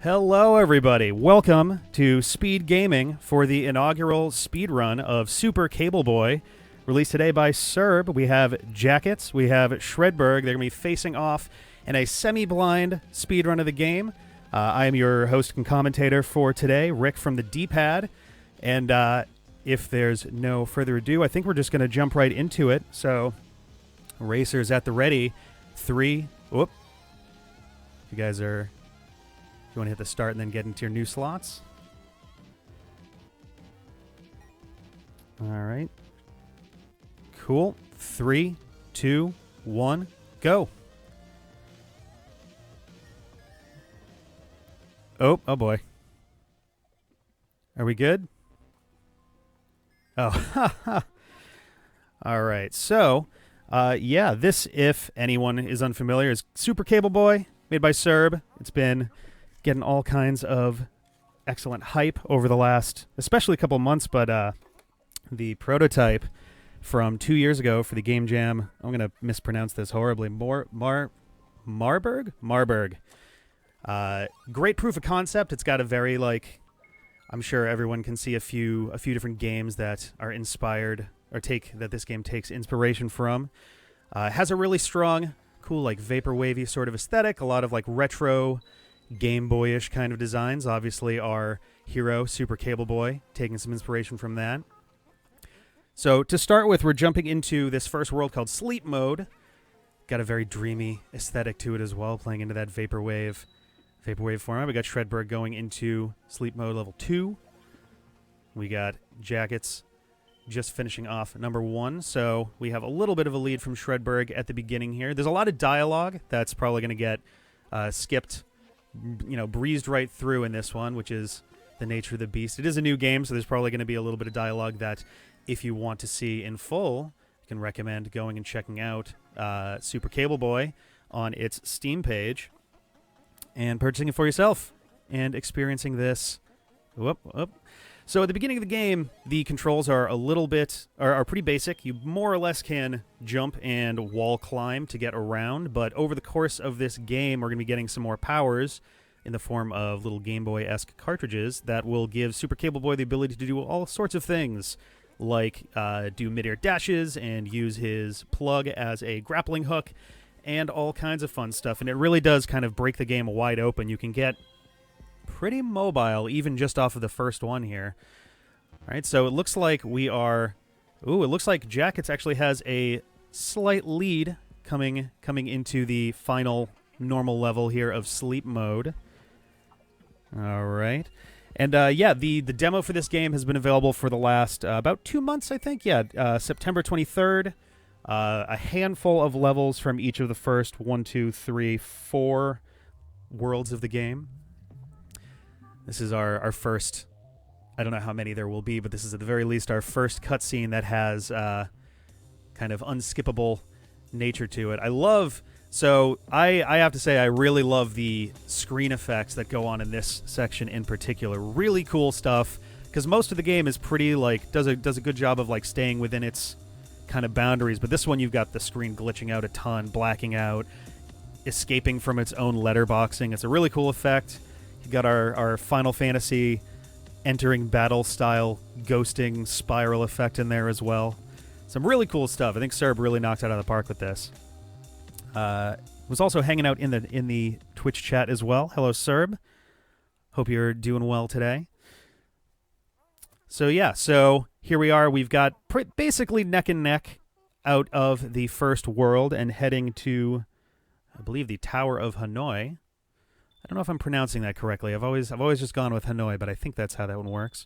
Hello, everybody. Welcome to Speed Gaming for the inaugural speedrun of Super Cable Boy, released today by Serb. We have Jakuts, we have Shredberg. They're going to be facing off in a semi-blind speedrun of the game. I am your host and commentator for today, Rick from the D-Pad. And if there's no further ado, I think we're just going to jump right into it. So, racers at the ready. 3, whoop. You guys are... You want to hit the start and then get into your new slots? All right. Cool. 3, 2, 1, go. Oh boy. Are we good? Oh, all right. So, yeah, this, if anyone is unfamiliar, is Super Cable Boy, made by Serb. It's been getting all kinds of excellent hype over the last, especially couple months, but the prototype from 2 years ago for the Game Jam, I'm going to mispronounce this horribly, Marburg? Great proof of concept. It's got a very, I'm sure everyone can see a few different games that are inspired, or that this game takes inspiration from. It has a really strong, cool, vaporwavy sort of aesthetic, a lot of, retro Game Boyish kind of designs. Obviously, our hero, Super Cable Boy, taking some inspiration from that. So, to start with, we're jumping into this first world called Sleep Mode. Got a very dreamy aesthetic to it as well, playing into that vaporwave format. We got Shredberg going into Sleep Mode level 2. We got Jakuts just finishing off number 1, so we have a little bit of a lead from Shredberg at the beginning here. There's a lot of dialogue that's probably going to get skipped, breezed right through in this one, which is the nature of the beast. It is a new game, so there's probably going to be a little bit of dialogue that, if you want to see in full, I can recommend going and checking out Super Cable Boy on its Steam page and purchasing it for yourself and experiencing this. So at the beginning of the game, the controls are are pretty basic. You more or less can jump and wall climb to get around, but over the course of this game, we're going to be getting some more powers in the form of little Game Boy-esque cartridges that will give Super Cable Boy the ability to do all sorts of things, like do mid-air dashes and use his plug as a grappling hook and all kinds of fun stuff. And it really does kind of break the game wide open. You can get pretty mobile, even just off of the first one here. All right, so it looks like we are... Ooh, it looks like Jakuts actually has a slight lead coming into the final normal level here of Sleep Mode. All right. And, yeah, the demo for this game has been available for the last about 2 months, I think. Yeah, September 23rd. A handful of levels from each of the first 4 worlds of the game. This is our first, I don't know how many there will be, but this is at the very least our first cutscene that has kind of unskippable nature to it. I have to say I really love the screen effects that go on in this section in particular. Really cool stuff, because most of the game is pretty, does a good job of, staying within its kind of boundaries, but this one you've got the screen glitching out a ton, blacking out, escaping from its own letterboxing. It's a really cool effect. You've got our Final Fantasy entering battle style ghosting spiral effect in there as well. Some really cool stuff. I think Serb really knocked it out of the park with this. Was also hanging out in the Twitch chat as well. Hello, Serb. Hope you're doing well today. So yeah, here we are. We've got basically neck and neck out of the first world and heading to, I believe, the Tower of Hanoi. I don't know if I'm pronouncing that correctly. I've always just gone with Hanoi, but I think that's how that one works.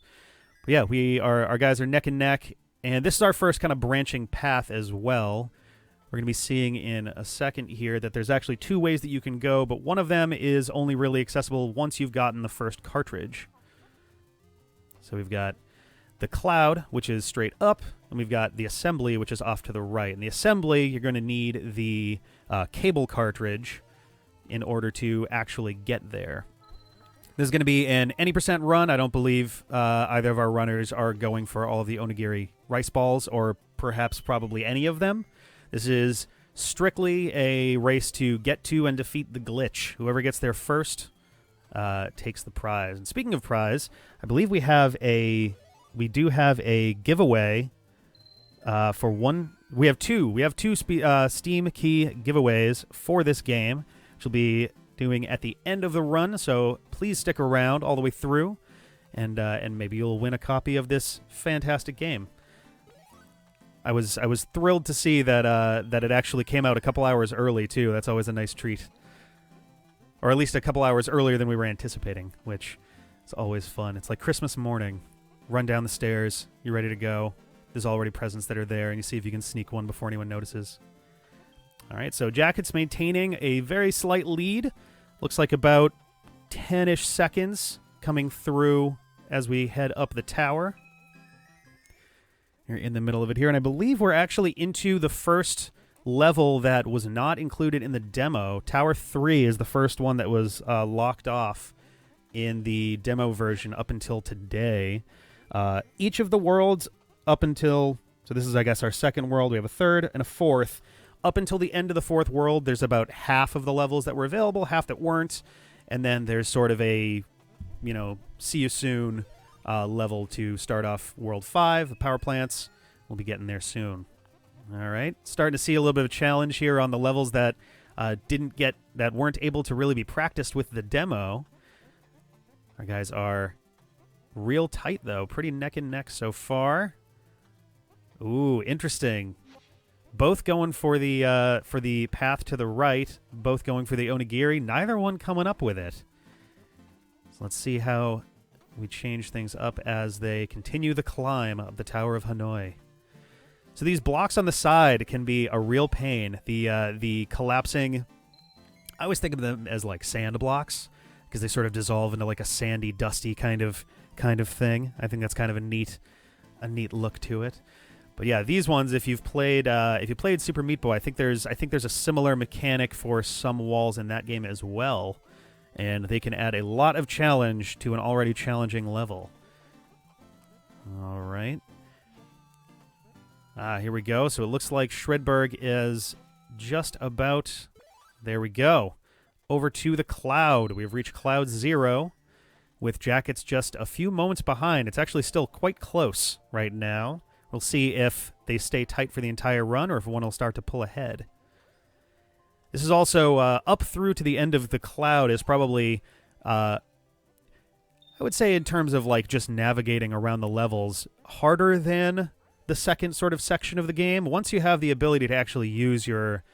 But yeah, our guys are neck and neck, and this is our first kind of branching path as well. We're going to be seeing in a second here that there's actually 2 ways that you can go, but one of them is only really accessible once you've gotten the first cartridge. So we've got the Cloud, which is straight up, and we've got the Assembly, which is off to the right. And the Assembly, you're going to need the cable cartridge in order to actually get there. This is going to be an any percent run. I don't believe either of our runners are going for all of the onigiri rice balls, or perhaps probably any of them. This is strictly a race to get to and defeat the glitch. Whoever gets there first takes the prize. And speaking of prize, I believe we do have a giveaway for one. We have two Steam key giveaways for this game, which we'll be doing at the end of the run. So please stick around all the way through, and maybe you'll win a copy of this fantastic game. I was thrilled to see that it actually came out a couple hours early too. That's always a nice treat, or at least a couple hours earlier than we were anticipating, which is always fun. It's like Christmas morning. Run down the stairs. You're ready to go. There's already presents that are there, and you see if you can sneak one before anyone notices. All right, so Jakuts maintaining a very slight lead. Looks like about 10-ish seconds coming through as we head up the tower. You're in the middle of it here, and I believe we're actually into the first level that was not included in the demo. Tower 3 is the first one that was locked off in the demo version up until today. Each of the worlds up until, so this is, I guess, our second world. We have a third and a fourth. Up until the end of the fourth world, there's about half of the levels that were available, half that weren't. And then there's sort of a, see you soon level to start off World 5, the power plants. We'll be getting there soon. All right. Starting to see a little bit of a challenge here on the levels that weren't able to really be practiced with the demo. Our guys are real tight, though. Pretty neck and neck so far. Ooh, interesting. Both going for the path to the right. Both going for the onigiri. Neither one coming up with it. So let's see how we change things up as they continue the climb of the Tower of Hanoi. So these blocks on the side can be a real pain. The collapsing, I always think of them as like sand blocks because they sort of dissolve into like a sandy, dusty kind of thing. I think that's kind of a neat look to it. But yeah, these ones, if you've played Super Meat Boy, I think there's a similar mechanic for some walls in that game as well, and they can add a lot of challenge to an already challenging level. All right. Here we go. So it looks like Shredberg is just about, there we go, over to the cloud. We've reached Cloud 0 with Jakuts just a few moments behind. It's actually still quite close right now. We'll see if they stay tight for the entire run or if one will start to pull ahead. This is also up through to the end of the cloud is probably, I would say in terms of like just navigating around the levels, harder than the second sort of section of the game. Once you have the ability to actually use your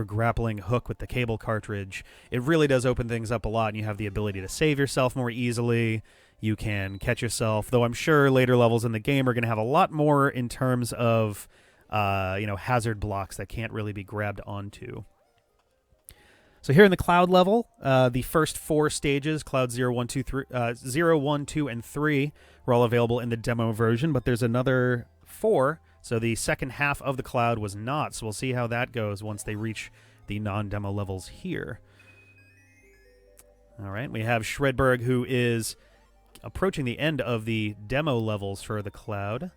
grappling hook with the cable cartridge, it really does open things up a lot, and you have the ability to save yourself more easily. You can catch yourself, though I'm sure later levels in the game are going to have a lot more in terms of hazard blocks that can't really be grabbed onto. So here in the cloud level, the first 4 stages, Cloud 0, 1, 2, and 3, were all available in the demo version, but there's another 4, so the second half of the cloud was not, so we'll see how that goes once they reach the non-demo levels here. All right, we have Shredberg, who is approaching the end of the demo levels for the cloud.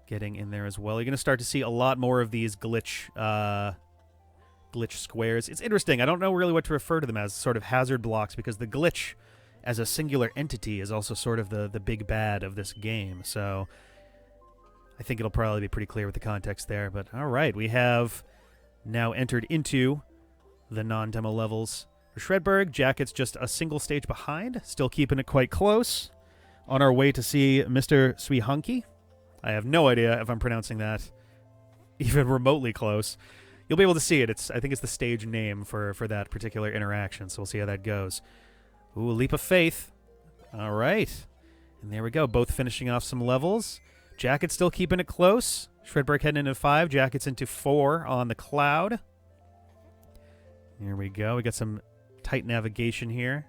Getting in there as well. You're going to start to see a lot more of these glitch squares. It's interesting. I don't know really what to refer to them as, sort of hazard blocks, because the glitch as a singular entity is also sort of the big bad of this game. So I think it'll probably be pretty clear with the context there. But all right, we have now entered into the non-demo levels. For Shredberg, Jakuts just a single stage behind, still keeping it quite close. On our way to see Mr. Sweehunky. I have no idea if I'm pronouncing that even remotely close. You'll be able to see it. I think it's the stage name for that particular interaction, so we'll see how that goes. Ooh, leap of faith. All right. And there we go, both finishing off some levels. Jakuts still keeping it close. Shredberg heading into 5, Jakuts into 4 on the cloud. Here we go. We got some tight navigation here.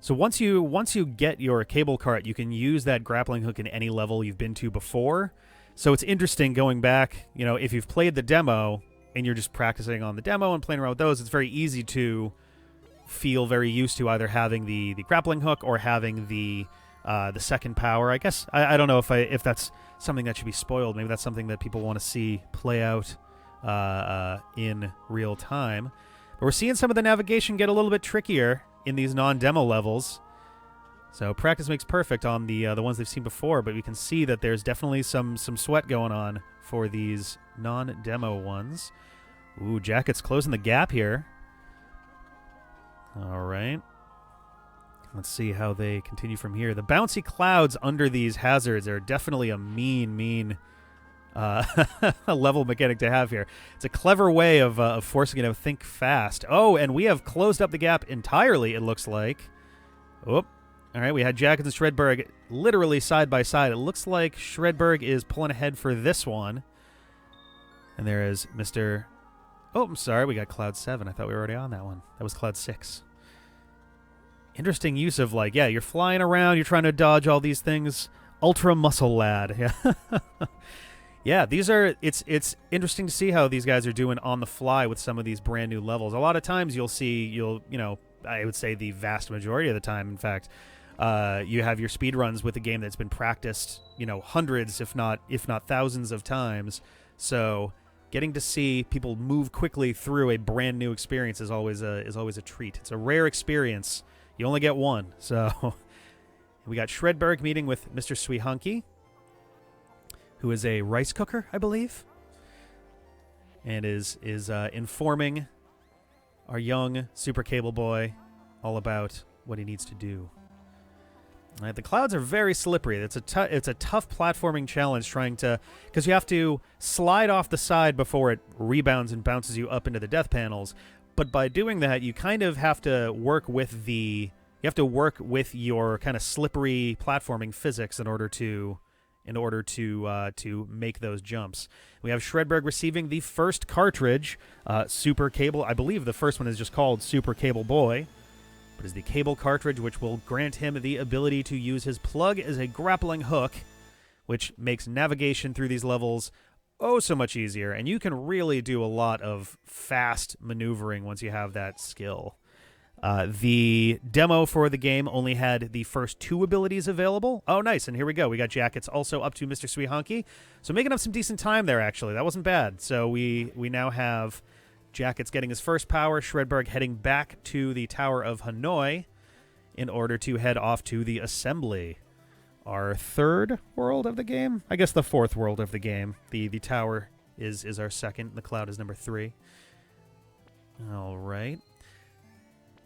So once you get your cable cart, you can use that grappling hook in any level you've been to before. So it's interesting going back, if you've played the demo and you're just practicing on the demo and playing around with those, it's very easy to feel very used to either having the grappling hook or having the second power. I guess I don't know if that's something that should be spoiled. Maybe that's something that people want to see play out in real time. But we're seeing some of the navigation get a little bit trickier in these non-demo levels. So practice makes perfect on the ones they've seen before, but we can see that there's definitely some sweat going on for these non-demo ones. Ooh, Jakuts closing the gap here. All right. Let's see how they continue from here. The bouncy clouds under these hazards are definitely a mean level mechanic to have here. It's a clever way of forcing it to think fast. Oh, and we have closed up the gap entirely, it looks like. Oh, all right. We had Jakuts and Shredberg literally side by side. It looks like Shredberg is pulling ahead for this one. And there is Mr. Oh, I'm sorry. We got Cloud 7. I thought we were already on that one. That was Cloud 6. Interesting use of, like, yeah, you're flying around, you're trying to dodge all these things. Ultra muscle lad. Yeah. Yeah, these are, it's interesting to see how these guys are doing on the fly with some of these brand new levels. A lot of times I would say the vast majority of the time, in fact, you have your speed runs with a game that's been practiced, hundreds, if not thousands of times. So getting to see people move quickly through a brand new experience is always a treat. It's a rare experience. You only get one. So we got Shredberg meeting with Mr. Sweehunky, who is a rice cooker, I believe, and is informing our young Super Cable Boy all about what he needs to do. All right, the clouds are very slippery. It's a tough platforming challenge because you have to slide off the side before it rebounds and bounces you up into the death panels. But by doing that, you kind of have to work with your kind of slippery platforming physics in order to make those jumps. We have Shredberg receiving the first cartridge, Super Cable. I believe the first one is just called Super Cable Boy, but is the cable cartridge, which will grant him the ability to use his plug as a grappling hook, which makes navigation through these levels so much easier, and you can really do a lot of fast maneuvering once you have that skill. The demo for the game only had the first 2 abilities available. Oh, nice, and here we go. We got Jakuts also up to Mr. Sweehunky, so making up some decent time there, actually. That wasn't bad. So we now have Jakuts getting his first power, Shredberg heading back to the Tower of Hanoi in order to head off to the assembly. Our 3rd world of the game? I guess the 4th world of the game. The tower is our 2nd. The cloud is number 3. All right.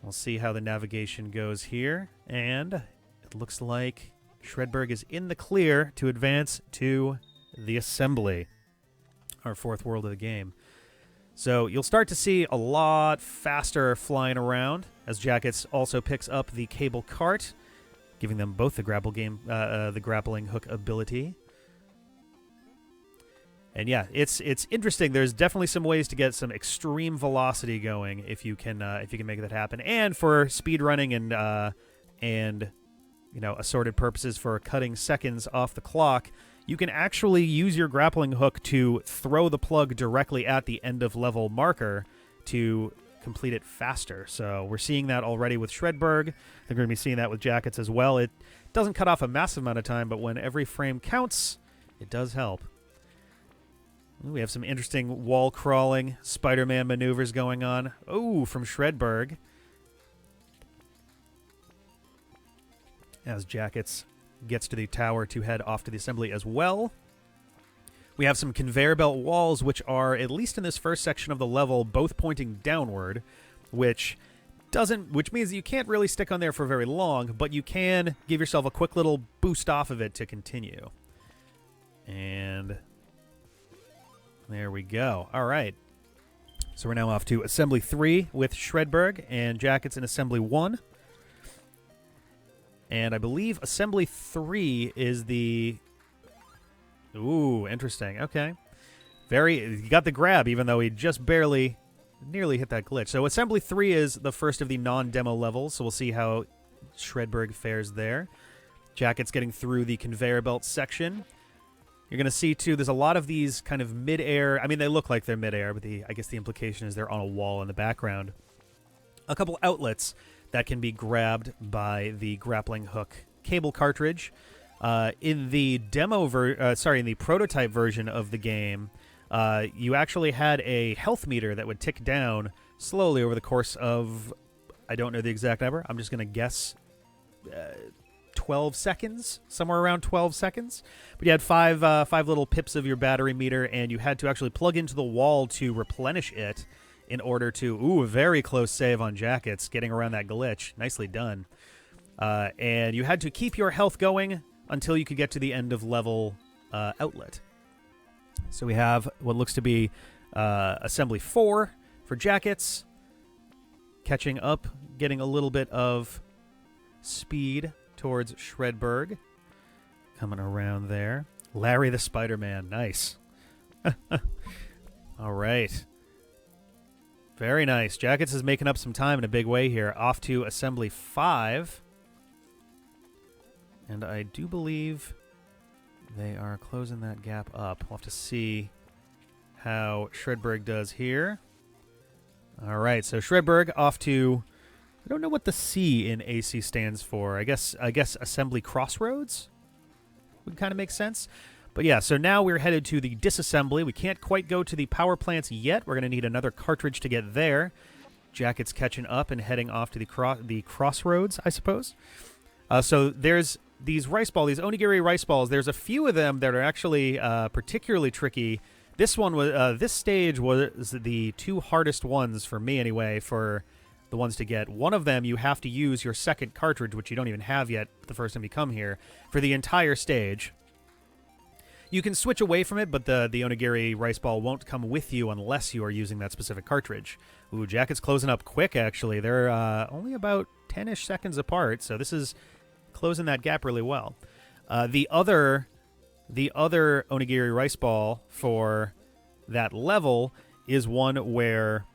We'll see how the navigation goes here. And it looks like Shredberg is in the clear to advance to the assembly. Our 4th world of the game. So you'll start to see a lot faster flying around as Jakuts also picks up the cable cart, giving them both the grappling hook ability. And yeah, it's interesting. There's definitely some ways to get some extreme velocity going if you can make that happen. And for speed running and assorted purposes for cutting seconds off the clock, you can actually use your grappling hook to throw the plug directly at the end of level marker to complete it faster. So we're seeing that already with Shredberg. I think we're going to be seeing that with Jakuts as well. It doesn't cut off a massive amount of time, but when every frame counts, it does help. We have some interesting wall crawling Spider-Man maneuvers going on. Oh, from Shredberg. As Jakuts gets to the tower to head off to the assembly as well. We have some conveyor belt walls, which are, at least in this first section of the level, both pointing downward, which means you can't really stick on there for very long, but you can give yourself a quick little boost off of it to continue. And there we go. All right. So we're now off to Assembly 3 with Shredberg and Jakuts in Assembly 1. And I believe Assembly 3 is the... Ooh, interesting. Okay. He got the grab, even though he just nearly hit that glitch. So Assembly 3 is the first of the non-demo levels, so we'll see how Shredberg fares there. Jakuts getting through the conveyor belt section. You're going to see, too, there's a lot of these kind of mid-air... I mean, they look like they're mid-air, but I guess the implication is they're on a wall in the background. A couple outlets that can be grabbed by the grappling hook cable cartridge. In the in the prototype version of the game, you actually had a health meter that would tick down slowly over the course of, I don't know the exact number. I'm just going to guess 12 seconds, somewhere around 12 seconds. But you had five little pips of your battery meter, and you had to actually plug into the wall to replenish it in order to, a very close save on Jakuts, getting around that glitch. Nicely done. And you had to keep your health going until you could get to the end of level outlet. So we have what looks to be Assembly 4 for Jakuts. Catching up, getting a little bit of speed towards Shredberg. Coming around there. Larry the Spider-Man. Nice. All right. Very nice. Jakuts is making up some time in a big way here. Off to Assembly 5. And I do believe they are closing that gap up. We'll have to see how Shredberg does here. All right, so Shredberg off to... I don't know what the C in AC stands for. I guess Assembly Crossroads would kind of make sense. But yeah, so now we're headed to the disassembly. We can't quite go to the power plants yet. We're going to need another cartridge to get there. Jakuts catching up and heading off to the crossroads, I suppose. So there's these onigiri rice balls. There's a few of them that are actually particularly tricky. This one was this stage was the two hardest ones for me anyway, for the ones to get. One of them, you have to use your second cartridge, which you don't even have yet the first time you come here, for the entire stage. You can switch away from it, but the onigiri rice ball won't come with you unless you are using that specific cartridge. Ooh, Jakuts closing up quick, actually. They're only about 10-ish seconds apart, so this is closing that gap really well. The other onigiri rice ball for that level is one where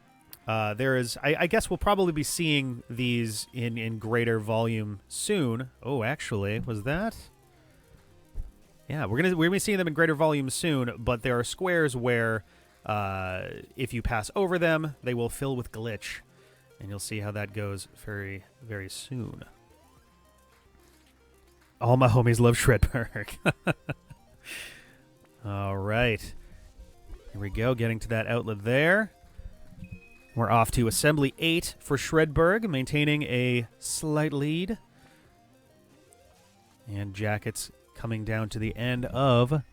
there is... I guess we'll probably be seeing these in greater volume soon. Oh, actually, was that... Yeah, we're gonna be seeing them in greater volume soon, but there are squares where if you pass over them, they will fill with glitch, and you'll see how that goes very, very soon. All my homies love Shredberg. All right. Here we go, getting to that outlet there. We're off to Assembly 8 for Shredberg, maintaining a slight lead. And Jakuts coming down to the end of...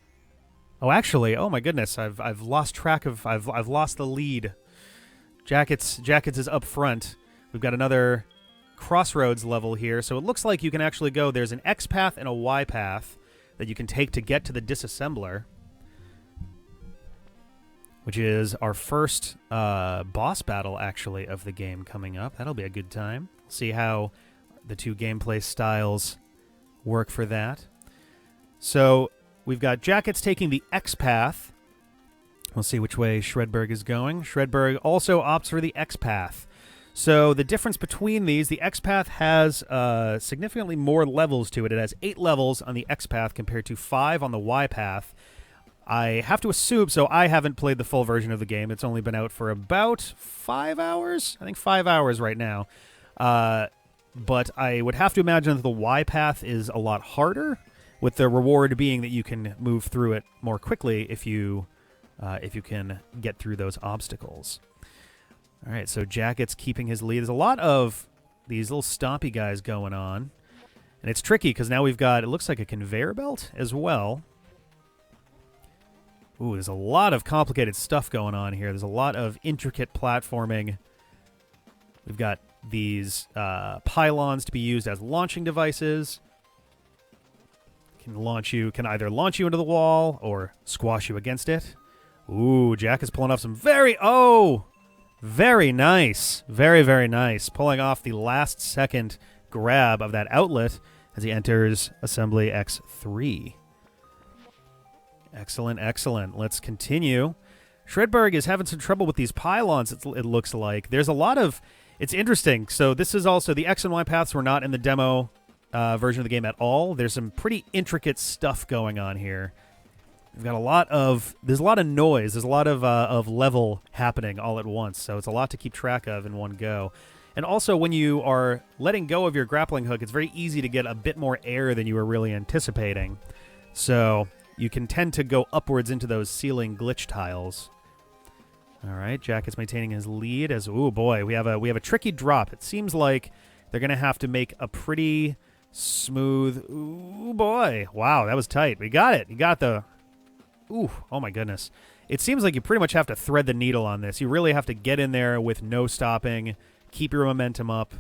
Oh, actually, oh my goodness, I've lost track of... I've lost the lead. Jakuts is up front. We've got another crossroads level here, so it looks like you can actually go... There's an X path and a Y path that you can take to get to the disassembler, which is our first boss battle, actually, of the game coming up. That'll be a good time. See how the two gameplay styles work for that. So we've got Jakuts taking the X path. We'll see which way Shredberg is going. Shredberg also opts for the X path. So the difference between these, the X path has significantly more levels to it. It has 8 levels on the X path compared to 5 on the Y path. I have to assume, so I haven't played the full version of the game. It's only been out for about 5 hours. I think 5 hours right now. But I would have to imagine that the Y path is a lot harder, with the reward being that you can move through it more quickly if you can get through those obstacles. All right, so Jakuts keeping his lead. There's a lot of these little stompy guys going on, and it's tricky because now we've got, it looks like a conveyor belt as well. Ooh, there's a lot of complicated stuff going on here. There's a lot of intricate platforming. We've got these pylons to be used as launching devices. Can either launch you into the wall or squash you against it. Ooh, Jakuts pulling off some very nice. Very, very nice. Pulling off the last second grab of that outlet as he enters Assembly X3. Excellent, excellent. Let's continue. Shredberg is having some trouble with these pylons, it looks like. There's a lot of... It's interesting. So this is also... The X and Y paths were not in the demo version of the game at all. There's some pretty intricate stuff going on here. We've got a lot of... There's a lot of noise. There's a lot of level happening all at once. So it's a lot to keep track of in one go. And also, when you are letting go of your grappling hook, it's very easy to get a bit more air than you were really anticipating. So... You can tend to go upwards into those ceiling glitch tiles. All right, Jakuts maintaining his lead as, ooh, boy, we have a tricky drop. It seems like they're going to have to make a pretty smooth, ooh, boy. Wow, that was tight. We got it. You got the, ooh, oh, my goodness. It seems like you pretty much have to thread the needle on this. You really have to get in there with no stopping, keep your momentum up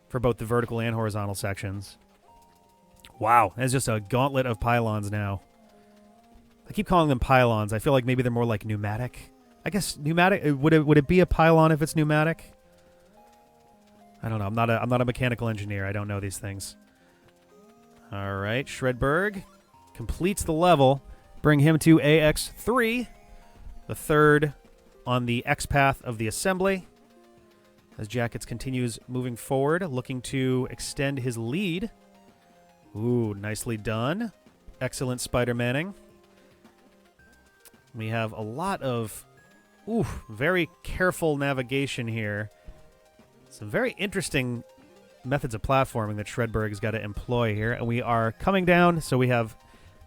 for both the vertical and horizontal sections. Wow, that's just a gauntlet of pylons now. I keep calling them pylons. I feel like maybe they're more like pneumatic. I guess pneumatic, would it be a pylon if it's pneumatic? I don't know. I'm not a mechanical engineer. I don't know these things. All right, Shredberg completes the level. Bring him to AX3, the third on the X path of the assembly. As Jakuts continues moving forward, looking to extend his lead. Ooh, nicely done. Excellent Spider-Manning. We have a lot of, very careful navigation here. Some very interesting methods of platforming that Shredberg's got to employ here. And we are coming down, so we have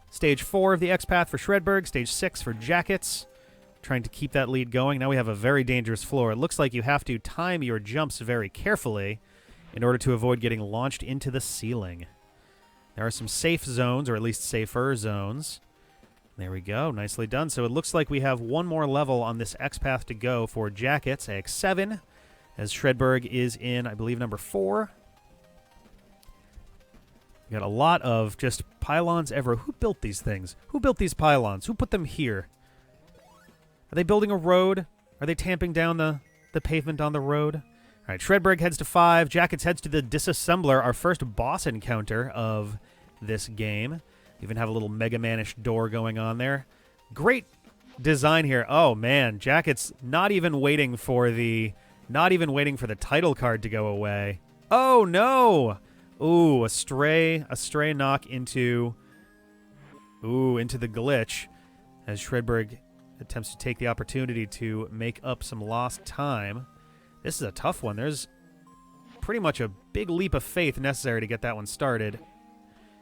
stage 4 of the X-Path for Shredberg, stage 6 for Jakuts, trying to keep that lead going. Now we have a very dangerous floor. It looks like you have to time your jumps very carefully in order to avoid getting launched into the ceiling. There are some safe zones, or at least safer zones. There we go. Nicely done. So it looks like we have one more level on this X-Path to go for Jakuts, AX7, as Shredberg is in, I believe, number 4. We got a lot of just pylons ever. Who built these things? Who built these pylons? Who put them here? Are they building a road? Are they tamping down the pavement on the road? All right, Shredberg heads to 5. Jakuts heads to the Disassembler, our first boss encounter of this game. Even have a little Mega Man-ish door going on there. Great design here. Oh man, Jakuts not even waiting for the title card to go away. Oh no! Ooh, a stray knock into the glitch as Shredberg attempts to take the opportunity to make up some lost time. This is a tough one. There's pretty much a big leap of faith necessary to get that one started,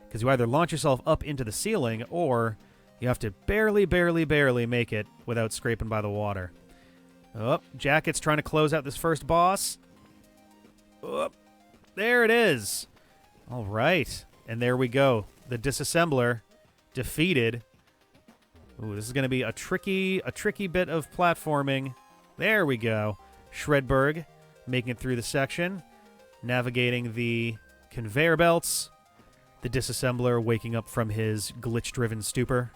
because you either launch yourself up into the ceiling or you have to barely make it without scraping by the water. Oh, Jakuts trying to close out this first boss. Oh, there it is. All right. And there we go. The Disassembler defeated. Ooh, this is going to be a tricky bit of platforming. There we go. Shredberg making it through the section, navigating the conveyor belts. The Disassembler waking up from his glitch-driven stupor.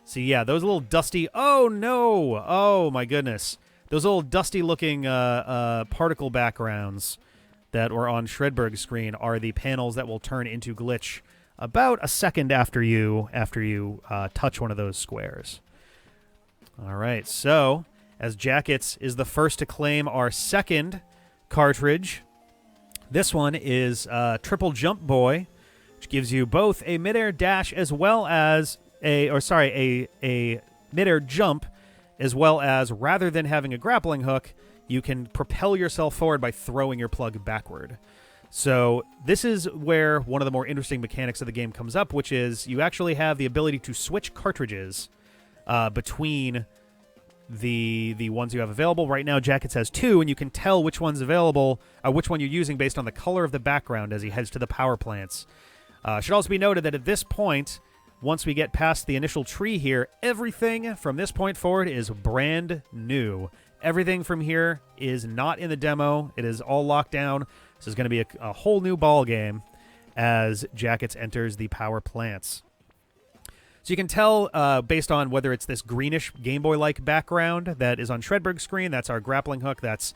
See, yeah, those little dusty... Oh, no! Oh, my goodness. Those little dusty-looking particle backgrounds that were on Shredberg's screen are the panels that will turn into glitch about a second after you touch one of those squares. All right, so as Jakuts is the first to claim our second cartridge, this one is Triple Jump Boy, which gives you both a midair dash as well as a midair jump, as well as, rather than having a grappling hook, you can propel yourself forward by throwing your plug backward. So this is where one of the more interesting mechanics of the game comes up, which is you actually have the ability to switch cartridges between the ones you have available. Right now, Jakuts has 2, and you can tell which one's available, which one you're using based on the color of the background as he heads to the power plants. Should also be noted that at this point, once we get past the initial tree here, everything from this point forward is brand new. Everything from here is not in the demo. It is all locked down. This is going to be a whole new ball game as Jakuts enters the power plants. So you can tell based on whether it's this greenish Game Boy-like background that is on Shredberg's screen, that's our grappling hook, that's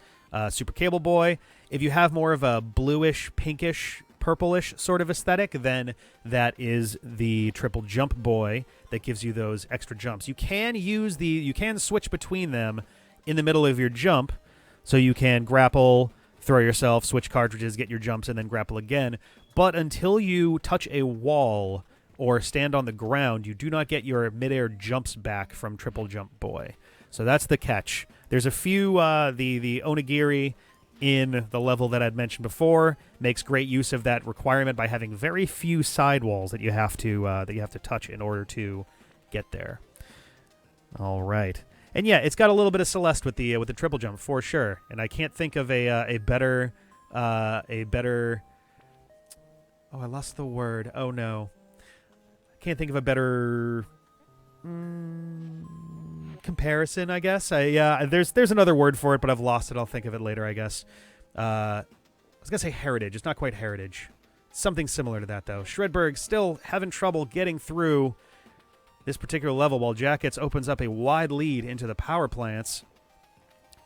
Super Cable Boy. If you have more of a bluish, pinkish, purplish sort of aesthetic, then that is the Triple Jump Boy that gives you those extra jumps. You can switch between them in the middle of your jump, so you can grapple, throw yourself, switch cartridges, get your jumps, and then grapple again. But until you touch a wall or stand on the ground, you do not get your midair jumps back from Triple Jump Boy. So that's the catch. There's a few, the onigiri in the level that I'd mentioned before makes great use of that requirement by having very few sidewalls that you have to touch in order to get there. All right. And yeah, it's got a little bit of Celeste with the triple jump for sure. And I can't think of a better. Oh, I lost the word. Oh no, I can't think of a better comparison. I guess. There's another word for it, but I've lost it. I'll think of it later. I guess. I was gonna say heritage. It's not quite heritage. Something similar to that though. Shredberg still having trouble getting through this particular level, while Jakuts opens up a wide lead into the power plants.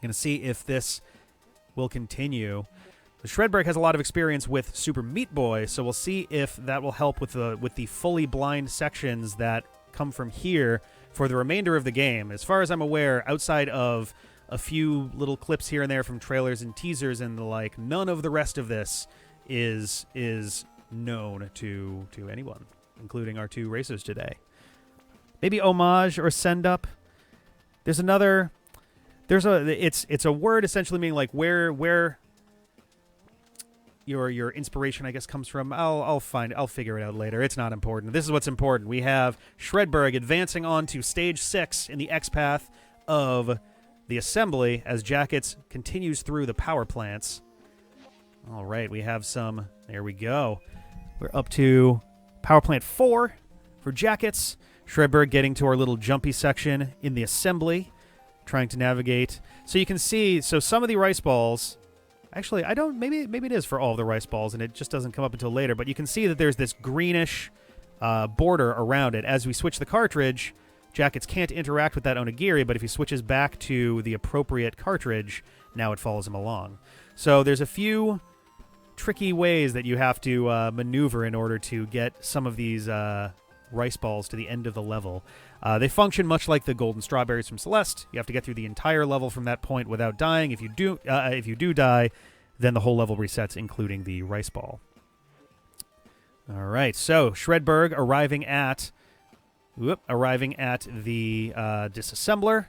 Going to see if this will continue. The Shredberg has a lot of experience with Super Meat Boy, so we'll see if that will help with the fully blind sections that come from here for the remainder of the game. As far as I'm aware, outside of a few little clips here and there from trailers and teasers and the like, none of the rest of this is known to anyone, including our two racers today. Maybe homage or send up. It's a word essentially meaning like where your inspiration, I guess, comes from. I'll figure it out later. It's not important. This is what's important. We have Shredberg advancing on to stage 6 in the X path of the assembly as Jakuts continues through the power plants. All right, we have some. There we go. We're up to power plant 4 for Jakuts. Shredberg getting to our little jumpy section in the assembly, trying to navigate. So you can see, some of the rice balls, actually, maybe it is for all of the rice balls, and it just doesn't come up until later, but you can see that there's this greenish border around it. As we switch the cartridge, Jakuts can't interact with that onigiri, but if he switches back to the appropriate cartridge, now it follows him along. So there's a few tricky ways that you have to maneuver in order to get some of these rice balls to the end of the level. They function much like the golden strawberries from Celeste. You have to get through the entire level from that point without dying. If you do die, then the whole level resets, including the rice ball. All right, so Shredberg arriving at the disassembler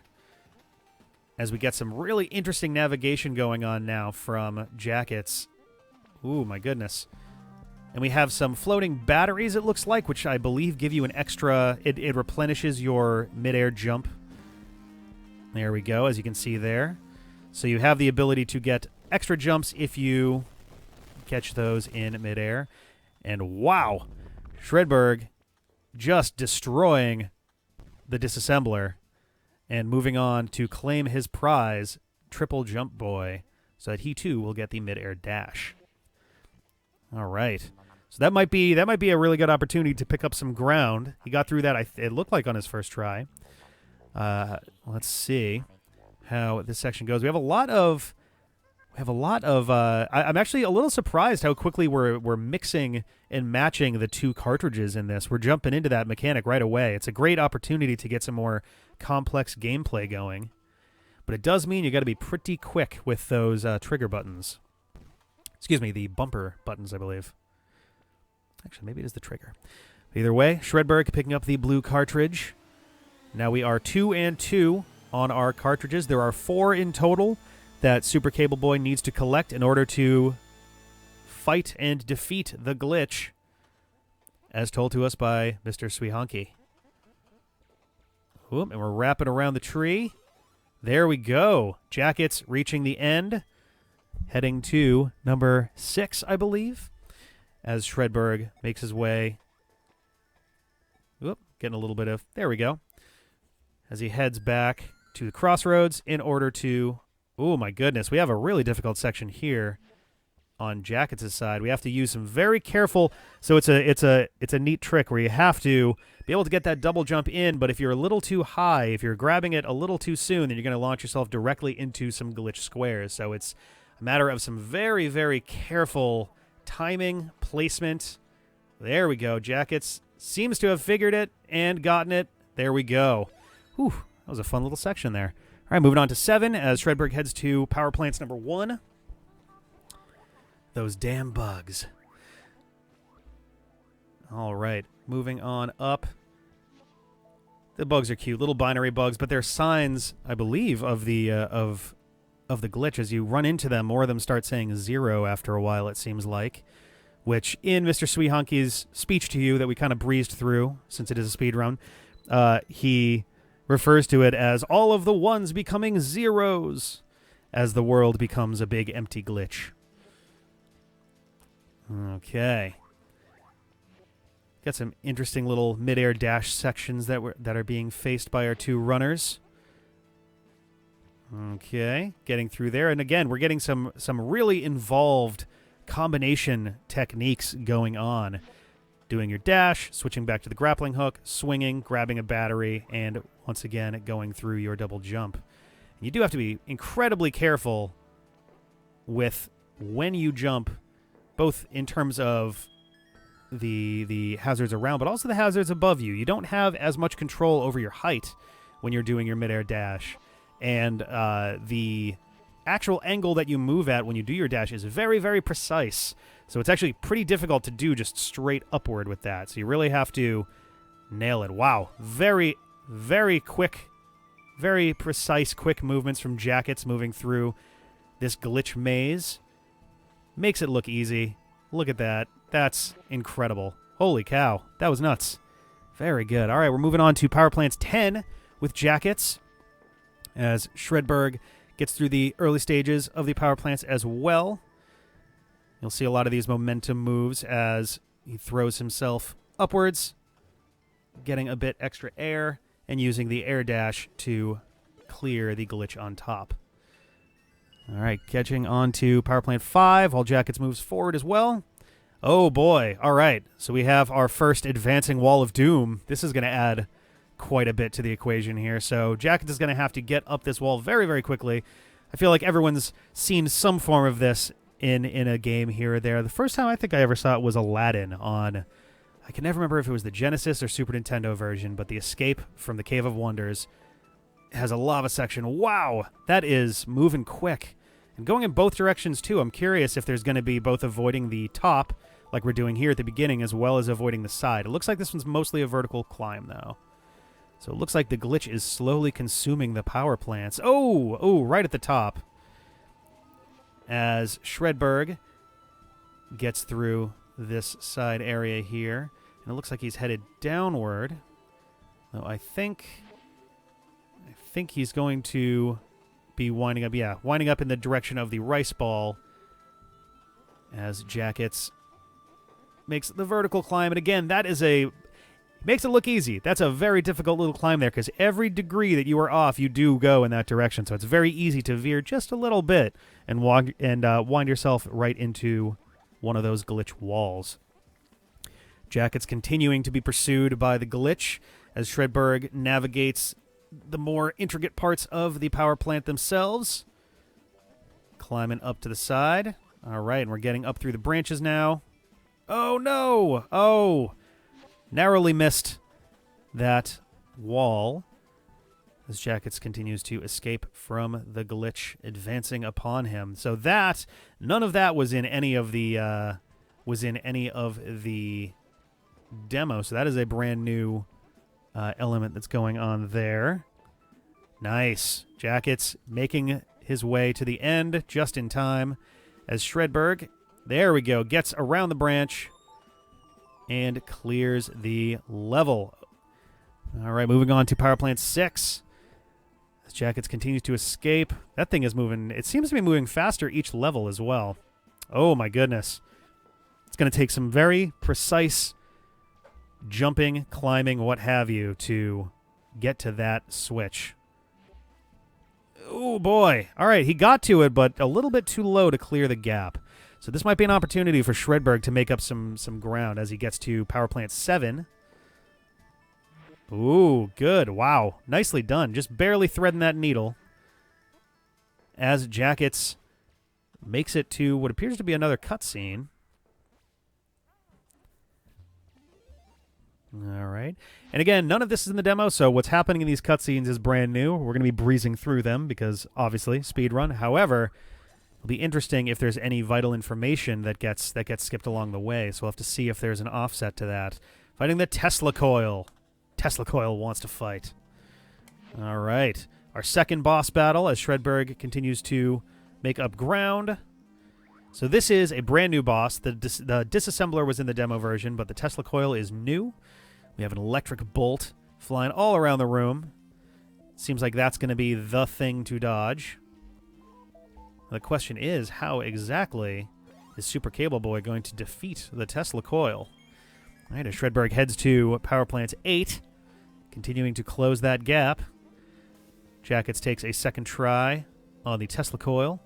as we get some really interesting navigation going on now from Jakuts. Ooh, my goodness. And we have some floating batteries, it looks like, which I believe give you an extra... It replenishes your midair jump. There we go, as you can see there. So you have the ability to get extra jumps if you catch those in midair. And wow! Shredberg just destroying the disassembler and moving on to claim his prize, Triple Jump Boy, so that he too will get the midair dash. All right. So that might be a really good opportunity to pick up some ground. He got through that, it looked like, on his first try. Let's see how this section goes. We have a lot of... I'm actually a little surprised how quickly we're mixing and matching the two cartridges in this. We're jumping into that mechanic right away. It's a great opportunity to get some more complex gameplay going. But it does mean you got to be pretty quick with those trigger buttons. Excuse me, the bumper buttons, I believe. Actually, maybe it is the trigger. Either way, Shredberg picking up the blue cartridge. Now we are 2 and 2 on our cartridges. There are 4 in total that Super Cable Boy needs to collect in order to fight and defeat the glitch, as told to us by Mr. Sweehonky. Oop, and we're wrapping around the tree. There we go. Jakuts reaching the end, heading to number 6, I believe, as Shredberg makes his way. Oop, getting a little bit of... There we go. As he heads back to the crossroads in order to... Oh, my goodness. We have a really difficult section here on Jakuts' side. We have to use some very careful... So it's a neat trick where you have to be able to get that double jump in, but if you're a little too high, if you're grabbing it a little too soon, then you're going to launch yourself directly into some glitch squares. So it's a matter of some very, very careful timing, placement. There we go. Jakuts seems to have figured it and gotten it. There we go. Whew, that was a fun little section there. All right, moving on to 7 as Shredberg heads to power plants number 1. Those damn bugs. All right, moving on up. The bugs are cute, little binary bugs, but they're signs, I believe, of the glitch. As you run into them, more of them start saying 0 after a while, it seems like, which in Mr. Sweehonky's speech to you that we kind of breezed through, since it is a speed run, he refers to it as all of the ones becoming zeros as the world becomes a big empty glitch. Okay. Got some interesting little mid-air dash sections that are being faced by our two runners. Okay, getting through there. And again, we're getting some really involved combination techniques going on. Doing your dash, switching back to the grappling hook, swinging, grabbing a battery, and once again going through your double jump. You do have to be incredibly careful with when you jump, both in terms of the hazards around, but also the hazards above you. You don't have as much control over your height when you're doing your midair dash. And the actual angle that you move at when you do your dash is very, very precise. So it's actually pretty difficult to do just straight upward with that. So you really have to nail it. Wow. Very, very quick, very precise, quick movements from Jakuts moving through this glitch maze. Makes it look easy. Look at that. That's incredible. Holy cow. That was nuts. Very good. All right, we're moving on to Power Plants 10 with Jakuts, as Shredberg gets through the early stages of the power plants as well. You'll see a lot of these momentum moves as he throws himself upwards, getting a bit extra air, and using the air dash to clear the glitch on top. All right, catching on to Power Plant 5 while Jakuts moves forward as well. Oh boy, all right. So we have our first advancing wall of doom. This is going to add quite a bit to the equation here. So Jakuts is going to have to get up this wall very, very quickly. I feel like everyone's seen some form of this in a game here or there. The first time I think I ever saw it was Aladdin on, I can never remember if it was the Genesis or Super Nintendo version, but the escape from the Cave of Wonders has a lava section. Wow, that is moving quick. And going in both directions, too. I'm curious if there's going to be both avoiding the top, like we're doing here at the beginning, as well as avoiding the side. It looks like this one's mostly a vertical climb, though. So it looks like the glitch is slowly consuming the power plants. Oh, right at the top. As Shredberg gets through this side area here. And it looks like he's headed downward. Though I think he's going to be winding up, winding up in the direction of the rice ball as Jakuts makes the vertical climb. And again, that is makes it look easy. That's a very difficult little climb there because every degree that you are off, you do go in that direction. So it's very easy to veer just a little bit and wind yourself right into one of those glitch walls. Jakuts continuing to be pursued by the glitch as Shredberg navigates the more intricate parts of the power plant themselves. Climbing up to the side. All right, and we're getting up through the branches now. Oh, no! Oh! Narrowly missed that wall as Jakuts continues to escape from the glitch advancing upon him. So none of that was in any of the demo. So that is a brand new element that's going on there. Nice. Jakuts making his way to the end just in time as Shredberg, there we go, gets around the branch and clears the level. All right, moving on to Power Plant 6. As Jakuts continues to escape. That thing is moving. It seems to be moving faster each level as well. Oh, my goodness. It's going to take some very precise jumping, climbing, what have you, to get to that switch. Oh, boy. All right, he got to it, but a little bit too low to clear the gap. So this might be an opportunity for Shredberg to make up some ground as he gets to Power Plant 7. Ooh, good. Wow. Nicely done. Just barely threading that needle as Jakuts makes it to what appears to be another cutscene. All right. And again, none of this is in the demo, so what's happening in these cutscenes is brand new. We're going to be breezing through them because, obviously, speedrun. However, it'll be interesting if there's any vital information that gets skipped along the way, so we'll have to see if there's an offset to that. Fighting the Tesla Coil. Tesla Coil wants to fight. All right. Our second boss battle as Shredberg continues to make up ground. So this is a brand new boss. The disassembler was in the demo version, but the Tesla Coil is new. We have an electric bolt flying all around the room Seems like that's going to be the thing to dodge. The question is, how exactly is Super Cable Boy going to defeat the Tesla Coil? All right, as Shredberg heads to Power Plant 8, continuing to close that gap. Jakuts takes a second try on the Tesla Coil.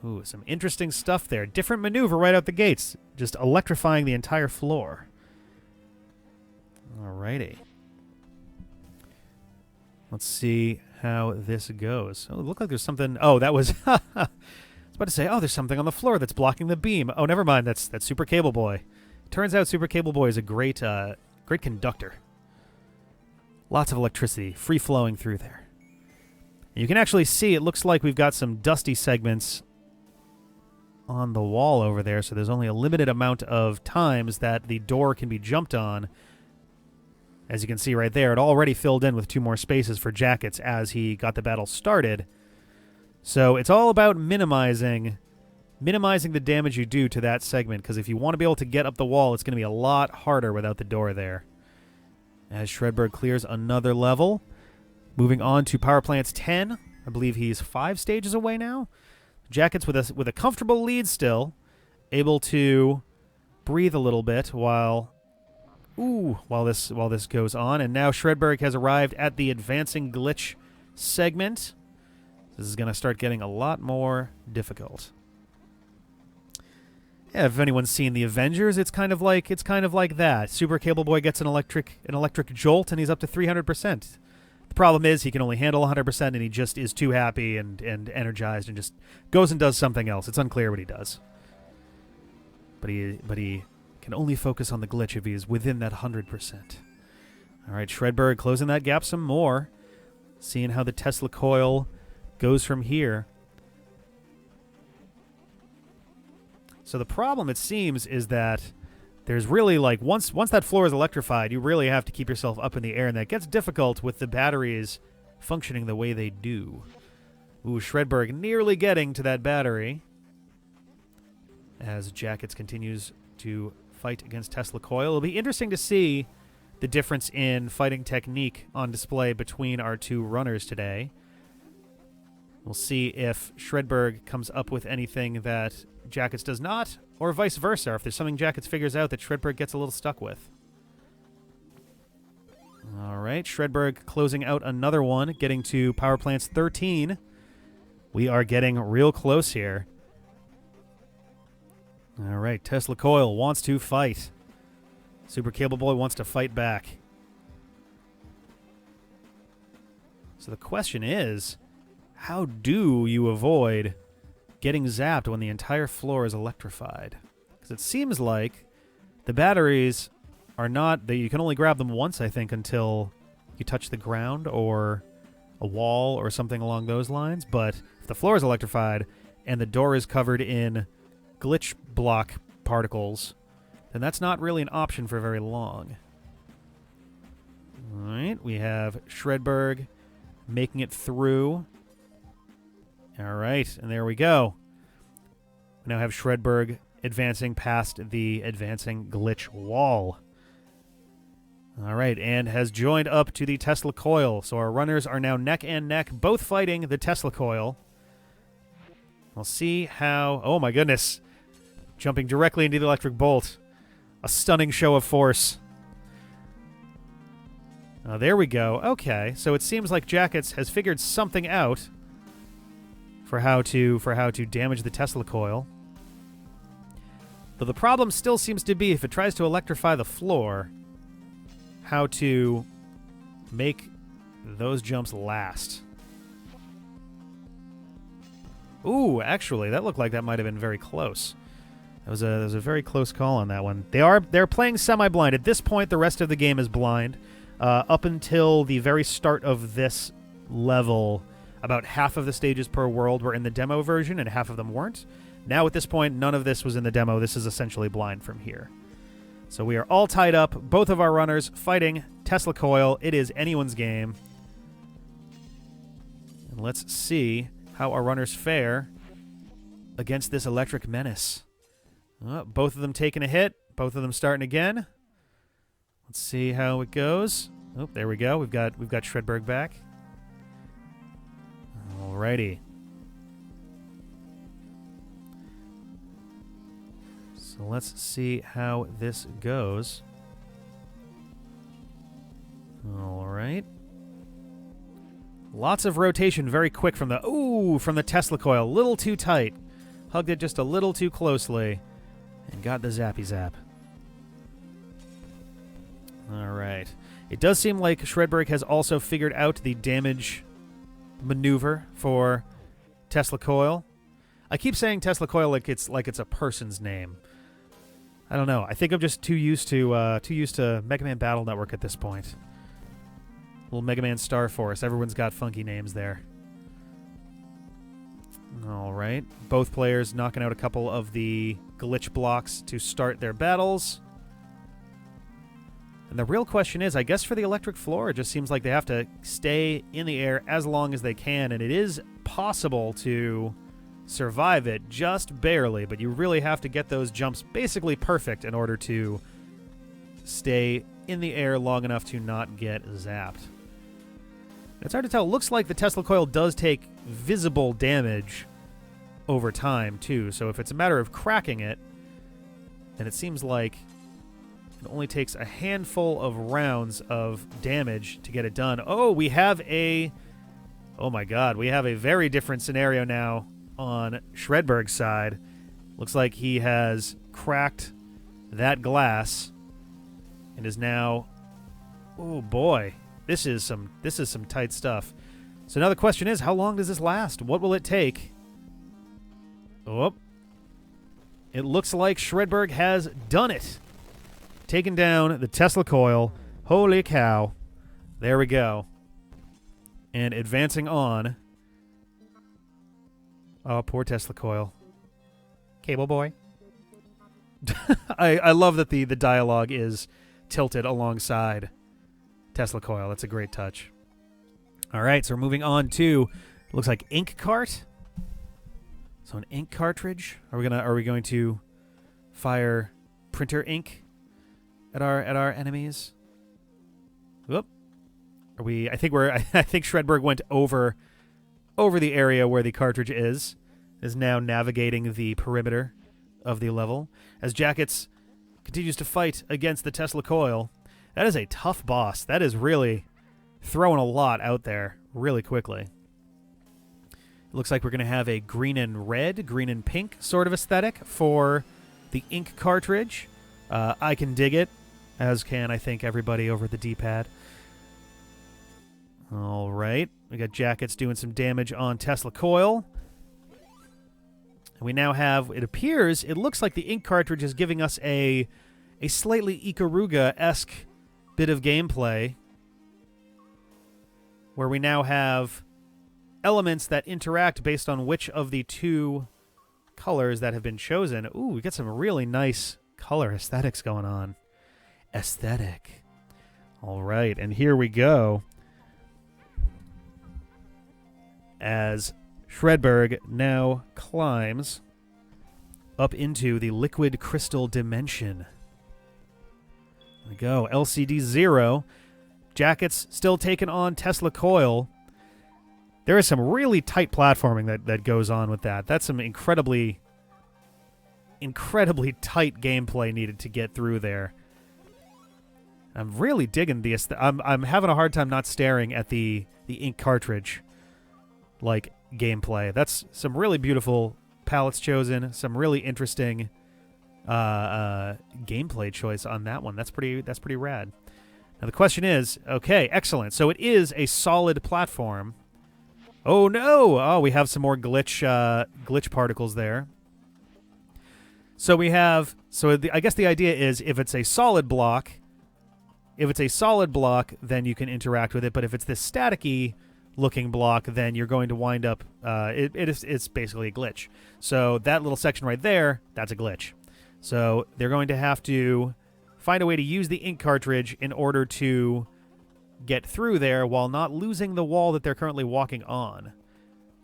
Ooh, some interesting stuff there. Different maneuver right out the gates, just electrifying the entire floor. Alrighty. Let's see how this goes. Oh, it looked like there's something... Oh, that was... I was about to say, oh, there's something on the floor that's blocking the beam. Oh, never mind. That's Super Cable Boy. Turns out Super Cable Boy is a great conductor. Lots of electricity free-flowing through there. And you can actually see it looks like we've got some dusty segments on the wall over there, so there's only a limited amount of times that the door can be jumped on. As you can see right there, it already filled in with 2 more spaces for Jakuts as he got the battle started. So it's all about minimizing the damage you do to that segment, because if you want to be able to get up the wall, it's going to be a lot harder without the door there. As Shredberg clears another level, moving on to Power Plants 10. I believe he's 5 stages away now. Jakuts with a comfortable lead still, able to breathe a little bit while this goes on. And now Shredberg has arrived at the advancing glitch segment. This is going to start getting a lot more difficult. Yeah, if anyone's seen the Avengers, it's kind of like that. Super Cable Boy gets an electric jolt and he's up to 300%. The problem is he can only handle 100% and he just is too happy and energized and just goes and does something else. It's unclear what he does. But he can only focus on the glitch if he is within that 100%. All right, Shredberg closing that gap some more. Seeing how the Tesla Coil goes from here. So the problem, it seems, is that there's really, like, once that floor is electrified, you really have to keep yourself up in the air, and that gets difficult with the batteries functioning the way they do. Ooh, Shredberg nearly getting to that battery as Jakuts continues to fight against Tesla Coil. It'll be interesting to see the difference in fighting technique on display between our 2 runners today. We'll see if Shredberg comes up with anything that Jakuts does not, or vice versa, if there's something Jakuts figures out that Shredberg gets a little stuck with. All right, Shredberg closing out another one, getting to Power Plants 13. We are getting real close here. All right, Tesla Coil wants to fight. Super Cable Boy wants to fight back. So the question is, how do you avoid getting zapped when the entire floor is electrified? Because it seems like the batteries are not... you can only grab them once, I think, until you touch the ground or a wall or something along those lines. But if the floor is electrified and the door is covered in glitch block particles, then that's not really an option for very long. All right, we have Shredberg making it through. All right, and there we go. We now have Shredberg advancing past the advancing glitch wall. All right, and has joined up to the Tesla Coil. So our runners are now neck and neck, both fighting the Tesla Coil. We'll see how... Oh, my goodness. Jumping directly into the electric bolt. A stunning show of force. There we go. Okay, so it seems like Jakuts has figured something out for how to damage the Tesla Coil. But the problem still seems to be, if it tries to electrify the floor, how to make those jumps last. Ooh, actually, that looked like that might have been very close. That was a very close call on that one. They're playing semi-blind. At this point, the rest of the game is blind. Up until the very start of this level, about half of the stages per world were in the demo version and half of them weren't. Now at this point, none of this was in the demo. This is essentially blind from here. So we are all tied up, both of our runners fighting Tesla Coil. It is anyone's game. And let's see how our runners fare against this electric menace. Both of them taking a hit, both of them starting again. Let's see how it goes. Oh, there we go. We've got Shredberg back. Alrighty. So let's see how this goes. All right. Lots of rotation very quick from the Tesla coil. A little too tight. Hugged it just a little too closely. And got the zappy zap. All right. It does seem like Shredberg has also figured out the damage maneuver for Tesla coil. I keep saying Tesla coil like it's a person's name. I don't know. I think I'm just too used to Mega Man Battle Network at this point. Little Mega Man Star Force. Everyone's got funky names there. All right. Both players knocking out a couple of the glitch blocks to start their battles. And the real question is, I guess for the electric floor, it just seems like they have to stay in the air as long as they can. And it is possible to survive it just barely, but you really have to get those jumps basically perfect in order to stay in the air long enough to not get zapped. It's hard to tell. It looks like the Tesla coil does take visible damage over time, too. So if it's a matter of cracking it, then it seems like it only takes a handful of rounds of damage to get it done. Oh, we have a... Oh, my God. We have a very different scenario now on Shredberg's side. Looks like he has cracked that glass and is now... Oh, boy. This is some tight stuff. So now the question is, how long does this last? What will it take? Oh. It looks like Shredberg has done it. Taken down the Tesla coil. Holy cow. There we go. And advancing on. Oh, poor Tesla coil. Cable boy. I love that the dialogue is tilted alongside Tesla coil. That's a great touch. All right, so we're moving on to, it looks like ink cart. So an ink cartridge. Are we going to fire printer ink at our enemies? Whoop. Are we? I think Shredberg went over the area where the cartridge is now navigating the perimeter of the level as Jakuts continues to fight against the Tesla coil. That is a tough boss. That is really throwing a lot out there really quickly. It looks like we're going to have a green and red, green and pink sort of aesthetic for the ink cartridge. I can dig it, as can, I think, everybody over at the D-pad. All right. We got Jakuts doing some damage on Tesla coil. And we now have, it looks like the ink cartridge is giving us a slightly Ikaruga-esque bit of gameplay where we now have elements that interact based on which of the two colors that have been chosen. Ooh, we got some really nice color aesthetics going on. Aesthetic. All right, and here we go. As Shredberg now climbs up into the liquid crystal dimension. There we go. LCD 0. Jakuts still taking on Tesla coil. There is some really tight platforming that goes on with that. That's some incredibly tight gameplay needed to get through there. I'm really digging the I'm having a hard time not staring at the ink cartridge like gameplay. That's some really beautiful palettes chosen, some really interesting gameplay choice on that one. That's pretty rad. Now the question is, okay, excellent. So it is a solid platform. Oh no! Oh, we have some more glitch particles there. So we have, I guess the idea is if it's a solid block, then you can interact with it. But if it's this staticky looking block, then you're going to wind up, it's basically a glitch. So that little section right there, that's a glitch. So they're going to have to find a way to use the ink cartridge in order to get through there while not losing the wall that they're currently walking on.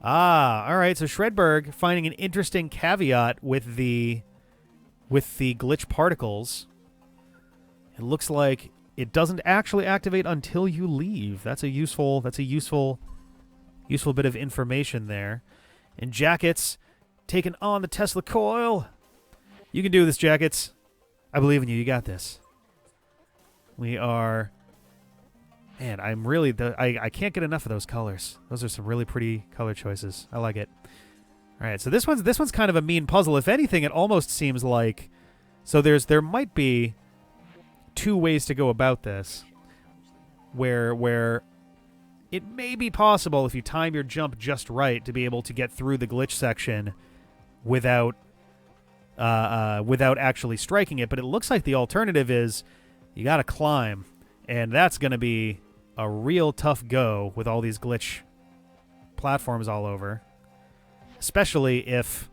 Ah, all right. So Shredberg finding an interesting caveat with the glitch particles. It looks like it doesn't actually activate until you leave. That's a useful bit of information there. And Jakuts taking on the Tesla coil. You can do this, Jakuts. I believe in you. You got this. We are... Man, I'm really... I can't get enough of those colors. Those are some really pretty color choices. I like it. All right, so this one's kind of a mean puzzle. If anything, it almost seems like... So there might be 2 ways to go about this. Where it may be possible, if you time your jump just right, to be able to get through the glitch section without actually striking it. But it looks like the alternative is you got to climb, and that's going to be a real tough go with all these glitch platforms all over, especially if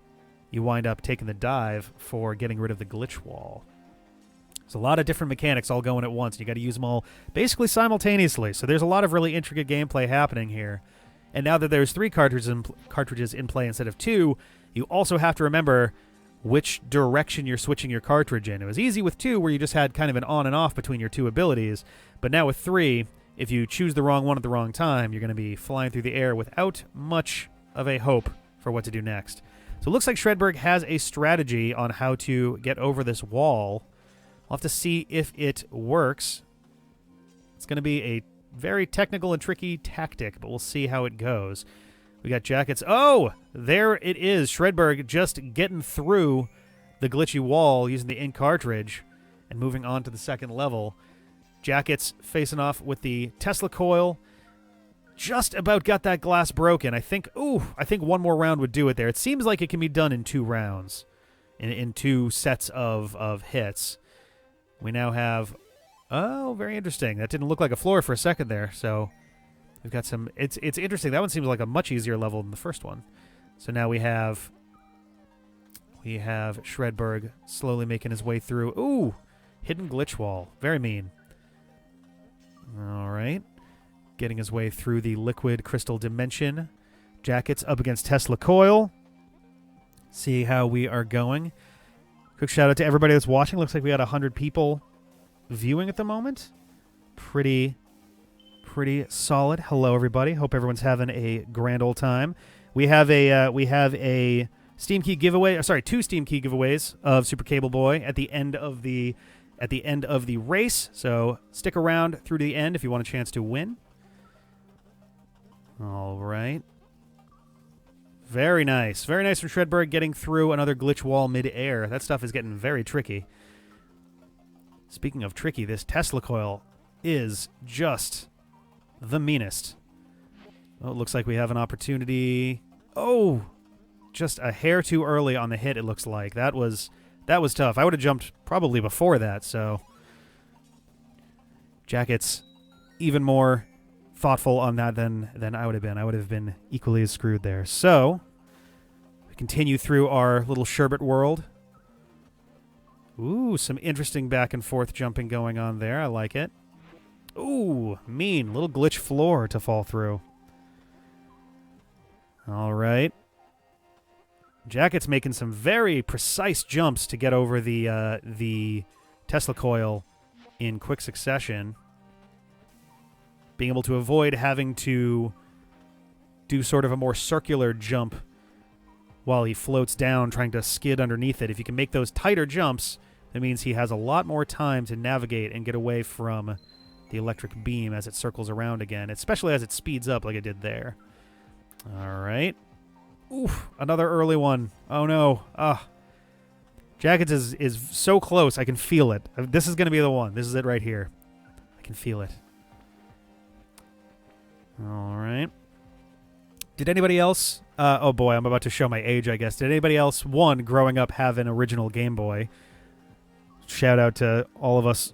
you wind up taking the dive for getting rid of the glitch wall. There's a lot of different mechanics all going at once. You got to use them all basically simultaneously. So there's a lot of really intricate gameplay happening here. And now that there's 3 cartridges in play instead of 2, you also have to remember which direction you're switching your cartridge in. It was easy with 2, where you just had kind of an on and off between your 2 abilities. But now with 3, if you choose the wrong one at the wrong time, you're going to be flying through the air without much of a hope for what to do next. So it looks like Shredberg has a strategy on how to get over this wall. We'll have to see if it works. It's going to be a very technical and tricky tactic, but we'll see how it goes. We got Jakuts. Oh, there it is. Shredberg just getting through the glitchy wall using the ink cartridge and moving on to the second level. Jakuts facing off with the Tesla coil. Just about got that glass broken. I think one more round would do it there. It seems like it can be done in 2 rounds, in 2 sets of hits. We now have... Oh, very interesting. That didn't look like a floor for a second there, so we've got some... It's interesting. That one seems like a much easier level than the first one. So now we have Shredberg slowly making his way through. Ooh, hidden glitch wall. Very mean. All right. Getting his way through the liquid crystal dimension. Jakuts up against Tesla coil. See how we are going. Quick shout out to everybody that's watching. Looks like we got 100 people viewing at the moment. Pretty solid. Hello, everybody. Hope everyone's having a grand old time. We have a Steam key giveaway. Sorry, 2 Steam key giveaways of Super Cable Boy at the end of the race. So stick around through to the end if you want a chance to win. All right. Very nice. Very nice from Shredberg getting through another glitch wall mid-air. That stuff is getting very tricky. Speaking of tricky, this Tesla coil is just the meanest. Oh, it looks like we have an opportunity. Oh, just a hair too early on the hit, it looks like. That was tough. I would have jumped probably before that, so... Jakuts even more thoughtful on that than I would have been. I would have been equally as screwed there. So, we continue through our little sherbet world. Ooh, some interesting back and forth jumping going on there. I like it. Ooh, mean. Little glitch floor to fall through. All right. Jakuts making some very precise jumps to get over the Tesla coil in quick succession. Being able to avoid having to do sort of a more circular jump while he floats down, trying to skid underneath it. If you can make those tighter jumps, that means he has a lot more time to navigate and get away from the electric beam as it circles around again, especially as it speeds up like it did there. All right. Oof, another early one. Oh, no. Jakuts is so close. I can feel it. This is going to be the one. This is it right here. I can feel it. All right. Did anybody else... oh, boy, I'm about to show my age, I guess. Did anybody else, growing up, have an original Game Boy? Shout out to all of us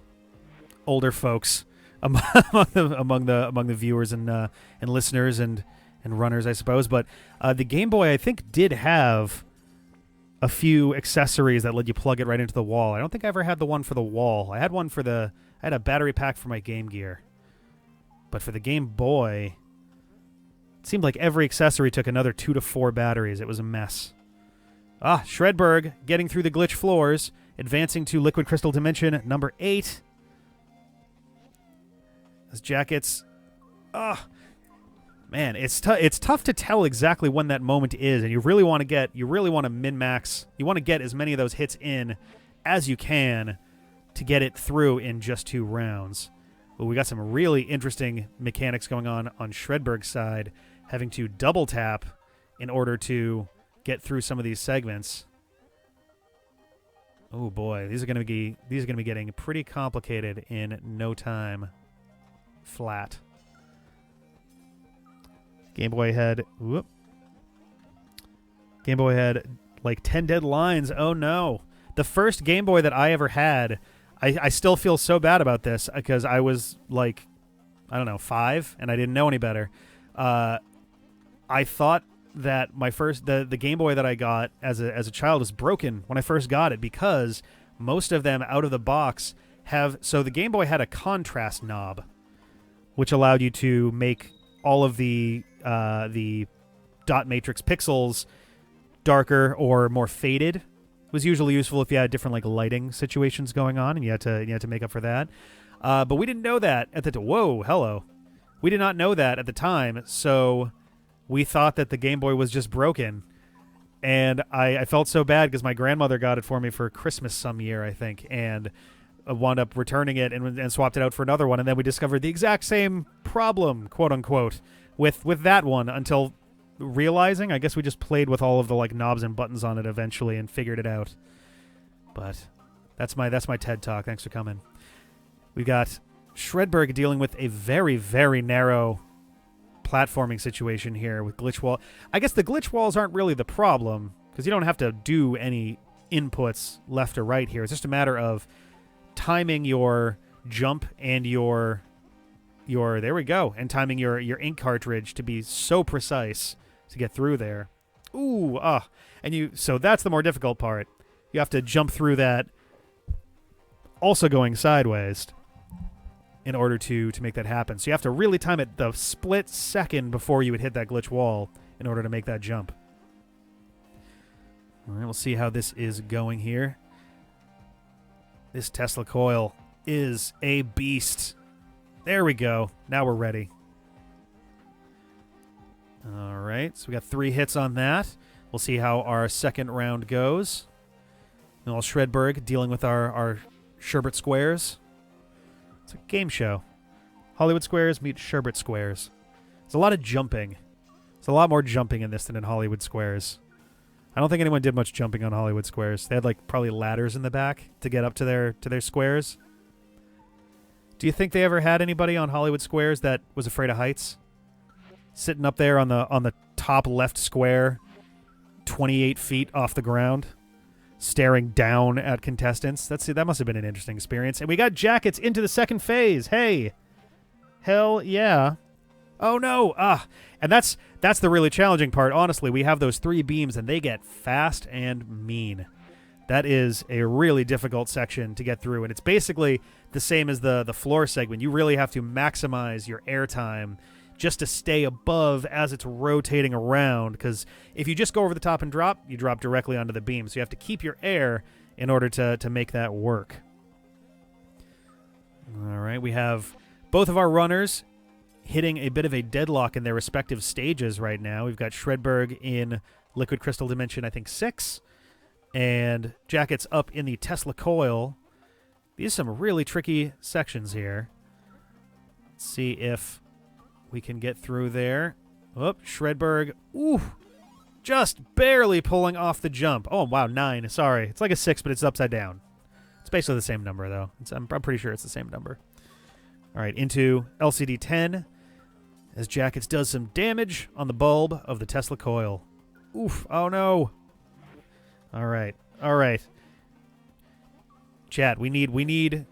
older folks among the viewers and listeners and runners, I suppose. But the Game Boy, I think, did have a few accessories that let you plug it right into the wall. I don't think I ever had the one for the wall. I had one for I had a battery pack for my Game Gear. But for the Game Boy, it seemed like every accessory took another 2 to 4 batteries. It was a mess. Shredberg getting through the glitch floors, advancing to Liquid Crystal Dimension number 8. This Jakuts, man, it's tough to tell exactly when that moment is, and you really want to min-max. You want to get as many of those hits in as you can to get it through in just 2 rounds. But we got some really interesting mechanics going on Shredberg's side, having to double tap in order to get through some of these segments. Oh boy, these are going to be getting pretty complicated in no time flat. Game Boy had like 10 dead lines. Oh no. The first Game Boy that I ever had, I still feel so bad about this because I was like, I don't know, 5 and I didn't know any better. I thought that my first the Game Boy that I got as a child was broken when I first got it because most of them out of the box so the Game Boy had a contrast knob which allowed you to make all of the dot matrix pixels darker or more faded. It was usually useful if you had different like lighting situations going on and you had to make up for that. But we didn't know that at the we did not know that at the time, so we thought that the Game Boy was just broken. And I felt so bad because my grandmother got it for me for Christmas some year, I think, and wound up returning it and swapped it out for another one. And then we discovered the exact same problem, quote unquote, with that one until realizing, I guess we just played with all of the like knobs and buttons on it eventually and figured it out. But that's my TED Talk. Thanks for coming. We got Shredberg dealing with a very, very narrow platforming situation here with glitch wall. I guess the glitch walls aren't really the problem because you don't have to do any inputs left or right here. It's just a matter of timing your jump and your there we go, and timing your ink cartridge to be so precise to get through there. Ooh, so that's the more difficult part. You have to jump through that also going sideways in order to make that happen. So you have to really time it the split second before you would hit that glitch wall in order to make that jump. All right, we'll see how this is going here. This Tesla coil is a beast. There we go. Now we're ready. All right, so we got 3 hits on that. We'll see how our second round goes. And all Shredberg dealing with our sherbet squares. It's a game show. Hollywood Squares meet sherbet squares. There's a lot of jumping. There's a lot more jumping in this than in Hollywood Squares. I don't think anyone did much jumping on Hollywood Squares. They had like probably ladders in the back to get up to their squares. Do you think they ever had anybody on Hollywood Squares that was afraid of heights? Sitting up there on the top left square, 28 feet off the ground, staring down at contestants. That must have been an interesting experience. And we got Jakuts into the second phase. Hey, hell yeah. Oh no. And that's the really challenging part. Honestly, we have those 3 beams and they get fast and mean. That is a really difficult section to get through, and it's basically the same as the floor segment. You really have to maximize your airtime just to stay above as it's rotating around, because if you just go over the top and drop, you drop directly onto the beam. So you have to keep your air in order to make that work. All right, we have both of our runners hitting a bit of a deadlock in their respective stages right now. We've got Shredberg in Liquid Crystal Dimension, I think 6, and Jakuts up in the Tesla coil. These are some really tricky sections here. Let's see if we can get through there. Oh, Shredberg. Ooh, just barely pulling off the jump. Oh, wow, 9. Sorry. It's like a 6, but it's upside down. It's basically the same number, though. I'm pretty sure it's the same number. All right, into LCD 10 as Jakuts does some damage on the bulb of the Tesla coil. Oof. Oh, no. All right. Chat, we need to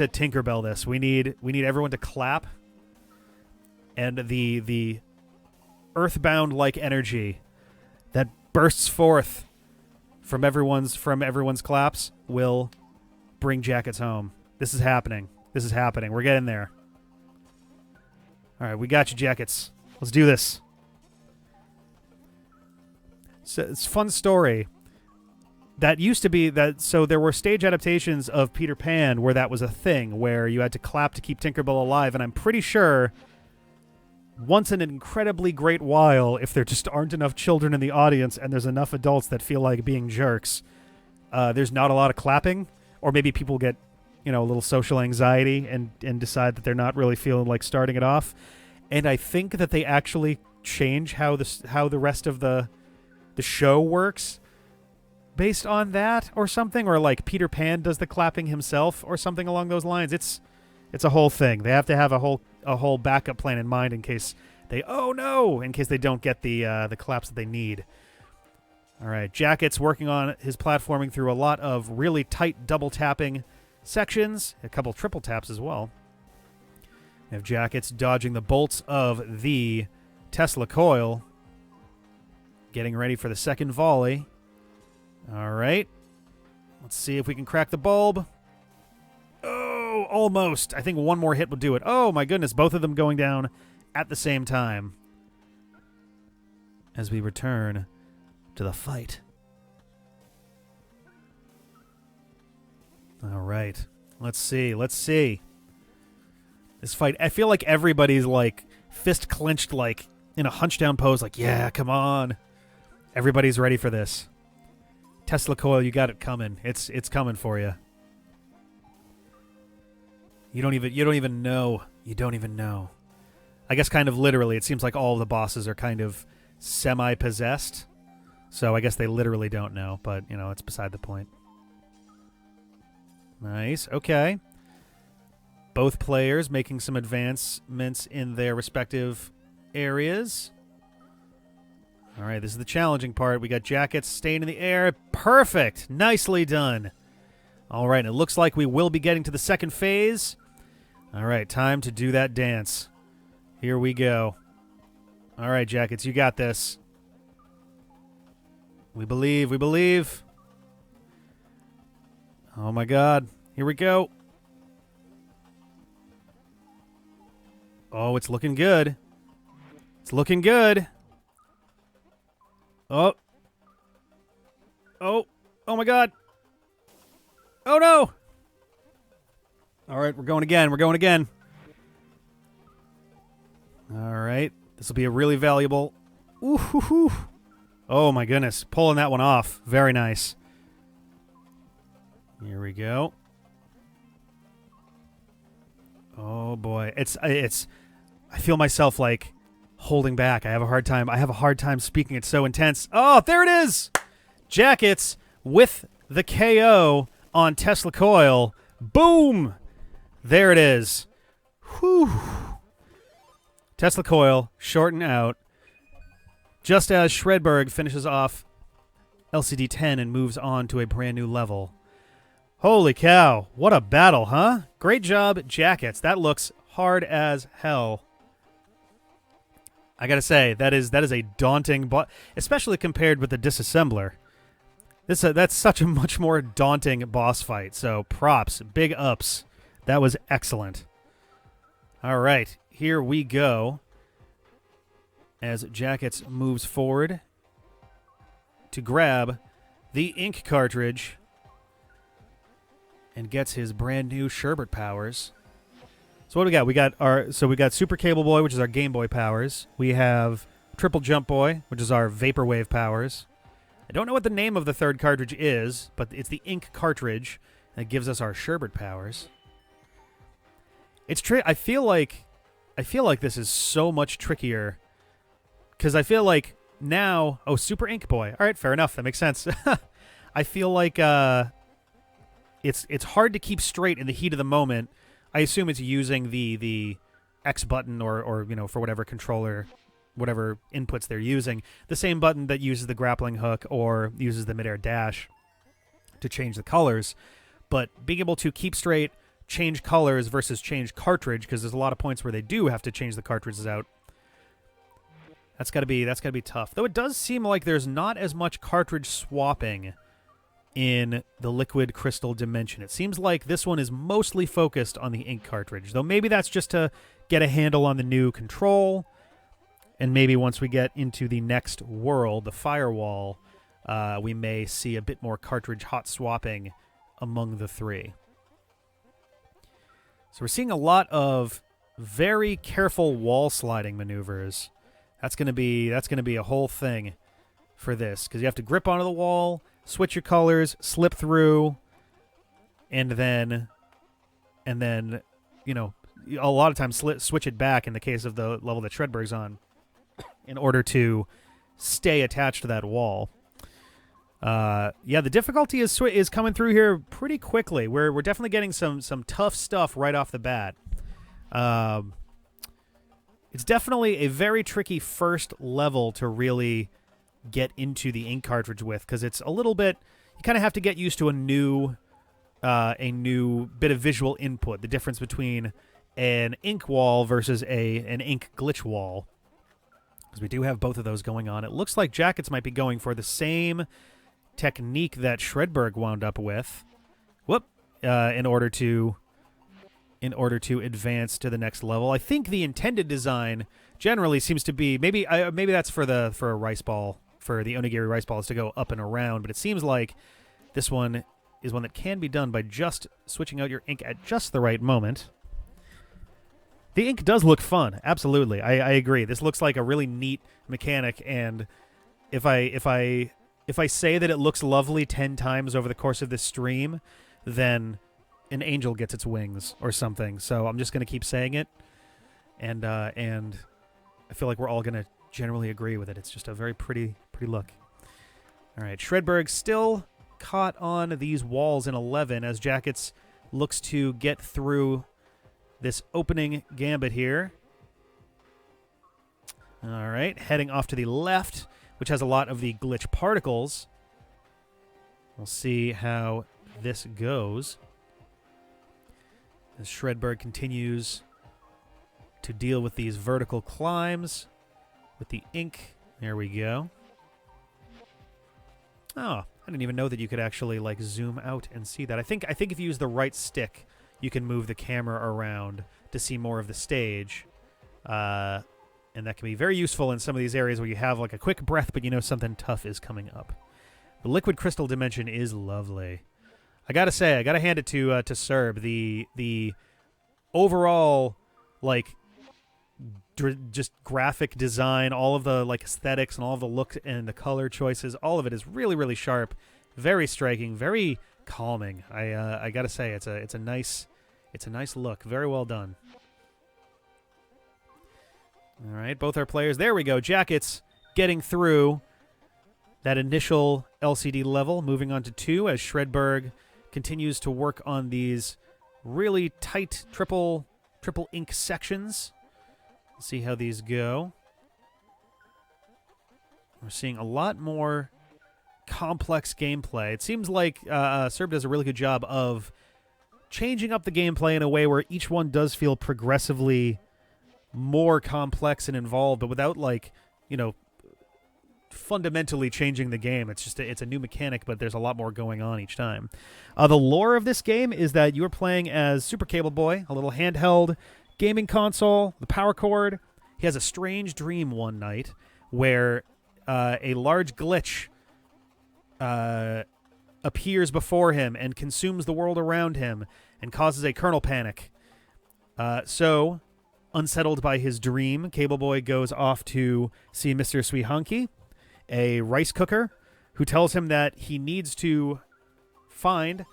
Tinkerbell this. We need everyone to clap, and the earthbound-like energy that bursts forth from everyone's claps will bring Jakuts home. This is happening. We're getting there. All right, we got you, Jakuts. Let's do this. So it's a fun story. that used to be that. So there were stage adaptations of Peter Pan where that was a thing, where you had to clap to keep Tinkerbell alive. And I'm pretty sure once in an incredibly great while, if there just aren't enough children in the audience and there's enough adults that feel like being jerks, there's not a lot of clapping. Or maybe people get, a little social anxiety and decide that they're not really feeling like starting it off. And I think that they actually change how the rest of the show works based on that or something, or like Peter Pan does the clapping himself or something along those lines. It's a whole thing. They have to have a whole backup plan in mind in case they don't get the claps that they need. All right, Jakuts working on his platforming through a lot of really tight double tapping sections, a couple triple taps as well. We have Jakuts dodging the bolts of the Tesla coil, getting ready for the second volley. All right. Let's see if we can crack the bulb. Oh, almost. I think one more hit will do it. Oh, my goodness. Both of them going down at the same time. As we return to the fight. All right. Let's see. This fight, I feel like everybody's like fist clenched, like in a hunch down pose, like, yeah, come on. Everybody's ready for this. Tesla coil, you got it coming. It's coming for you. You don't even know. You don't even know. I guess kind of literally, it seems like all of the bosses are kind of semi-possessed. So I guess they literally don't know, but, it's beside the point. Nice. Okay. Both players making some advancements in their respective areas. All right, this is the challenging part. We got Jakuts staying in the air. Perfect. Nicely done. All right, and it looks like we will be getting to the second phase. All right, time to do that dance. Here we go. All right, Jakuts, you got this. We believe. Oh, my God. Here we go. Oh, it's looking good. Oh, my God. Oh, no. All right, we're going again. All right. This will be a really valuable. Ooh. Oh, my goodness. Pulling that one off. Very nice. Here we go. Oh, boy. I feel myself like holding back. I have a hard time speaking. It's so intense. Oh, there it is. Jakuts with the KO on Tesla coil. Boom. There it is. Whew. Tesla coil shorten out. Just as Shredberg finishes off LCD 10 and moves on to a brand new level. Holy cow. What a battle, huh? Great job, Jakuts. That looks hard as hell. I gotta say, that is a daunting, especially compared with the Disassembler. That's such a much more daunting boss fight. So props, big ups. That was excellent. All right, here we go. As Jakuts moves forward to grab the ink cartridge and gets his brand new sherbet powers. So what do we got? We got Super Cable Boy, which is our Game Boy powers. We have Triple Jump Boy, which is our Vaporwave powers. I don't know what the name of the third cartridge is, but it's the ink cartridge that gives us our sherbet powers. I feel like this is so much trickier because I feel like now. Oh, Super Ink Boy. All right, fair enough. That makes sense. I feel like it's hard to keep straight in the heat of the moment. I assume it's using the X button or for whatever controller, whatever inputs they're using, the same button that uses the grappling hook or uses the midair dash to change the colors. But being able to keep straight, change colors versus change cartridge, because there's a lot of points where they do have to change the cartridges out. That's gotta be tough. Though it does seem like there's not as much cartridge swapping in the liquid crystal dimension. It seems like this one is mostly focused on the ink cartridge, though maybe that's just to get a handle on the new control, and maybe once we get into the next world, the firewall, we may see a bit more cartridge hot swapping among the three. So we're seeing a lot of very careful wall sliding maneuvers. That's gonna be a whole thing for this, because you have to grip onto the wall, switch your colors, slip through, and then you know, a lot of times switch it back in the case of the level that Shredberg's on, in order to stay attached to that wall. Yeah, the difficulty is coming through here pretty quickly. We're definitely getting some tough stuff right off the bat. It's definitely a very tricky first level to really get into the ink cartridge with, because it's a little bit, you kind of have to get used to a new bit of visual input, the difference between an ink wall versus an ink glitch wall, because we do have both of those going on. It looks like Jakuts might be going for the same technique that Shredberg wound up with, in order to advance to the next level. I think the intended design generally seems to be, maybe that's for a rice ball, for the onigiri rice balls to go up and around, but it seems like this one is one that can be done by just switching out your ink at just the right moment. The ink does look fun, absolutely. I agree. This looks like a really neat mechanic, and if I say that it looks lovely 10 times over the course of this stream, then an angel gets its wings or something. So I'm just going to keep saying it, and I feel like we're all going to generally agree with it. It's just a very pretty look. All right, Shredberg still caught on these walls in 11 as Jakuts looks to get through this opening gambit here. All right, heading off to the left, which has a lot of the glitch particles. We'll see how this goes as Shredberg continues to deal with these vertical climbs with the ink. There we go. Oh, I didn't even know that you could actually like zoom out and see that. I think if you use the right stick, you can move the camera around to see more of the stage. And that can be very useful in some of these areas where you have like a quick breath, but you know something tough is coming up. The liquid crystal dimension is lovely. I gotta say, I gotta hand it to Serb. The overall like just graphic design, all of the like aesthetics and all of the look and the color choices, all of it is really, really sharp, very striking, very calming. I gotta say, it's a nice look. Very well done. All right, both our players. There we go. Jakuts getting through that initial LCD level, moving on to 2 as Shredberg continues to work on these really tight triple ink sections. Let's see how these go. We're seeing a lot more complex gameplay. It seems like Serb does a really good job of changing up the gameplay in a way where each one does feel progressively more complex and involved, but without like, you know, fundamentally changing the game. It's just it's a new mechanic, but there's a lot more going on each time. The lore of this game is that you're playing as Super Cable Boy, a little handheld gaming console, the power cord. He has a strange dream one night where a large glitch appears before him and consumes the world around him and causes a kernel panic. So, unsettled by his dream, Cable Boy goes off to see Mr. Sweehanky, a rice cooker, who tells him that he needs to find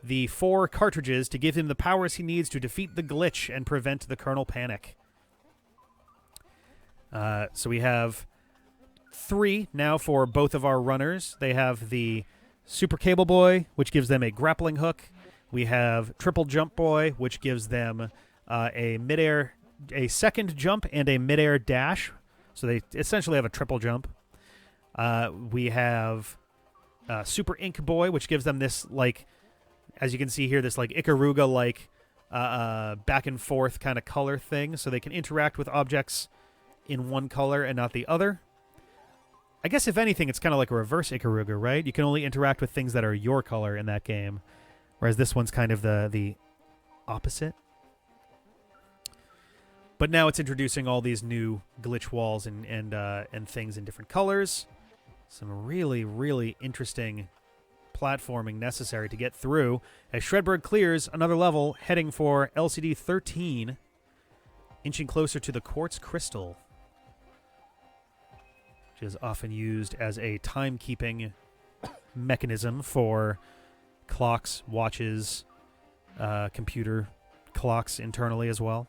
the 4 cartridges to give him the powers he needs to defeat the glitch and prevent the kernel panic. So we have 3 now for both of our runners. They have the Super Cable Boy, which gives them a grappling hook. We have Triple Jump Boy, which gives them a second jump and a midair dash. So they essentially have a triple jump. We have Super Ink Boy, which gives them this, like, as you can see here, this like Ikaruga-like back and forth kind of color thing, so they can interact with objects in one color and not the other. I guess if anything, it's kind of like a reverse Ikaruga, right? You can only interact with things that are your color in that game, whereas this one's kind of the opposite. But now it's introducing all these new glitch walls and things in different colors. Some really, really interesting platforming necessary to get through. As Shredberg clears another level, heading for LCD 13, inching closer to the quartz crystal, which is often used as a timekeeping mechanism for clocks, watches, computer clocks internally as well.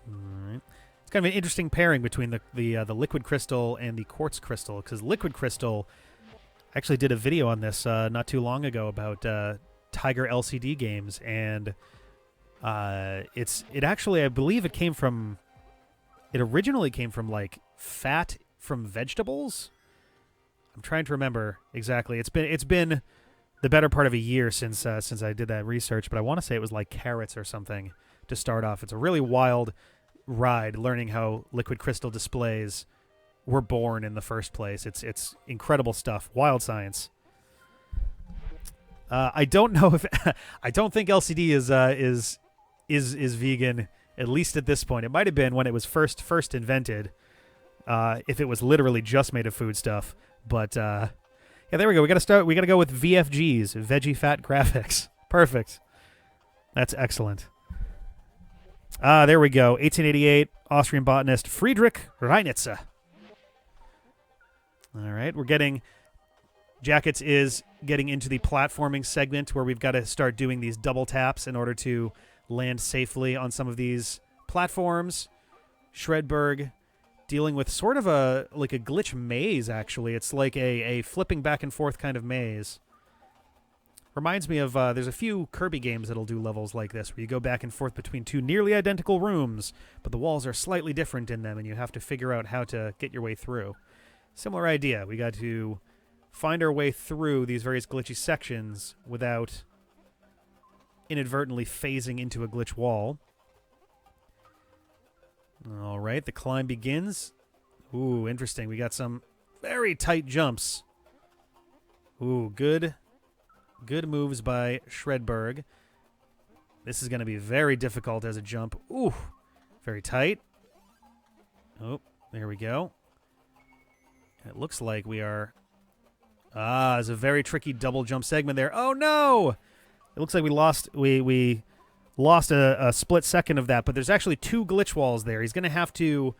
All right. It's kind of an interesting pairing between the liquid crystal and the quartz crystal, because liquid crystal, I actually did a video on this not too long ago about Tiger LCD games, and it actually, I believe it originally came from like fat from vegetables. I'm trying to remember exactly. It's been the better part of a year since I did that research, but I want to say it was like carrots or something to start off. It's a really wild ride learning how liquid crystal displays were born in the first place. It's incredible stuff. Wild science. I don't know if I don't think LCD is vegan, at least at this point. It might have been when it was first invented. If it was literally just made of food stuff, but yeah, there we go. We got to go with VFGs, veggie fat graphics. Perfect. That's excellent. There we go. 1888, Austrian botanist Friedrich Reinitzer. All right, Jakuts is getting into the platforming segment where we've got to start doing these double taps in order to land safely on some of these platforms. Shredberg dealing with sort of a glitch maze, actually. It's like a flipping back and forth kind of maze. Reminds me of, there's a few Kirby games that'll do levels like this, where you go back and forth between two nearly identical rooms, but the walls are slightly different in them, and you have to figure out how to get your way through. Similar idea. We got to find our way through these various glitchy sections without inadvertently phasing into a glitch wall. All right, the climb begins. Ooh, interesting. We got some very tight jumps. Ooh, good moves by Shredberg. This is going to be very difficult as a jump. Ooh, very tight. Oh, there we go. It looks like we are... there's a very tricky double jump segment there. Oh, no! It looks like we lost a split second of that, but there's actually two glitch walls there. He's going to have to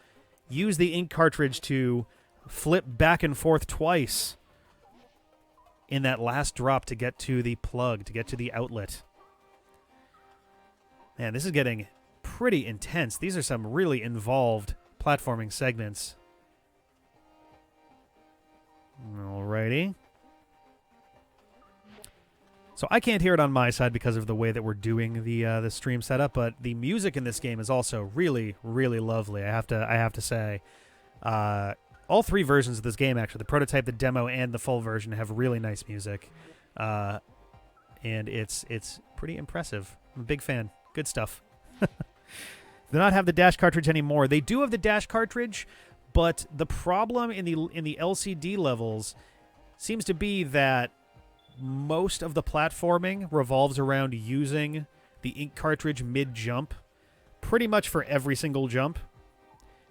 use the ink cartridge to flip back and forth twice in that last drop to get to the plug, to get to the outlet. Man, this is getting pretty intense. These are some really involved platforming segments. Alrighty. So I can't hear it on my side because of the way that we're doing the stream setup, but the music in this game is also really, really lovely. I have to say, all three versions of this game, actually, the prototype, the demo, and the full version, have really nice music, and it's pretty impressive. I'm a big fan. Good stuff. They do not have the dash cartridge anymore. They do have the dash cartridge, but the problem in the LCD levels seems to be that most of the platforming revolves around using the ink cartridge mid-jump, pretty much for every single jump.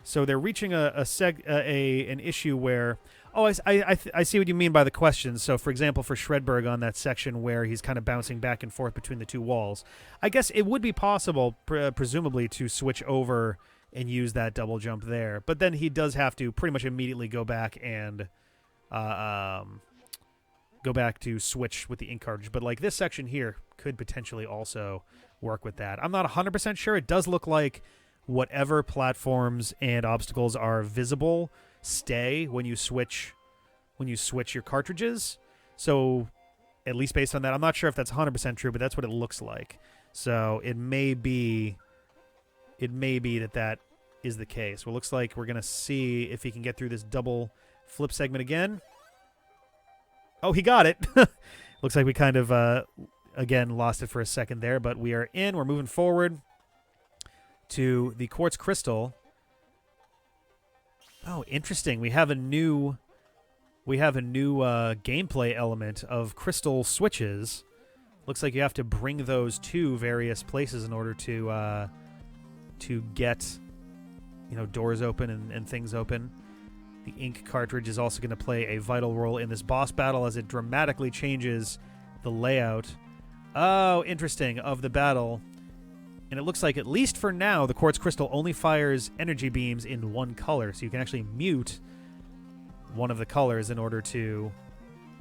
So they're reaching an issue where... Oh, I see what you mean by the question. So, for example, for Shredberg on that section where he's kind of bouncing back and forth between the two walls, I guess it would be possible, presumably, to switch over and use that double jump there. But then he does have to pretty much immediately go back and... go back to switch with the ink cartridge. But like this section here could potentially also work with that. I'm not 100% sure. It does look like whatever platforms and obstacles are visible stay when you switch your cartridges. So at least based on that, I'm not sure if that's 100% true, but that's what it looks like. So it may be that is the case. Well, it looks like we're going to see if he can get through this double flip segment again. Oh, he got it. Looks like we kind of, again, lost it for a second there, but we are in. We're moving forward to the quartz crystal. Oh, interesting. We have a new gameplay element of crystal switches. Looks like you have to bring those to various places in order to get doors open and things open. The ink cartridge is also going to play a vital role in this boss battle as it dramatically changes the layout. Oh, interesting, of the battle. And it looks like, at least for now, the quartz crystal only fires energy beams in one color. So you can actually mute one of the colors in order to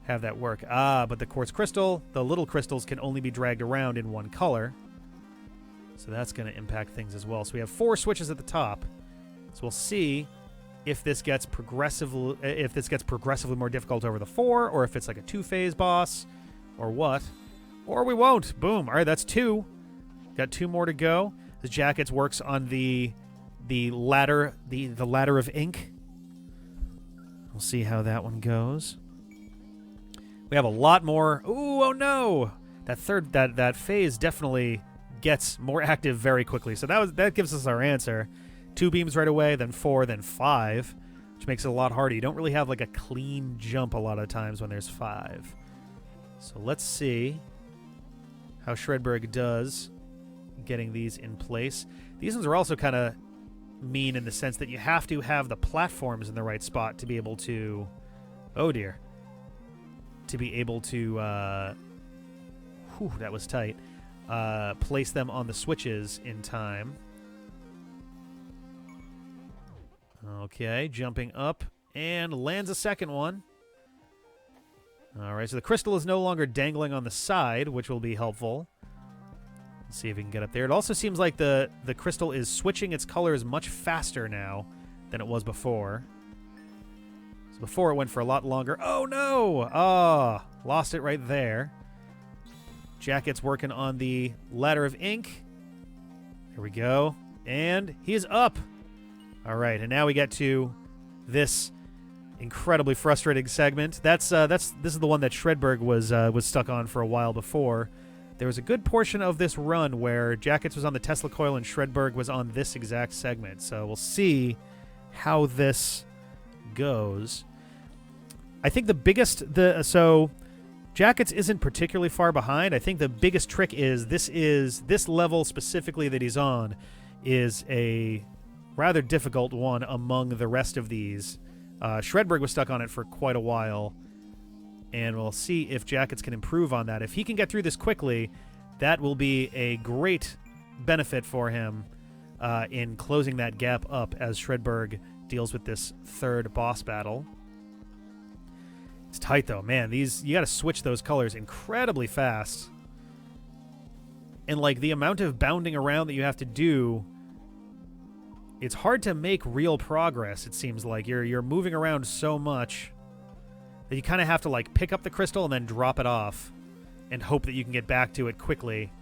have that work. But the quartz crystal, the little crystals, can only be dragged around in one color. So that's going to impact things as well. So we have 4 switches at the top. So we'll see if this gets progressively more difficult over the 4, or if it's like a 2-phase boss, or what. Or we won't. Boom. All right, that's 2. Got 2 more to go. The Jakuts works on the ladder, the ladder of ink. We'll see how that one goes. We have a lot more. Ooh, oh no! That phase definitely gets more active very quickly. So that gives us our answer. 2 beams right away, then 4, then 5, which makes it a lot harder. You don't really have like a clean jump a lot of times when there's 5. So let's see how Shredberg does getting these in place. These ones are also kind of mean in the sense that you have to have the platforms in the right spot to be able to... Oh, dear. To be able to... that was tight. Place them on the switches in time. Okay, jumping up, and lands a second one. All right, so the crystal is no longer dangling on the side, which will be helpful. Let's see if we can get up there. It also seems like the crystal is switching its colors much faster now than it was before. So before it went for a lot longer. Oh, no! Ah, lost it right there. Jakuts working on the ladder of ink. Here we go. And he is up. All right, and now we get to this incredibly frustrating segment. This is the one that Shredberg was stuck on for a while before. There was a good portion of this run where Jakuts was on the Tesla coil and Shredberg was on this exact segment. So we'll see how this goes. I think so Jakuts isn't particularly far behind. I think the biggest trick is this level specifically that he's on is a rather difficult one among the rest of these. Shredberg was stuck on it for quite a while, and we'll see if Jakuts can improve on that. If he can get through this quickly, that will be a great benefit for him in closing that gap up as Shredberg deals with this third boss battle. It's tight, though. Man, you got to switch those colors incredibly fast. And, like, the amount of bounding around that you have to do... It's hard to make real progress, it seems like. You're moving around so much that you kind of have to, like, pick up the crystal and then drop it off and hope that you can get back to it quickly.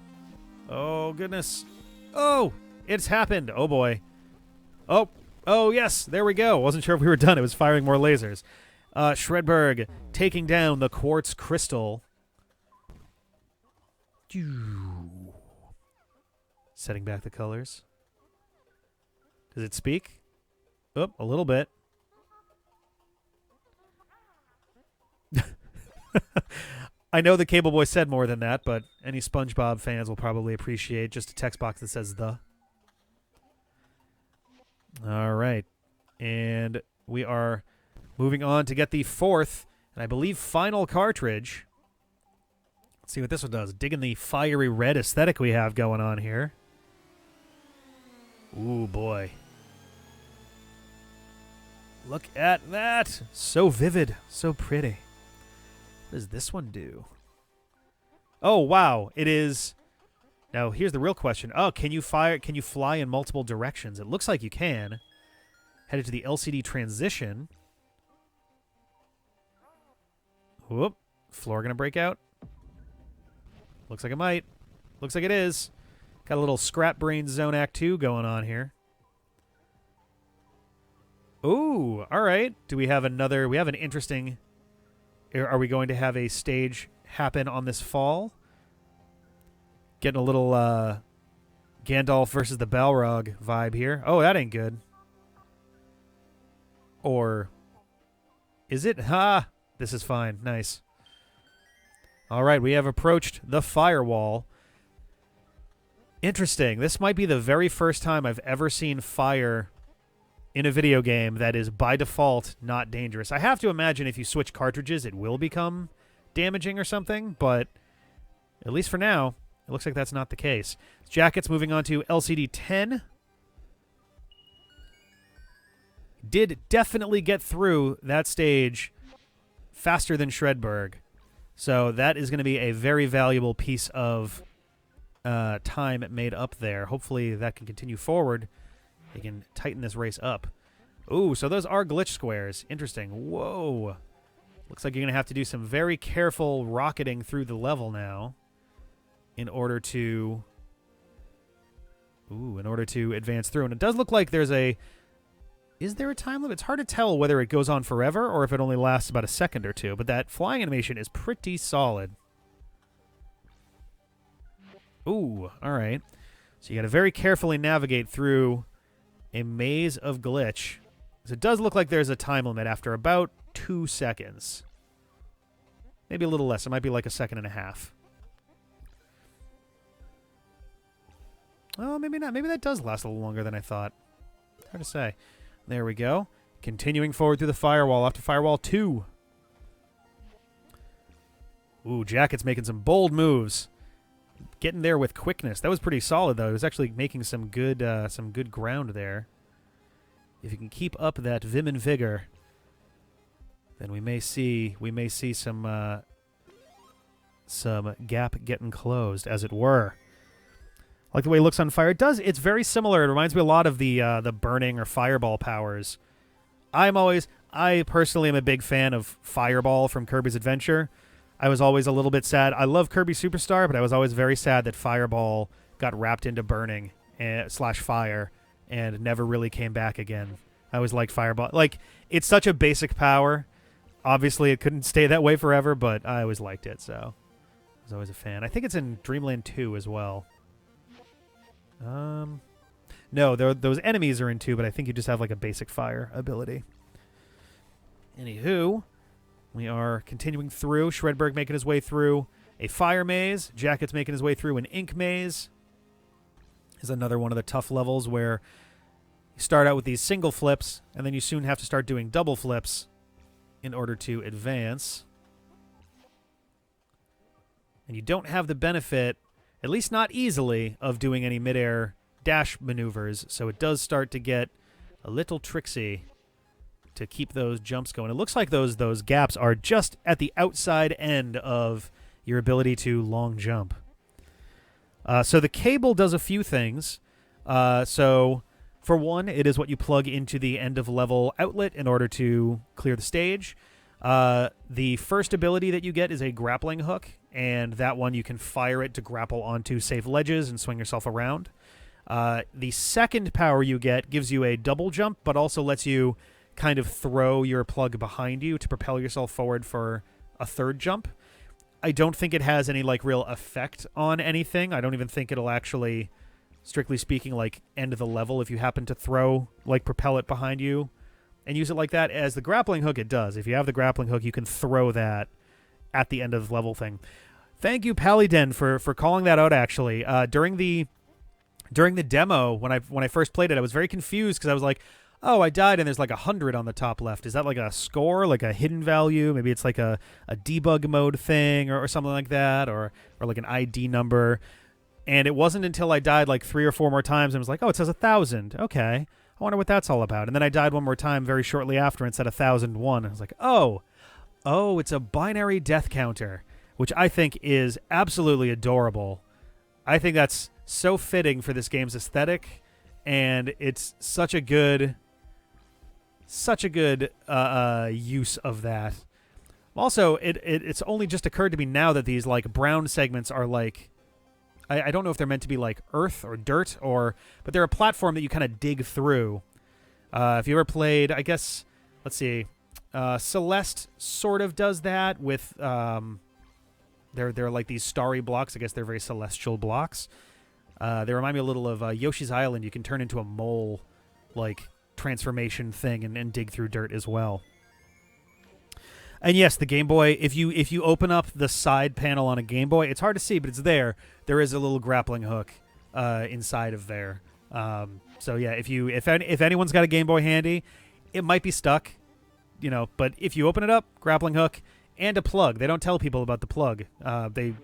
Oh, goodness. Oh, it's happened. Oh, boy. Oh, yes, there we go. Wasn't sure if we were done. It was firing more lasers. Shredberg taking down the quartz crystal. Setting back the colors. Does it speak? Oh, a little bit. I know the Cable Boy said more than that, but any SpongeBob fans will probably appreciate just a text box that says the. All right. And we are moving on to get the 4th, and I believe final cartridge. Let's see what this one does. Digging the fiery red aesthetic we have going on here. Ooh, boy. Look at that. So vivid. So pretty. What does this one do? Oh, wow. It is... Now, here's the real question. Oh, can you fly in multiple directions? It looks like you can. Headed to the LCD transition. Whoop. Floor gonna break out? Looks like it might. Looks like it is. Got a little Scrap Brain Zone Act 2 going on here. Ooh, all right. Do we have another... We have an interesting... Are we going to have a stage happen on this fall? Getting a little Gandalf versus the Balrog vibe here. Oh, that ain't good. Or... Is it? Ha! This is fine. Nice. All right, we have approached the firewall. Interesting. This might be the very first time I've ever seen fire in a video game that is by default not dangerous. I have to imagine if you switch cartridges, it will become damaging or something, but at least for now, it looks like that's not the case. Jakuts moving on to LCD 10. Did definitely get through that stage faster than Shredberg. So that is going to be a very valuable piece of time made up there. Hopefully that can continue forward. They can tighten this race up. Ooh, so those are glitch squares. Interesting. Whoa. Looks like you're going to have to do some very careful rocketing through the level now in order to advance through. And it does look like there's a... Is there a time limit? It's hard to tell whether it goes on forever or if it only lasts about a second or two, but that flying animation is pretty solid. Ooh, all right. So you got to very carefully navigate through a maze of glitch. So it does look like there's a time limit after about 2 seconds. Maybe a little less. It might be like a second and a half. Oh, maybe not. Maybe that does last a little longer than I thought. Hard to say. There we go. Continuing forward through the firewall after Firewall 2. Ooh, Jakuts making some bold moves. Getting there with quickness. That was pretty solid, though. It was actually making some good ground there. If you can keep up that vim and vigor, then we may see some gap getting closed, as it were. I like the way it looks on fire. It's very similar. It reminds me a lot of the burning or fireball powers. I personally am a big fan of Fireball from Kirby's Adventure. I was always a little bit sad. I love Kirby Superstar, but I was always very sad that Fireball got wrapped into burning / fire and never really came back again. I always liked Fireball. Like, it's such a basic power. Obviously, it couldn't stay that way forever, but I always liked it, so I was always a fan. I think it's in Dreamland 2 as well. No, those enemies are in 2, but I think you just have like a basic fire ability. Anywho, we are continuing through. Shredberg making his way through a fire maze. Jakuts making his way through an ink maze. Is another one of the tough levels where you start out with these single flips, and then you soon have to start doing double flips in order to advance. And you don't have the benefit, at least not easily, of doing any midair dash maneuvers, so it does start to get a little tricksy to keep those jumps going. It looks like those gaps are just at the outside end of your ability to long jump. So the cable does a few things. So for one, it is what you plug into the end of level outlet in order to clear the stage. The first ability that you get is a grappling hook, and that one you can fire it to grapple onto safe ledges and swing yourself around. The second power you get gives you a double jump, but also lets you kind of throw your plug behind you to propel yourself forward for a third jump. I don't think it has any like real effect on anything. I don't even think it'll actually, strictly speaking, like end the level if you happen to propel it behind you and use it like that. As the grappling hook, it does. If you have the grappling hook, you can throw that at the end of the level thing. Thank you, Palyden, for calling that out, actually. During the demo, when I first played it, I was very confused because I was like, oh, I died and there's like 100 on the top left. Is that like a score, like a hidden value? Maybe it's like a debug mode thing or something like that, or like an ID number. And it wasn't until I died like 3 or 4 more times and was like, oh, it says 1,000. Okay. I wonder what that's all about. And then I died one more time very shortly after and said 1,001. I was like, oh, it's a binary death counter, which I think is absolutely adorable. I think that's so fitting for this game's aesthetic, and it's such a good use of that. Also, it's only just occurred to me now that these like brown segments are like, I don't know if they're meant to be like earth or dirt, but they're a platform that you kind of dig through. If you ever played, I guess, let's see, Celeste sort of does that with they're like these starry blocks. I guess they're very celestial blocks. They remind me a little of Yoshi's Island. You can turn into a mole like transformation thing and dig through dirt as well. And yes, the Game Boy, if you open up the side panel on a Game Boy, it's hard to see, but it's there. There is a little grappling hook inside of there. So yeah, if anyone's got a Game Boy handy, it might be stuck, but if you open it up, grappling hook and a plug. They don't tell people about the plug.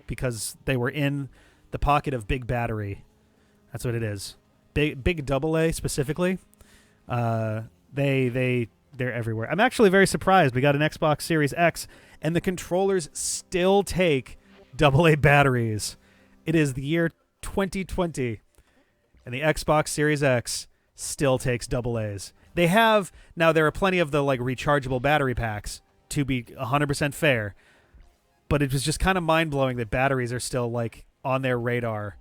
Because they were in the pocket of Big Battery. That's what it is. Big Double A specifically. They're everywhere. I'm actually very surprised. We got an Xbox Series X, and the controllers still take AA batteries. It is the year 2020, and the Xbox Series X still takes AA's. There are plenty of the rechargeable battery packs, to be 100% fair, but it was just kind of mind-blowing that batteries are still on their radar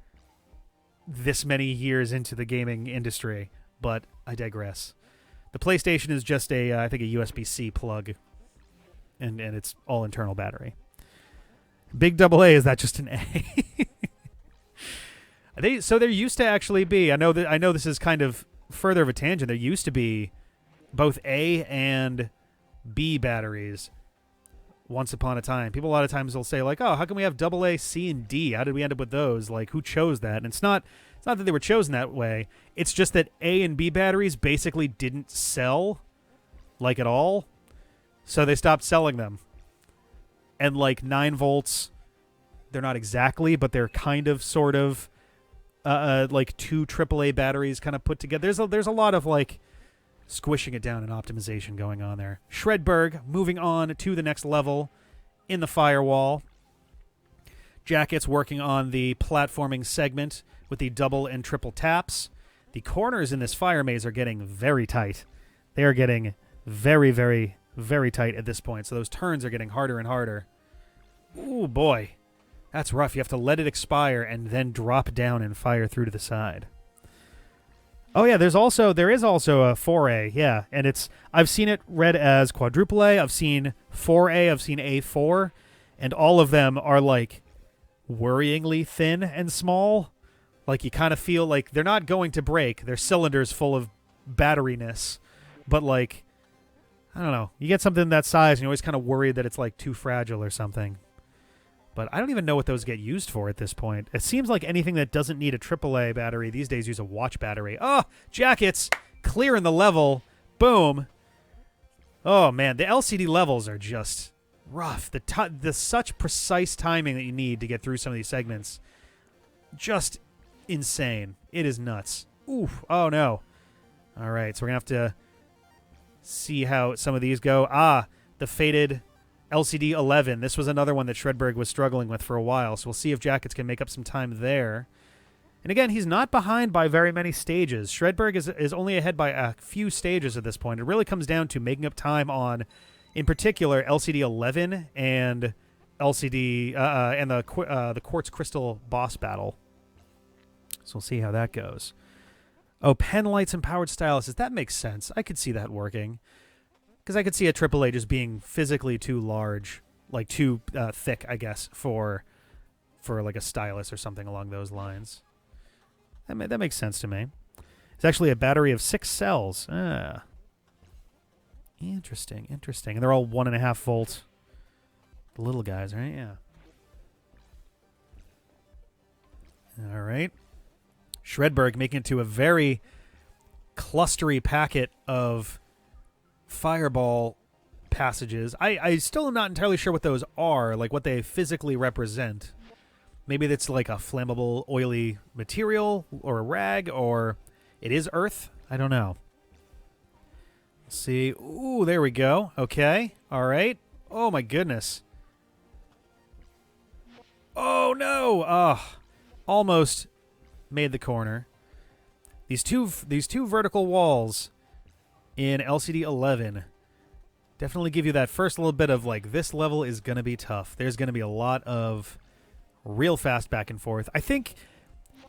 this many years into the gaming industry. But I digress. The PlayStation is just I think a USB-C plug, and it's all internal battery. Big AA, is that just an A? So there used to actually be, I know this is kind of further of a tangent, there used to be both A and B batteries once upon a time. People a lot of times will say oh, how can we have AA, C, and D? How did we end up with those? Who chose that? And it's not that they were chosen that way. It's just that A and B batteries basically didn't sell at all. So they stopped selling them. And 9 volts, they're not exactly, but they're kind of sort of two AAA batteries kind of put together. There's a lot of squishing it down and optimization going on there. Shredberg moving on to the next level in the firewall. Jakuts working on the platforming segment with the double and triple taps. The corners in this fire maze are getting very tight. They are getting very, very, very tight at this point. So those turns are getting harder and harder. Ooh, boy. That's rough. You have to let it expire and then drop down and fire through to the side. Oh yeah, there is also a 4A, yeah, and I've seen it read as quadruple A. I've seen 4A, I've seen A4, and all of them are worryingly thin and small. You kind of feel like they're not going to break. They're cylinders full of batteriness, but I don't know. You get something that size, and you're always kind of worried that it's too fragile or something. But I don't even know what those get used for at this point. It seems like anything that doesn't need a AAA battery these days use a watch battery. Oh, Jakuts clearing the level. Boom. Oh, man. The LCD levels are just rough. The such precise timing that you need to get through some of these segments. Just insane. It is nuts. Oof. Oh, no. All right. So we're going to have to see how some of these go. The faded LCD 11. This was another one that Shredberg was struggling with for a while, so we'll see if Jakuts can make up some time there. And again, he's not behind by very many stages. Shredberg is only ahead by a few stages at this point. It really comes down to making up time on, in particular, LCD 11 and LCD and the Quartz Crystal boss battle. So we'll see how that goes. Oh, pen lights and powered styluses. That makes sense. I could see that working. Because I could see a AAA just being physically too large, too thick, I guess, for a stylus or something along those lines. That makes sense to me. It's actually a battery of 6 cells. Interesting. And they're all 1.5 volt. The little guys, right? Yeah. All right. Shredberg making it to a very clustery packet of fireball passages. I still am not entirely sure what those are, what they physically represent. Maybe that's a flammable, oily material or a rag, or it is earth. I don't know. Let's see. Ooh, there we go. Okay. All right. Oh, my goodness. Oh, no. Almost made the corner. These two vertical walls in LCD 11 definitely give you that first little bit of this level is going to be tough. There's going to be a lot of real fast back and forth. I think,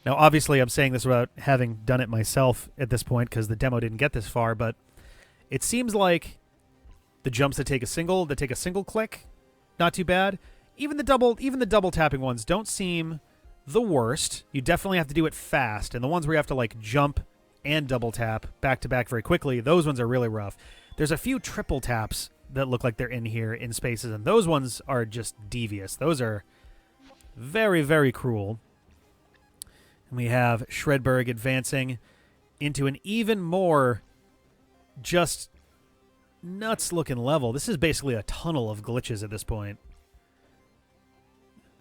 now obviously I'm saying this without having done it myself at this point because the demo didn't get this far, but it seems like the jumps that take a single click, not too bad. Even the double tapping ones don't seem the worst. You definitely have to do it fast, and the ones where you have to jump and double tap back to back very quickly, those ones are really rough. There's a few triple taps that look like they're in here in spaces, and those ones are just devious. Those are very, very cruel. And we have Shredberg advancing into an even more just nuts-looking level. This is basically a tunnel of glitches at this point.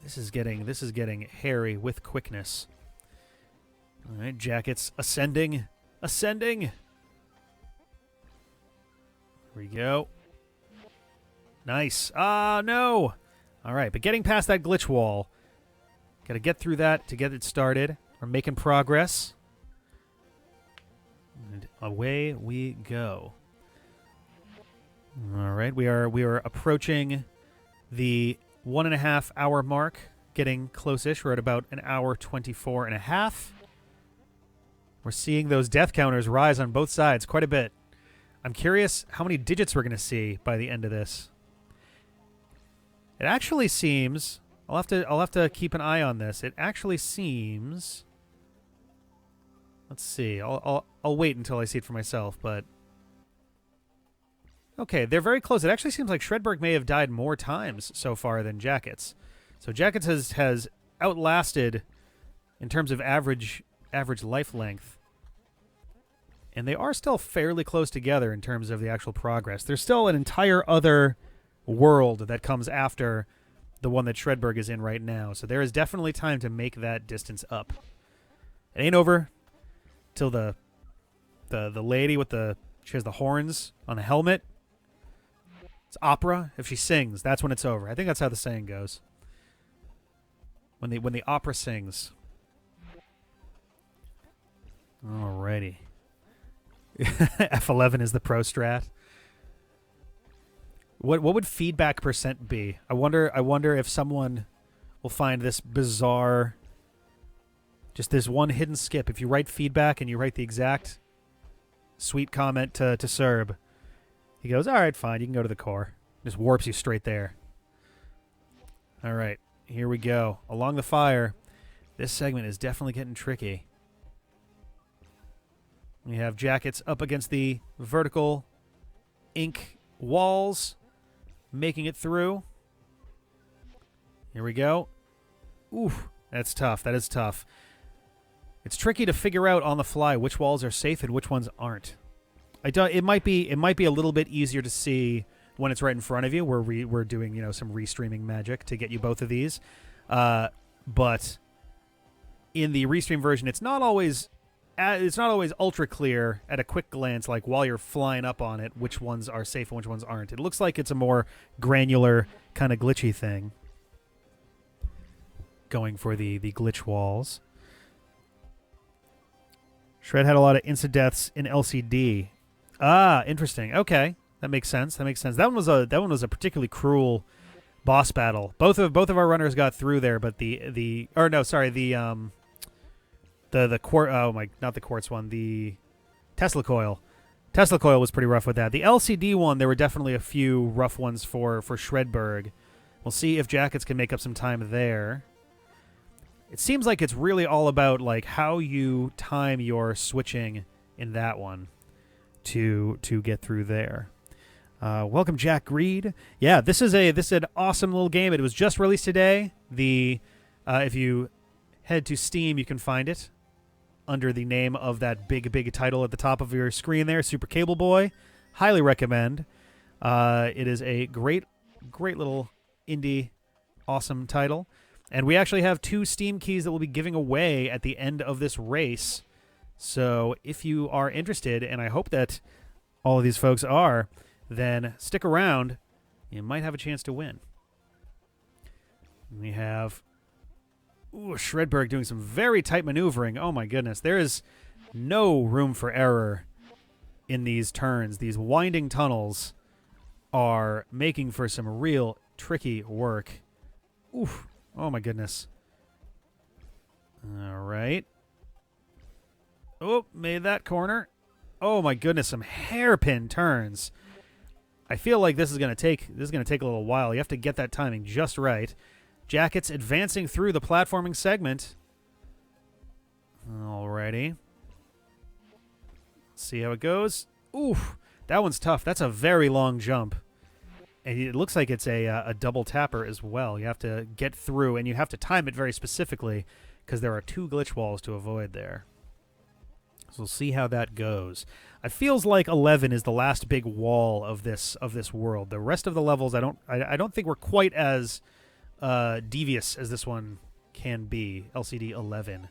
This is getting hairy with quickness. All right, Jakuts ascending. Ascending. Here we go. Nice. Ah, no. All right, but getting past that glitch wall. Got to get through that to get it started. We're making progress. And away we go. All right, we are approaching the 1.5 hour mark, getting close-ish. We're at about an hour 24 and a half. We're seeing those death counters rise on both sides quite a bit. I'm curious how many digits we're going to see by the end of this. It actually seems, I'll have to keep an eye on this. It actually seems, let's see. I'll wait until I see it for myself, but okay, they're very close. It actually seems like Shredberg may have died more times so far than Jakuts. So Jakuts has outlasted in terms of average life length. And they are still fairly close together in terms of the actual progress. There's still an entire other world that comes after the one that Shredberg is in right now. So there is definitely time to make that distance up. It ain't over till the lady with she has the horns on the helmet. It's opera. If she sings, that's when it's over. I think that's how the saying goes. When the opera sings. Alrighty. F11 is the pro strat. What would feedback percent be? I wonder if someone will find this bizarre, just this one hidden skip. If you write feedback and you write the exact sweet comment to Serb, he goes, all right, fine, you can go to the core. Just warps you straight there. All right, here we go. Along the fire. This segment is definitely getting tricky. We have Jakuts up against the vertical ink walls, making it through. Here we go. Oof, that's tough. That is tough. It's tricky to figure out on the fly which walls are safe and which ones aren't. It might be a little bit easier to see when it's right in front of you. We're doing some restreaming magic to get you both of these, but in the restream version, it's not always ultra clear at a quick glance, like while you're flying up on it, which ones are safe and which ones aren't. It looks like it's a more granular kind of glitchy thing. Going for the glitch walls. Shred had a lot of instant deaths in LCD. Ah, interesting. Okay, that makes sense. That one was a particularly cruel boss battle. Both of our runners got through there, but the quartz one, the Tesla coil. Tesla coil was pretty rough with that. The LCD one, there were definitely a few rough ones for Shredberg. We'll see if Jakuts can make up some time there. It seems like it's really all about like how you time your switching in that one to get through there. Welcome, Jack Greed. Yeah, this is an awesome little game. It was just released today. If you head to Steam, you can find it under the name of that big title at the top of your screen there, Super Cable Boy. Highly recommend. It is a great little indie awesome title. And we actually have 2 Steam keys that we'll be giving away at the end of this race. So if you are interested, and I hope that all of these folks are, then stick around. You might have a chance to win. We have Shredberg doing some very tight maneuvering. Oh my goodness. There is no room for error in these turns. These winding tunnels are making for some real tricky work. Oof. Oh my goodness. All right. Oh, made that corner. Oh my goodness, some hairpin turns. I feel like this is going to take a little while. You have to get that timing just right. Jakuts advancing through the platforming segment. Alrighty. See how it goes. Oof, that one's tough. That's a very long jump. And it looks like it's a double tapper as well. You have to get through, and you have to time it very specifically because there are 2 glitch walls to avoid there. So we'll see how that goes. It feels like 11 is the last big wall of this world. The rest of the levels, I don't think we're quite as devious as this one can be. LCD 11.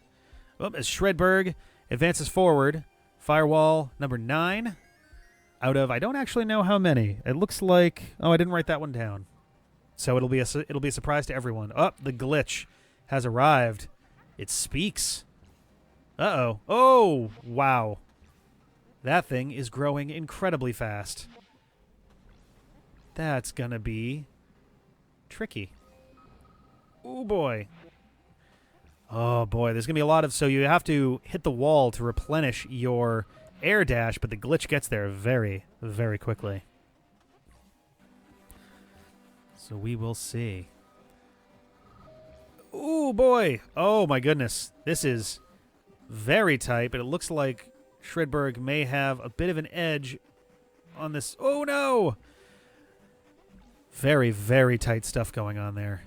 As Shredberg advances forward, firewall number 9 out of I don't actually know how many. It looks like I didn't write that one down, so it'll be a surprise to everyone. The glitch has arrived. It speaks. Uh-oh. Oh, wow. That thing is growing incredibly fast. That's gonna be tricky. Oh, boy. Oh, boy. There's gonna be a lot of... So you have to hit the wall to replenish your air dash, but the glitch gets there very, very quickly. So we will see. Oh, boy. Oh, my goodness. This is very tight, but it looks like Shredberg may have a bit of an edge on this. Oh, no! Very, very tight stuff going on there.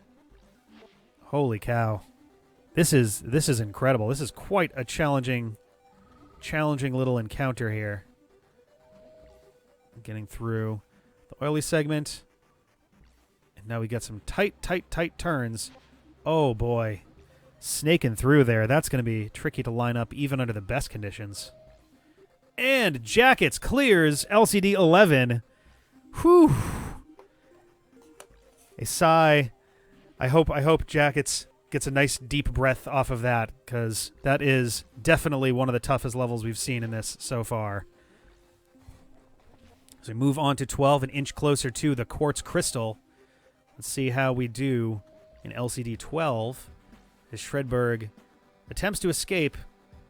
Holy cow. This is incredible. This is quite a challenging little encounter here. Getting through the oily segment. And now we got some tight turns. Oh, boy. Snaking through there. That's going to be tricky to line up even under the best conditions. And Jakuts clears LCD 11. Whew. A sigh. I hope Jakuts gets a nice deep breath off of that, because that is definitely one of the toughest levels we've seen in this so far. So we move on to 12, an inch closer to the quartz crystal. Let's see how we do in LCD 12 as Shredberg attempts to escape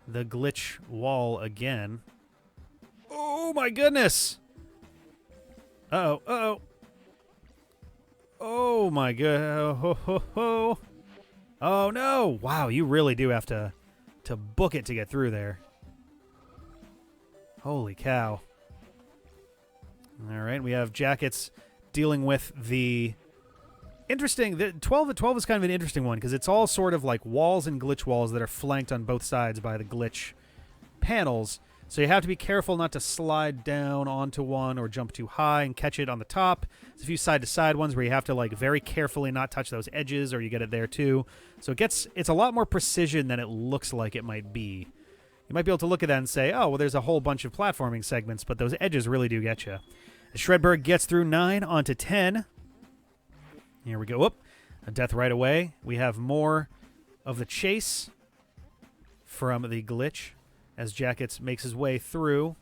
the glitch wall again. Oh my goodness! Uh-oh. Oh my god. Oh no! Wow, you really do have to book it to get through there. Holy cow. Alright, we have Jakuts dealing with the... Interesting. The 12 is kind of an interesting one, because it's all sort of like walls and glitch walls that are flanked on both sides by the glitch panels. So you have to be careful not to slide down onto one or jump too high and catch it on the top. There's a few side-to-side ones where you have to like very carefully not touch those edges, or you get it there too. So it's a lot more precision than it looks like it might be. You might be able to look at that and say, oh, well, there's a whole bunch of platforming segments, but those edges really do get you. As Shredberg gets through 9 onto 10. Here we go. Whoop. A death right away. We have more of the chase from the glitch as Jakuts makes his way through.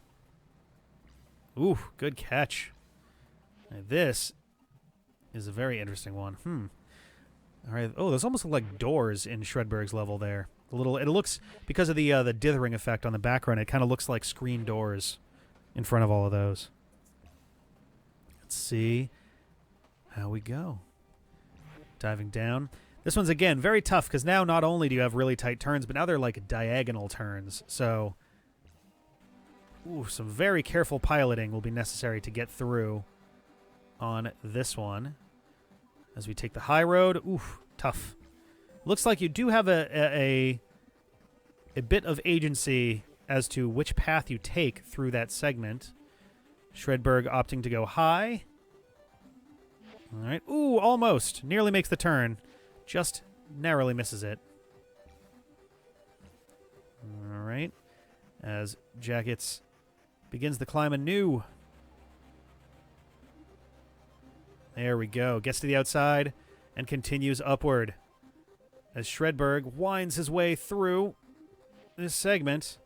Ooh, good catch. Now, this is a very interesting one. All right. Oh, those almost look like doors in Shredberg's level there. It looks, because of the dithering effect on the background, it kind of looks like screen doors in front of all of those. Let's see how we go. Diving down. This one's, again, very tough, because now not only do you have really tight turns, but now they're like diagonal turns. So, some very careful piloting will be necessary to get through on this one. As we take the high road, tough. Looks like you do have a bit of agency as to which path you take through that segment. Shredberg opting to go high. All right. Ooh, almost. Nearly makes the turn. Just narrowly misses it. All right. As Jakuts begins the climb anew. There we go. Gets to the outside and continues upward. As Shredberg winds his way through this segment.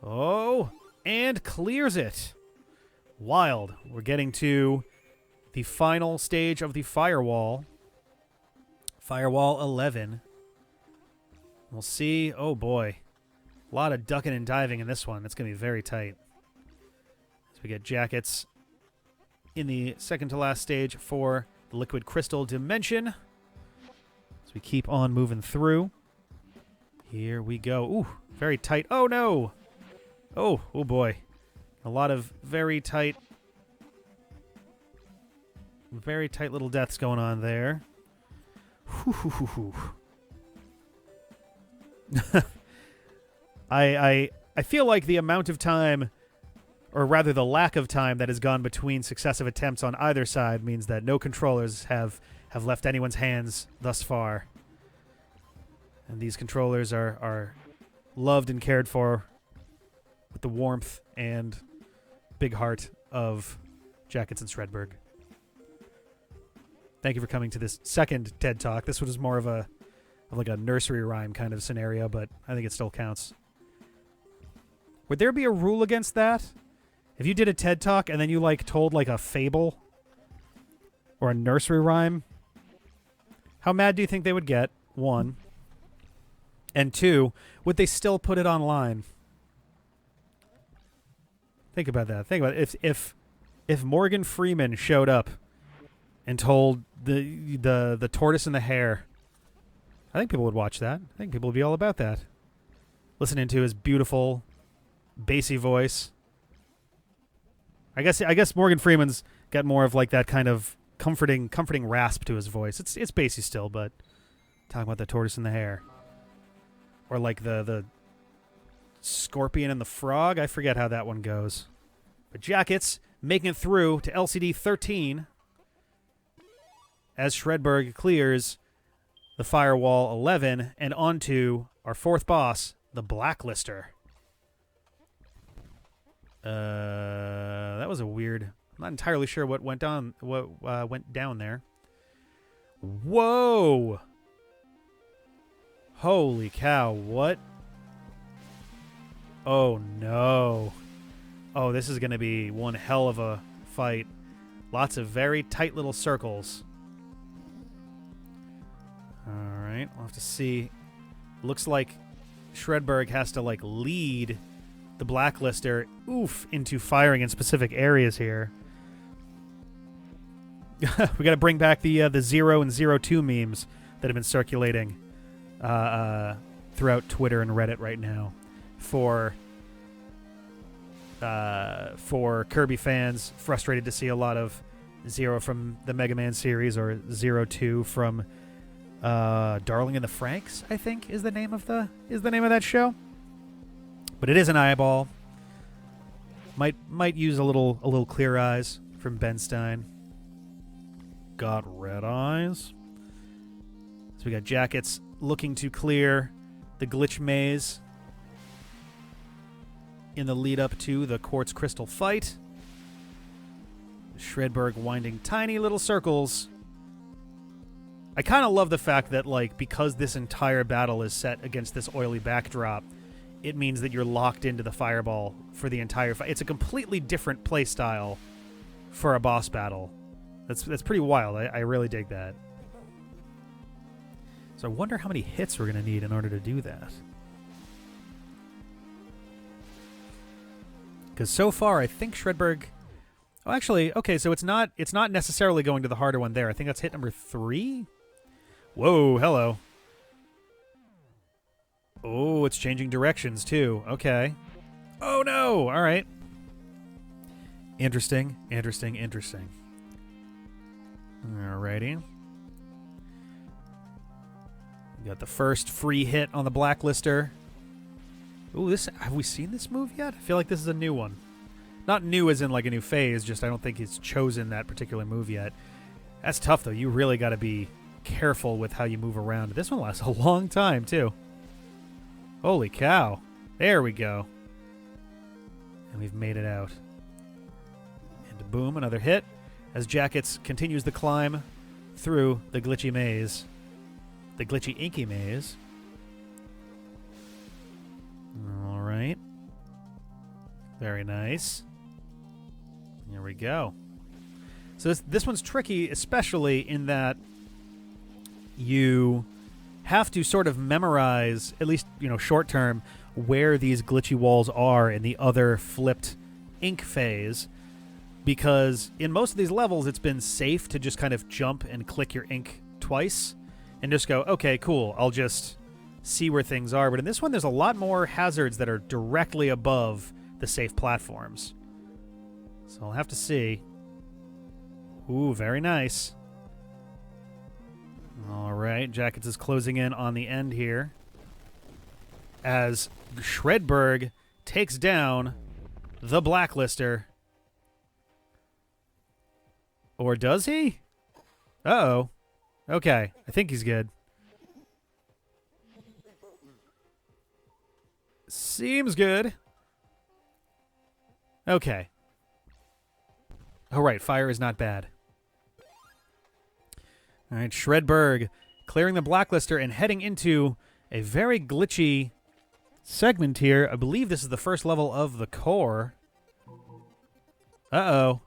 Oh, and clears it. Wild. We're getting to the final stage of the firewall. Firewall 11. We'll see. Oh, boy. A lot of ducking and diving in this one. That's going to be very tight. So we get Jakuts in the second to last stage for the liquid crystal dimension. As we keep on moving through. Here we go. Ooh, very tight. Oh, no. Oh boy. A lot of very tight little deaths going on there. I I feel like the amount of time, or rather the lack of time, that has gone between successive attempts on either side means that no controllers have left anyone's hands thus far. And these controllers are loved and cared for with the warmth and big heart of Jakuts and Shredberg. Thank you for coming to this second TED Talk. This one is more of like a nursery rhyme kind of scenario, but I think it still counts. Would there be a rule against that? If you did a TED Talk and then you told a fable or a nursery rhyme, how mad do you think they would get? 1. And 2, would they still put it online? Think about that. Think about it. If Morgan Freeman showed up and told the tortoise and the hare, I think people would watch that. I think people would be all about that. Listening to his beautiful, bassy voice. I guess Morgan Freeman's got more of that kind of comforting rasp to his voice. It's bassy still, but talking about the tortoise and the hare, or the scorpion and the frog. I forget how that one goes. But Jakuts making it through to LCD 13 as Shredberg clears the firewall 11 and onto our fourth boss, the Blacklister. That was a weird. I'm not entirely sure what went down. What went down there? Whoa! Holy cow! What? Oh no! Oh, this is going to be one hell of a fight. Lots of very tight little circles. All right, we'll have to see. Looks like Shredberg has to lead the Blacklister into firing in specific areas here. We got to bring back the 0 and 02 memes that have been circulating throughout Twitter and Reddit right now for Kirby fans frustrated to see a lot of 0 from the Mega Man series or 02 from Darling in the Franxx, I think is the name of that show. But it is an eyeball. Might use a little clear eyes from Ben Stein. Got red eyes. So we got Jakuts looking to clear the glitch maze in the lead up to the quartz crystal fight. Shredberg winding tiny little circles. I kind of love the fact that because this entire battle is set against this oily backdrop, it means that you're locked into the fireball for the entire fight. It's a completely different play style for a boss battle. That's pretty wild. I really dig that. So I wonder how many hits we're going to need in order to do that. Because so far, I think Shredberg... Oh, actually, okay, so it's not necessarily going to the harder one there. I think that's hit number 3? Whoa, hello. Oh, it's changing directions, too. Okay. Oh, no! All right. Interesting. Alrighty. We got the first free hit on the Blacklister. Ooh, have we seen this move yet? I feel like this is a new one. Not new as in a new phase, just I don't think he's chosen that particular move yet. That's tough, though. You really got to be careful with how you move around. This one lasts a long time, too. Holy cow. There we go. And we've made it out. And boom, another hit as Jakuts continues the climb through the glitchy maze. The glitchy inky maze. All right. Very nice. Here we go. So this one's tricky, especially in that you have to sort of memorize, at least, short term, where these glitchy walls are in the other flipped ink phase. Because in most of these levels, it's been safe to just kind of jump and click your ink twice and just go, okay, cool, I'll just see where things are. But in this one, there's a lot more hazards that are directly above the safe platforms. So I'll have to see. Ooh, very nice. All right, Jakuts is closing in on the end here as Shredberg takes down the Blacklister. Or does he? Uh-oh. Okay, I think he's good. Seems good. Okay. Oh, right, fire is not bad. All right, Shredberg clearing the Blacklister and heading into a very glitchy segment here. I believe this is the first level of the core. Uh-oh.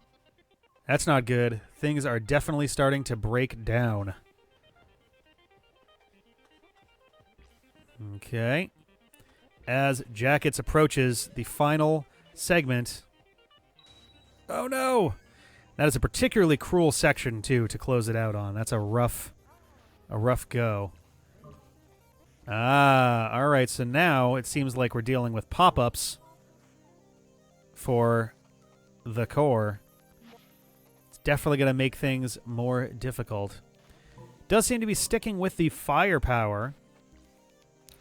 That's not good. Things are definitely starting to break down. Okay. As Jakuts approaches the final segment. Oh, no! That is a particularly cruel section, too, to close it out on. That's a rough go. Ah, all right. So now it seems like we're dealing with pop-ups for the core. It's definitely going to make things more difficult. Does seem to be sticking with the firepower.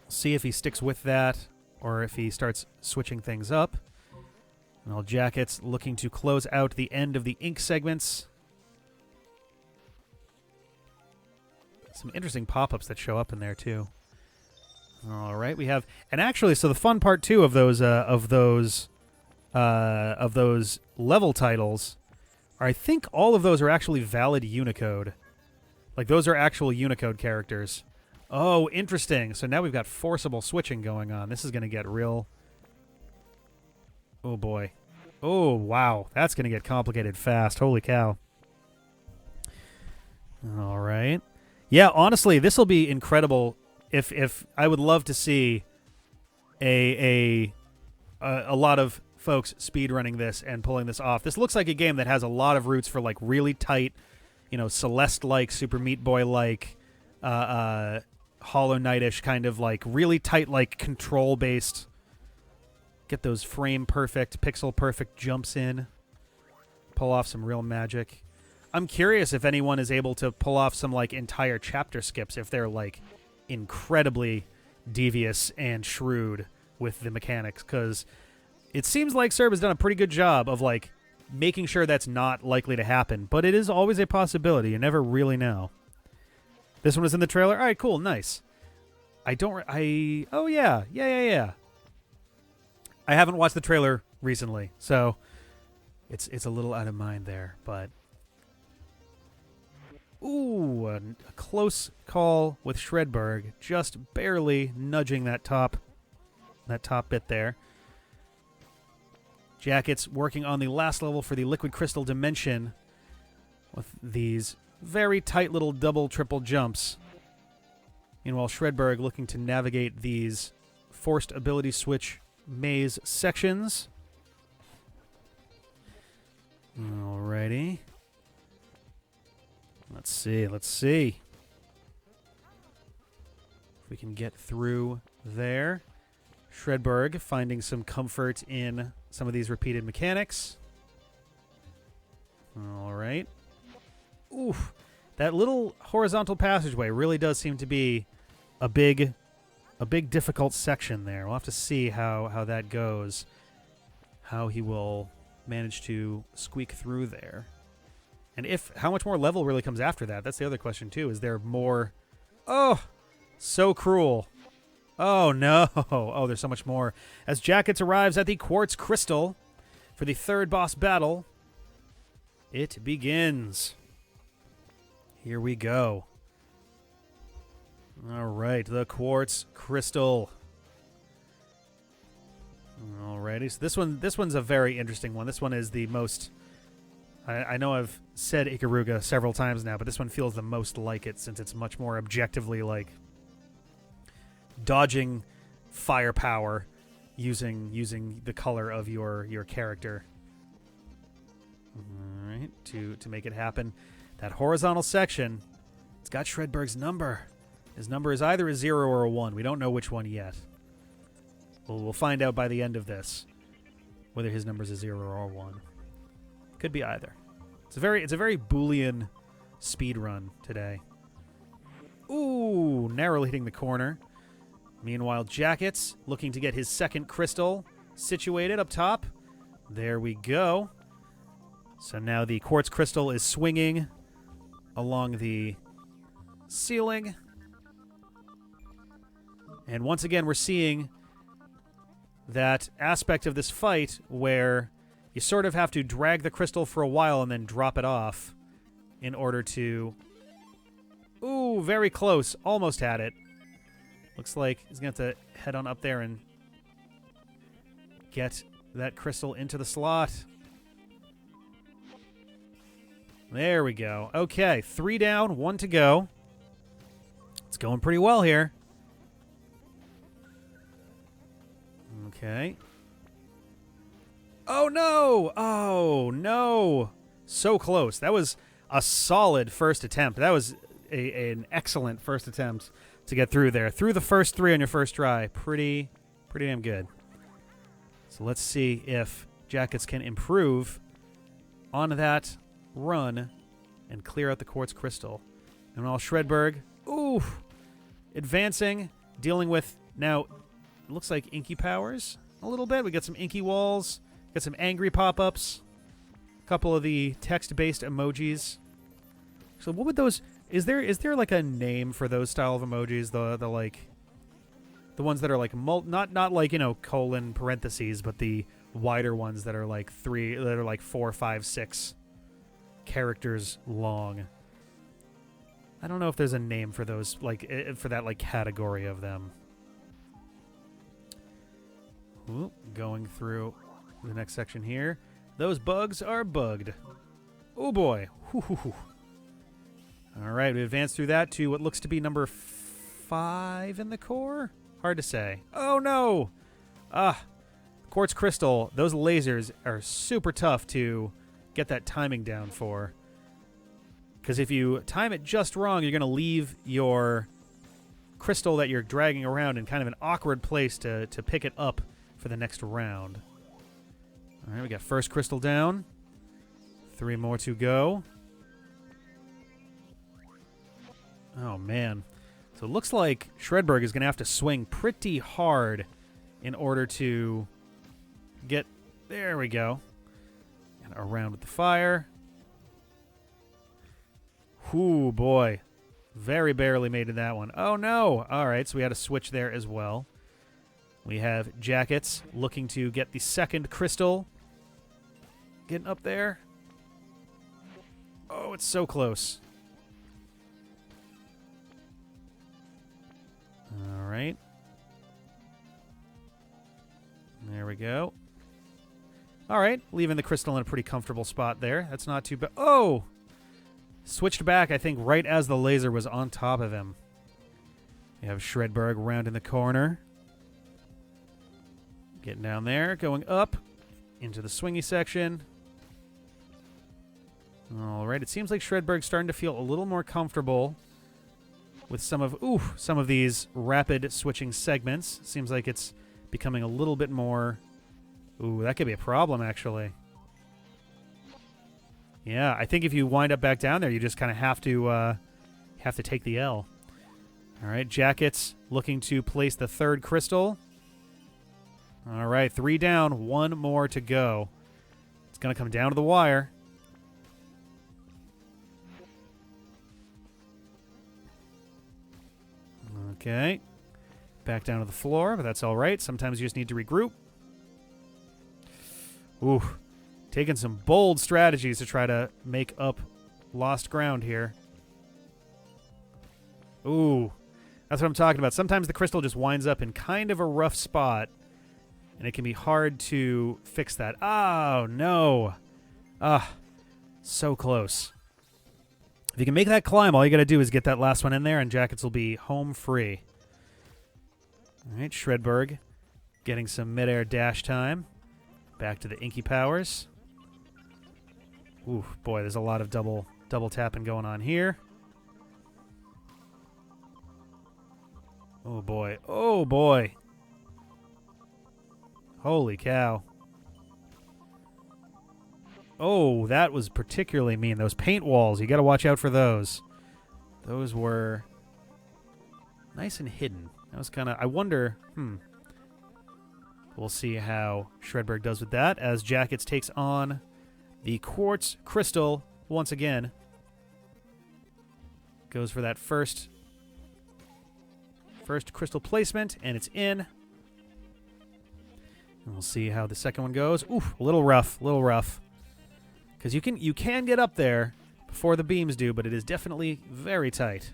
See if he sticks with that or if he starts switching things up. And all Jakuts looking to close out the end of the ink segments. Some interesting pop-ups that show up in there too. All right, we have, and actually, so the fun part too of those level titles, are I think all of those are actually valid Unicode. Like those are actual Unicode characters. Oh, interesting. So now we've got forcible switching going on. This is going to get real. Oh boy. Oh wow, that's going to get complicated fast. Holy cow. All right. Yeah, honestly, this will be incredible. If I would love to see a lot of folks speedrunning this and pulling this off. This looks like a game that has a lot of roots for like really tight, Celeste-like, Super Meat Boy-like, Hollow Knight-ish kind of like really tight, like control-based. Get those frame-perfect, pixel-perfect jumps in. Pull off some real magic. I'm curious if anyone is able to pull off some like entire chapter skips if they're like incredibly devious and shrewd with the mechanics, because it seems like Serb has done a pretty good job of like making sure that's not likely to happen, but it is always a possibility. You never really know. This one was in the trailer. All right, cool, nice. Oh yeah. I haven't watched the trailer recently, so it's a little out of mind there, but ooh, a close call with Shredberg, just barely nudging that top bit there. Jakuts working on the last level for the Liquid Crystal Dimension with these very tight little double, triple jumps. Meanwhile, Shredberg looking to navigate these forced ability switch maze sections. Alrighty. Let's see. If we can get through there. Shredberg finding some comfort in some of these repeated mechanics. All right. Oof. That little horizontal passageway really does seem to be a big difficult section there. We'll have to see how that goes. How he will manage to squeak through there. And how much more level really comes after that? That's the other question, too. Is there more? Oh, so cruel. Oh, no. Oh, there's so much more. As Jakuts arrives at the Quartz Crystal for the third boss battle, it begins. Here we go. All right, the Quartz Crystal. Alrighty, so this one's a very interesting one. This one is the most... I know I've said Ikaruga several times now, but this one feels the most like it since it's much more objectively like dodging firepower using the color of your character. All right, to make it happen. That horizontal section, it's got Shredberg's number. His number is either a 0 or a 1. We don't know which one yet. We'll find out by the end of this whether his number is a 0 or a 1. Could be either. It's a very Boolean speed run today. Ooh, narrowly hitting the corner. Meanwhile, Jakuts looking to get his second crystal situated up top. There we go. So now the quartz crystal is swinging along the ceiling. And once again, we're seeing that aspect of this fight where you sort of have to drag the crystal for a while and then drop it off in order to... Ooh, very close. Almost had it. Looks like he's going to have to head on up there and get that crystal into the slot. There we go. Okay, 3 down, 1 to go. It's going pretty well here. Okay. Oh, no! Oh, no! So close. That was a solid first attempt. That was an excellent first attempt to get through there. Through the first 3 on your first try. Pretty damn good. So let's see if Jakuts can improve on that run and clear out the quartz crystal. And all shredberg. Ooh! Advancing. Dealing with now... Looks like inky powers a little bit. We got some inky walls. Got some angry pop-ups. A couple of the text-based emojis. So what would those... Is there like a name for those style of emojis? The like... The ones that are like... Not like, you know, colon, parentheses, but the wider ones that are like 4, 5, 6 characters long. I don't know if there's a name for those, like, for that, like, category of them. Ooh, going through the next section here. Those bugs are bugged. Oh, boy. All right, we advance through that to what looks to be number 5 in the core? Hard to say. Oh, no! Quartz crystal. Those lasers are super tough to get that timing down for. Because if you time it just wrong, you're going to leave your crystal that you're dragging around in kind of an awkward place to pick it up for the next round. All right, we got first crystal down. 3 more to go. Oh, man. So it looks like Shredberg is going to have to swing pretty hard in order to get... There we go. And around with the fire. Ooh, boy. Very barely made it that one. Oh, no. All right, so we had a switch there as well. We have Jakuts looking to get the second crystal. Getting up there. Oh, it's so close. All right. There we go. All right, leaving the crystal in a pretty comfortable spot there. That's not too bad. Oh! Switched back, I think, right as the laser was on top of him. We have Shredberg round in the corner. Getting down there, going up into the swingy section. All right, it seems like Shredberg's starting to feel a little more comfortable with some of these rapid switching segments. Seems like it's becoming a little bit more... Ooh, that could be a problem, actually. Yeah, I think if you wind up back down there, you just kind of have to take the L. All right, Jakuts looking to place the third crystal. All right, 3 down, 1 more to go. It's going to come down to the wire. Okay. Back down to the floor, but that's all right. Sometimes you just need to regroup. Ooh. Taking some bold strategies to try to make up lost ground here. Ooh. That's what I'm talking about. Sometimes the crystal just winds up in kind of a rough spot, and it can be hard to fix that. Oh, no. So close. If you can make that climb, all you got to do is get that last one in there, and Jakuts will be home free. All right, Shredberg getting some midair dash time. Back to the inky powers. Ooh, boy, there's a lot of double tapping going on here. Oh, boy. Oh, boy. Holy cow. Oh, that was particularly mean. Those paint walls, you got to watch out for those. Those were nice and hidden. That was kind of... I wonder... We'll see how Shredberg does with that as Jakuts takes on the quartz crystal once again. Goes for that first crystal placement, and it's in. And we'll see how the second one goes. Oof, a little rough, because you can get up there before the beams do, but it is definitely very tight.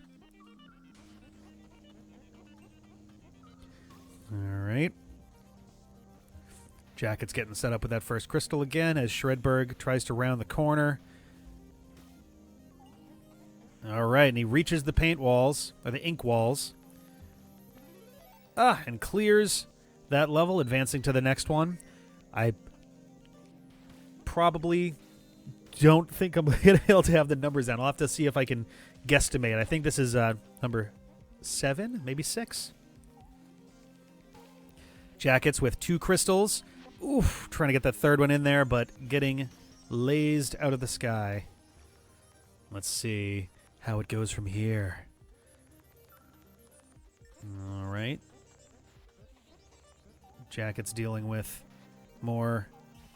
All right. Jakuts getting set up with that first crystal again as Shredberg tries to round the corner. All right, and he reaches the paint walls, or the ink walls. And clears that level, advancing to the next one. I probably don't think I'm going to be able to have the numbers down. I'll have to see if I can guesstimate. I think this is number 7, maybe 6. Jakuts with 2 crystals. Oof, trying to get that third one in there, but getting lased out of the sky. Let's see how it goes from here. All right. Jakuts dealing with more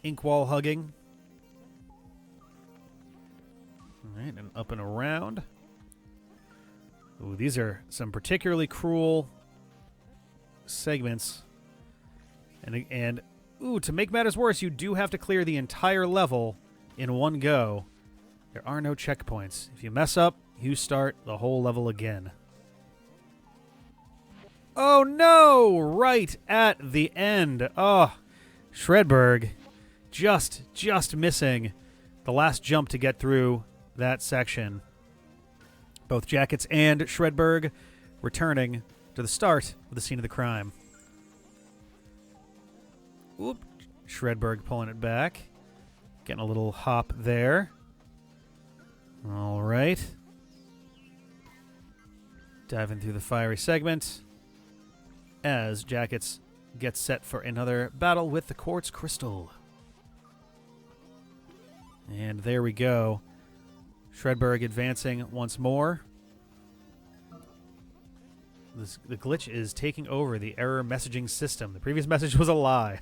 ink wall hugging. All right, and up and around. Ooh, these are some particularly cruel segments. And ooh, to make matters worse, you do have to clear the entire level in one go. There are no checkpoints. If you mess up, you start the whole level again. Oh no! Right at the end. Oh, Shredberg just missing the last jump to get through that section. Both Jakuts and Shredberg returning to the start of the scene of the crime. Oop. Shredberg pulling it back. Getting a little hop there. All right. Diving through the fiery segment as Jakuts gets set for another battle with the quartz crystal. And there we go. Shredberg advancing once more. The glitch is taking over the error messaging system. The previous message was a lie.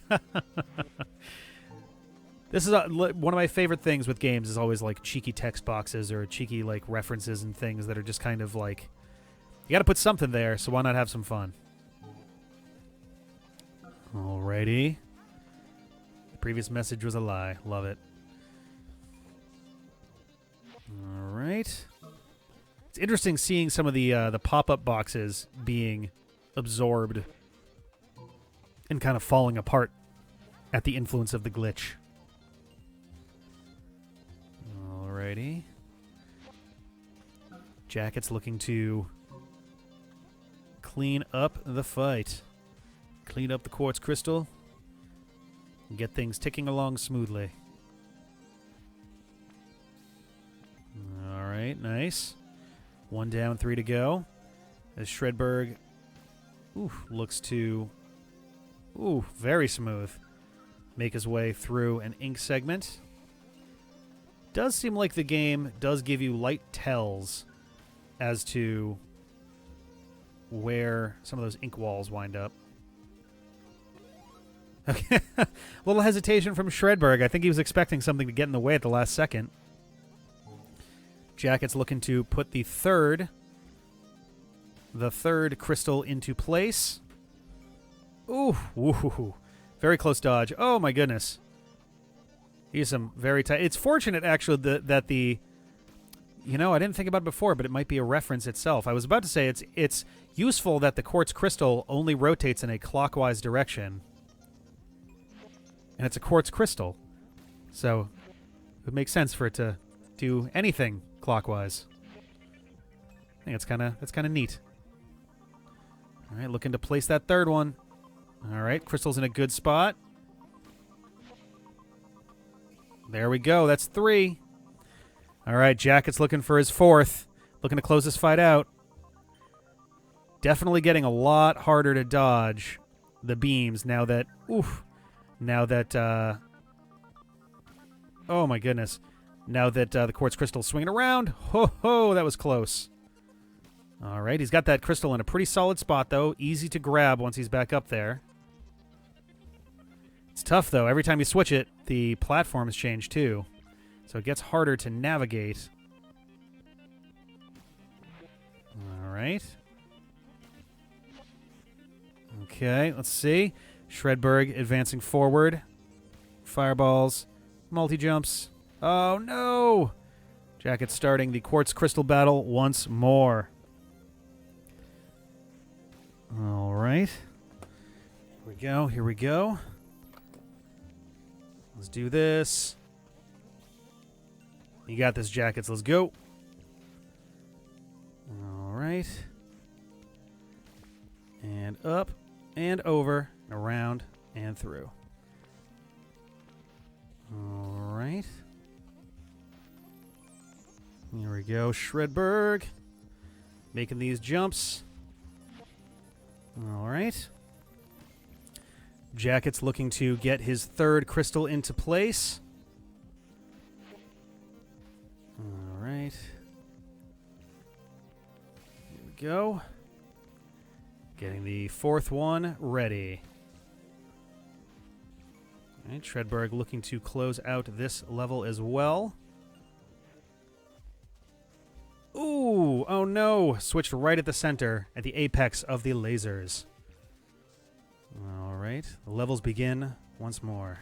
This is one of my favorite things with games is always like cheeky text boxes or cheeky like references and things that are just kind of like, you got to put something there, so why not have some fun? Alrighty. The previous message was a lie. Love it. All right. It's interesting seeing some of the pop-up boxes being absorbed and kind of falling apart at the influence of the glitch. Alrighty. Jakuts looking to clean up the fight. Clean up the quartz crystal and get things ticking along smoothly. All right, nice. 1 down, 3 to go. As Shredberg looks to, very smooth, make his way through an ink segment. Does seem like the game does give you light tells as to where some of those ink walls wind up. Okay, a little hesitation from Shredberg. I think he was expecting something to get in the way at the last second. Jakuts looking to put the third crystal into place. Ooh, very close dodge. Oh my goodness. He's some very tight. It's fortunate actually that the, I didn't think about it before, but it might be a reference itself. I was about to say it's useful that the quartz crystal only rotates in a clockwise direction. And it's a quartz crystal. So it would make sense for it to do anything clockwise. I think that's kind of neat. All right, looking to place that third one. All right, crystal's in a good spot. There we go. That's 3. All right, Jakuts looking for his 4th. Looking to close this fight out. Definitely getting a lot harder to dodge the beams now that, oh my goodness. Now that the quartz crystal's swinging around. Ho, that was close. All right, he's got that crystal in a pretty solid spot, though. Easy to grab once he's back up there. It's tough, though. Every time you switch it, the platforms change, too. So it gets harder to navigate. All right. Okay, let's see. Shredberg advancing forward. Fireballs. Multi-jumps. Oh, no! Jakuts starting the quartz crystal battle once more. All right. Here we go. Here we go. Let's do this. You got this, Jakuts. Let's go. All right. And up and over and around and through. All right. Here we go. Shredberg. Making these jumps. All right. Jakuts looking to get his third crystal into place. All right. Here we go. Getting the fourth one ready. All right, Shredberg looking to close out this level as well. Ooh, oh no. Switched right at the center, at the apex of the lasers. All right, the levels begin once more.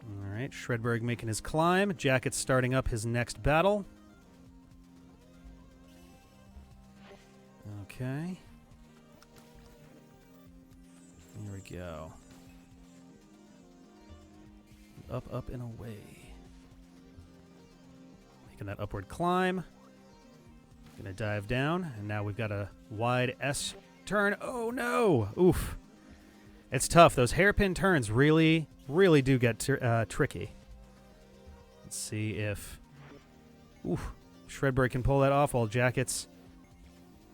All right, Shredberg making his climb. Jakuts starting up his next battle. Okay. Here we go. Up, up, and away. Making that upward climb. Gonna dive down, and now we've got a wide S turn. Oh no! Oof. It's tough. Those hairpin turns really do get tricky. Let's see if Shredberg can pull that off while Jakuts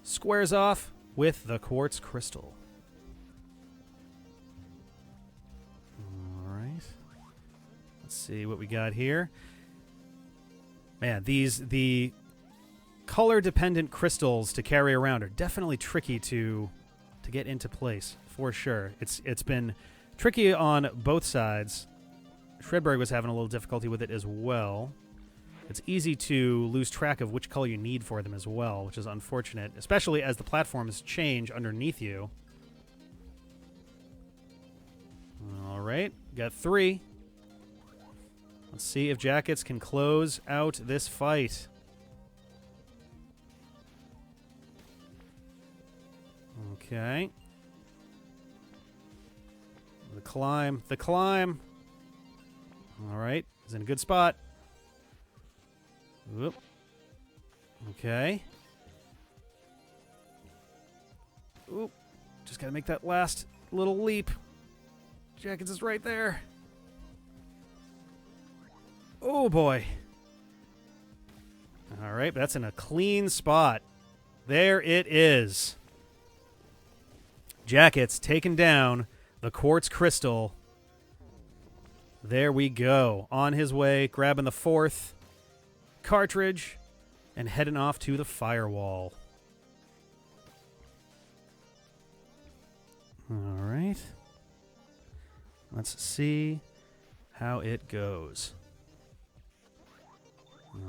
squares off with the quartz crystal. All right. Let's see what we got here. Man, the color-dependent crystals to carry around are definitely tricky to get into place, for sure. It's been tricky on both sides. Shredberg was having a little difficulty with it as well. It's easy to lose track of which color you need for them as well, which is unfortunate, especially as the platforms change underneath you. All right, got 3. Let's see if Jakuts can close out this fight. Okay. The climb. All right, he's in a good spot. Whoop. Okay. Oop. Just gotta make that last little leap. Jakuts is right there. Oh boy. All right, that's in a clean spot. There it is. Jakuts taking down the quartz crystal. There we go. On his way, grabbing the 4th cartridge and heading off to the firewall. All right. Let's see how it goes.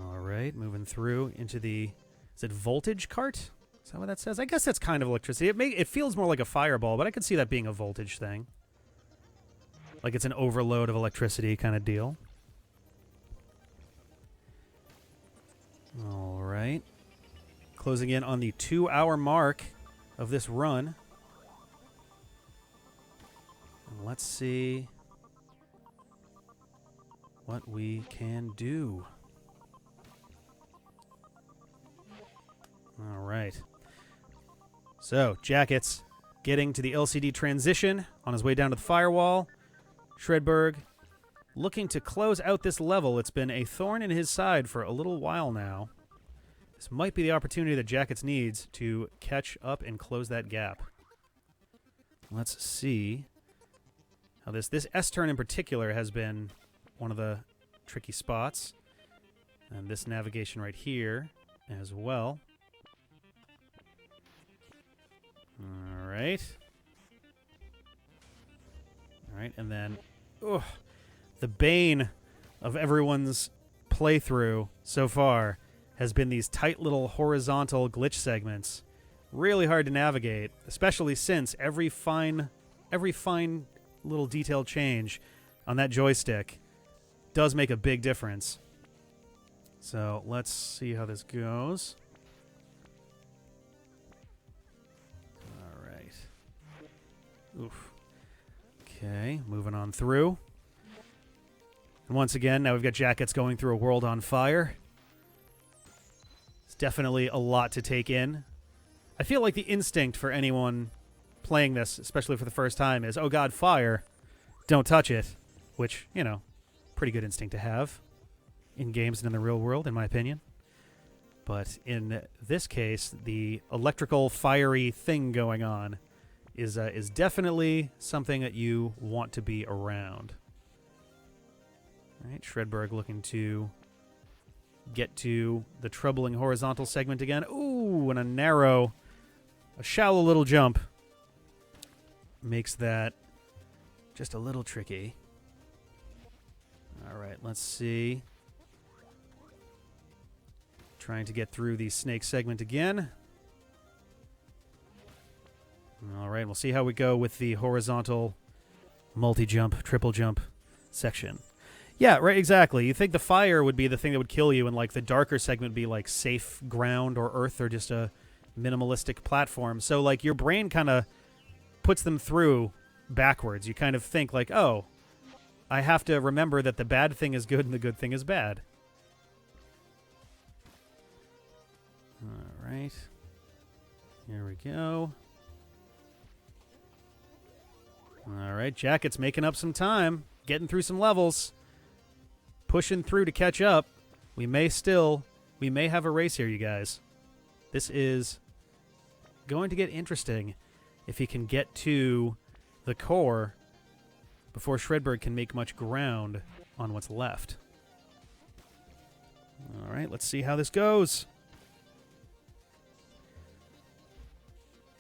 All right, moving through into the, is it voltage cart? Is that what that says? I guess that's kind of electricity. It feels more like a fireball, but I could see that being a voltage thing. Like it's an overload of electricity kind of deal. All right. Closing in on the 2-hour mark of this run. Let's see what we can do. All right. So, Jakuts getting to the LCD transition on his way down to the firewall. Shredberg looking to close out this level. It's been a thorn in his side for a little while now. This might be the opportunity that Jakuts needs to catch up and close that gap. Let's see how this S turn in particular has been one of the tricky spots. And this navigation right here as well. All right. All right, and then the bane of everyone's playthrough so far has been these tight little horizontal glitch segments. Really hard to navigate, especially since every fine little detail change on that joystick does make a big difference. So let's see how this goes. All right. Oof. Okay, moving on through. And once again, now we've got Jakuts going through a world on fire. It's definitely a lot to take in. I feel like the instinct for anyone playing this, especially for the first time, is, oh god, fire, don't touch it. Which, you know, pretty good instinct to have in games and in the real world, in my opinion. But in this case, the electrical, fiery thing going on is definitely something that you want to be around. All right, Shredberg looking to get to the troubling horizontal segment again. Ooh, and a shallow little jump makes that just a little tricky. All right, let's see. Trying to get through the snake segment again. All right, we'll see how we go with the horizontal multi-jump, triple jump section. Yeah, right, exactly. You think the fire would be the thing that would kill you, and like the darker segment would be like safe ground or earth or just a minimalistic platform. So like your brain kind of puts them through backwards. You kind of think like, oh, I have to remember that the bad thing is good and the good thing is bad. All right. Here we go. All right, Jakuts making up some time, getting through some levels, pushing through to catch up. We may have a race here, you guys. This is going to get interesting if he can get to the core before Shredberg can make much ground on what's left. All right, let's see how this goes.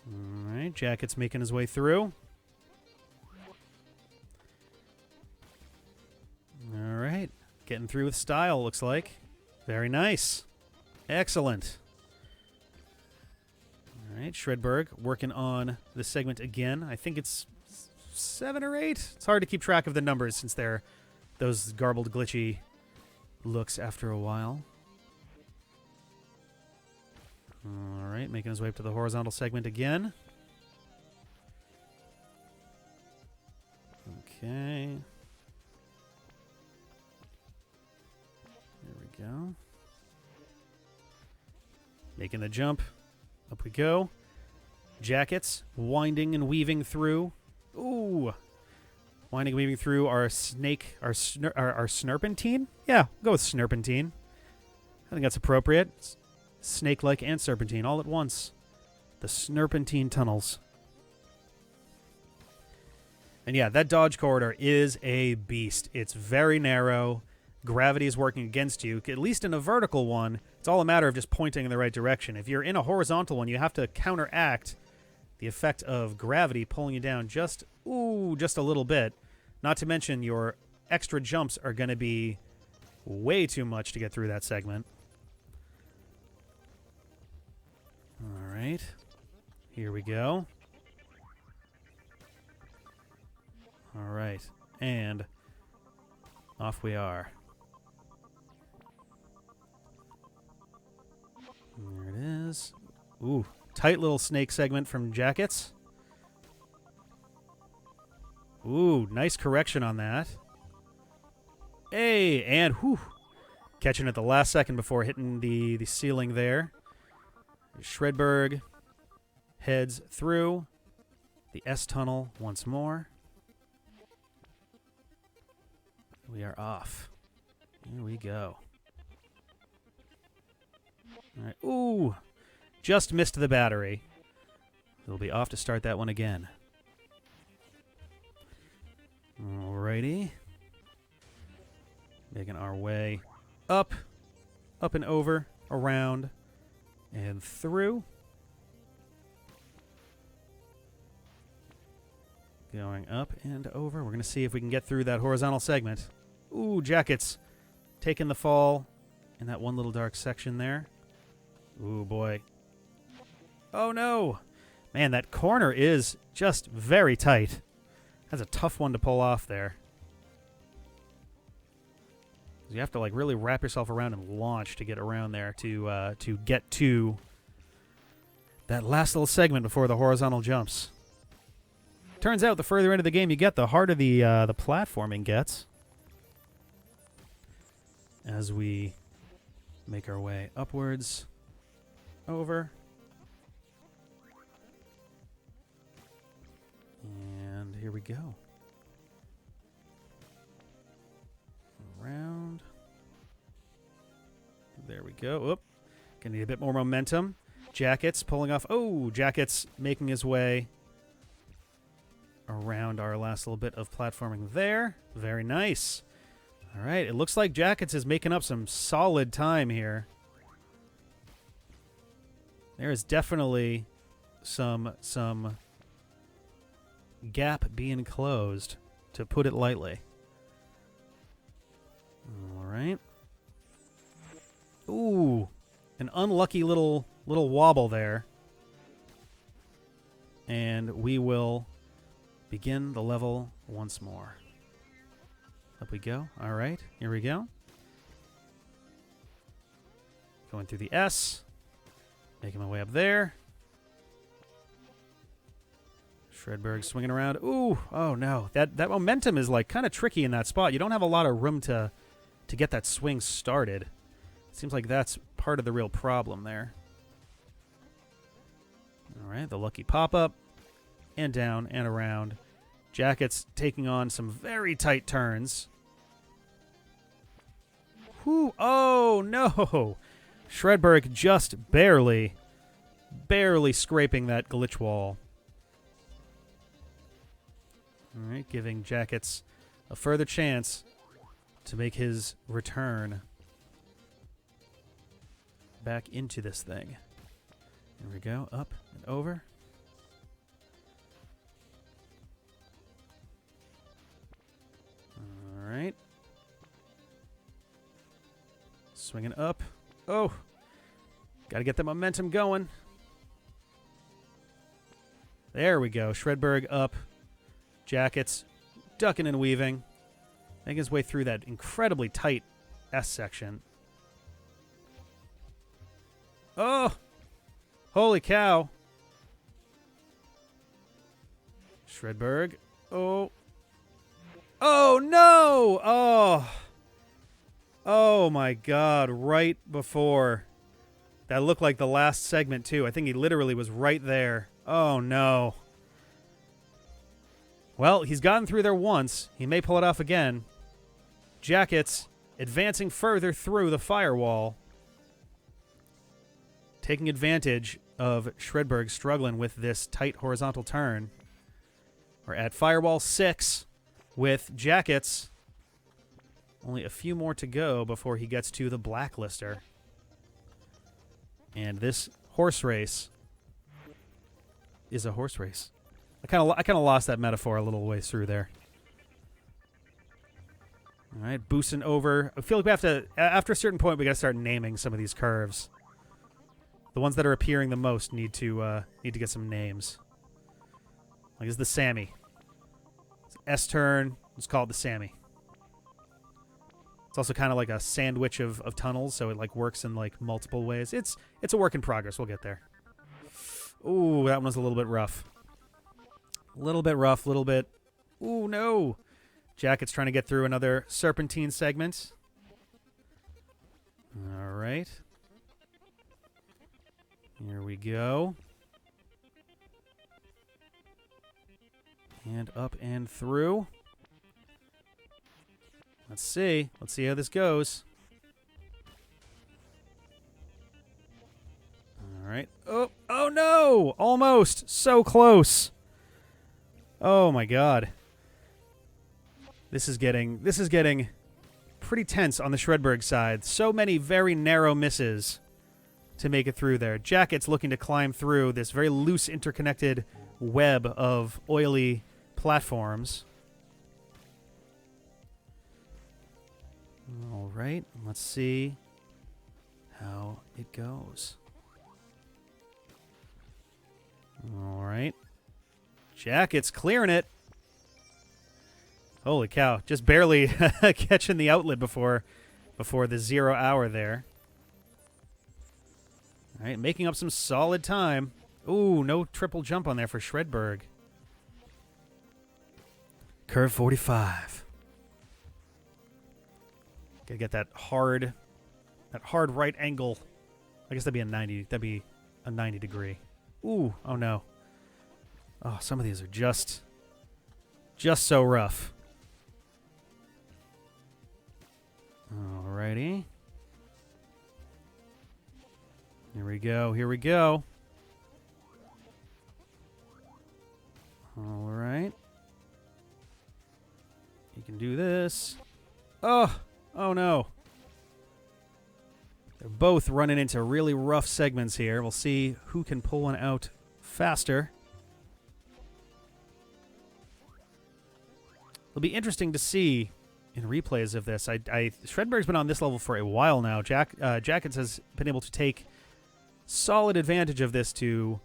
All right, Jakuts making his way through. All right, getting through with style, looks like. Very nice. Excellent. All right, Shredberg working on this segment again. I think it's 7 or 8. It's hard to keep track of the numbers since they're those garbled, glitchy looks after a while. All right, making his way up to the horizontal segment again. Okay. There we go. Making the jump. Up we go. Jakuts winding and weaving through. Ooh. Winding and weaving through our snake, our snurpentine? Yeah, we'll go with snurpentine. I think that's appropriate. It's snake-like and serpentine all at once. The snurpentine tunnels. And yeah, that dodge corridor is a beast. It's very narrow. Gravity is working against you. At least in a vertical one, it's all a matter of just pointing in the right direction. If you're in a horizontal one, you have to counteract the effect of gravity pulling you down just a little bit. Not to mention your extra jumps are going to be way too much to get through that segment. All right. Here we go. All right. And off we are. There it is. Ooh, tight little snake segment from Jakuts. Ooh, nice correction on that. Hey, and whew, catching it the last second before hitting the ceiling there. Shredberg heads through the S tunnel once more. We are off. Here we go. All right. Ooh, just missed the battery. We'll be off to start that one again. Alrighty. Making our way up and over, around, and through. Going up and over. We're going to see if we can get through that horizontal segment. Ooh, Jakuts taking the fall in that one little dark section there. Ooh, boy. Oh, no. Man, that corner is just very tight. That's a tough one to pull off there. You have to like really wrap yourself around and launch to get around there to get to that last little segment before the horizontal jumps. Turns out the further into the game you get, the harder the platforming gets. As we make our way upwards, over, and here we go. Around. There we go. Oop. Gonna need a bit more momentum. Jakuts pulling off. Oh, Jakuts making his way around our last little bit of platforming there. Very nice. All right, it looks like Jakuts is making up some solid time here. There is definitely some gap being closed, to put it lightly. All right. Ooh, an unlucky little wobble there. And we will begin the level once more. Up we go. All right, here we go. Going through the S. Making my way up there. Shredberg swinging around. Ooh, oh no. That momentum is like kind of tricky in that spot. You don't have a lot of room to get that swing started. Seems like that's part of the real problem there. All right, the lucky pop-up. And down and around. Jakuts taking on some very tight turns. Whew. Oh, no. Shredberg just barely scraping that glitch wall. All right, giving Jakuts a further chance to make his return back into this thing. Here we go, up and over. All right. Swinging up. Oh, got to get the momentum going. There we go. Shredberg up. Jakuts ducking and weaving. Making his way through that incredibly tight S section. Oh! Holy cow. Shredberg. Oh. Oh, no! Oh. Oh, my God. Right before. That looked like the last segment, too. I think he literally was right there. Oh, no. Well, he's gotten through there once. He may pull it off again. Jakuts advancing further through the firewall. Taking advantage of Shredberg struggling with this tight horizontal turn. We're at firewall 6 with Jakuts. Only a few more to go before he gets to the blacklister. And this horse race is a horse race. I kind of lost that metaphor a little ways through there. All right, boosting over. I feel like we have to, after a certain point, we got to start naming some of these curves. The ones that are appearing the most need to get some names. Like, this is the Sammy. It's S turn. Let's call it the Sammy. It's also kind of like a sandwich of tunnels, so it like works in like multiple ways. It's a work in progress. We'll get there. Ooh, that one was a little bit rough. A little bit rough, little bit. Ooh, no. Jakuts trying to get through another serpentine segment. All right. Here we go. And up and through. Let's see. Let's see how this goes. All right. Oh, oh no! Almost. So close. Oh my God. This is getting pretty tense on the Shredberg side. So many very narrow misses to make it through there. Jakuts looking to climb through this very loose interconnected web of oily platforms. All right, let's see how it goes. All right. Jakuts clearing it. Holy cow. Just barely catching the outlet before the 0 hour there. All right, making up some solid time. Ooh, no triple jump on there for Shredberg. Curve 45. Gotta get that hard right angle. I guess that'd be a 90. That'd be a 90 degree. Ooh, oh no. Oh, some of these are just so rough. Alrighty. Here we go. Here we go. All right. You can do this. Oh no. They're both running into really rough segments here. We'll see who can pull one out faster. It'll be interesting to see in replays of this. Shredberg's been on this level for a while now. Jakuts has been able to take solid advantage of this to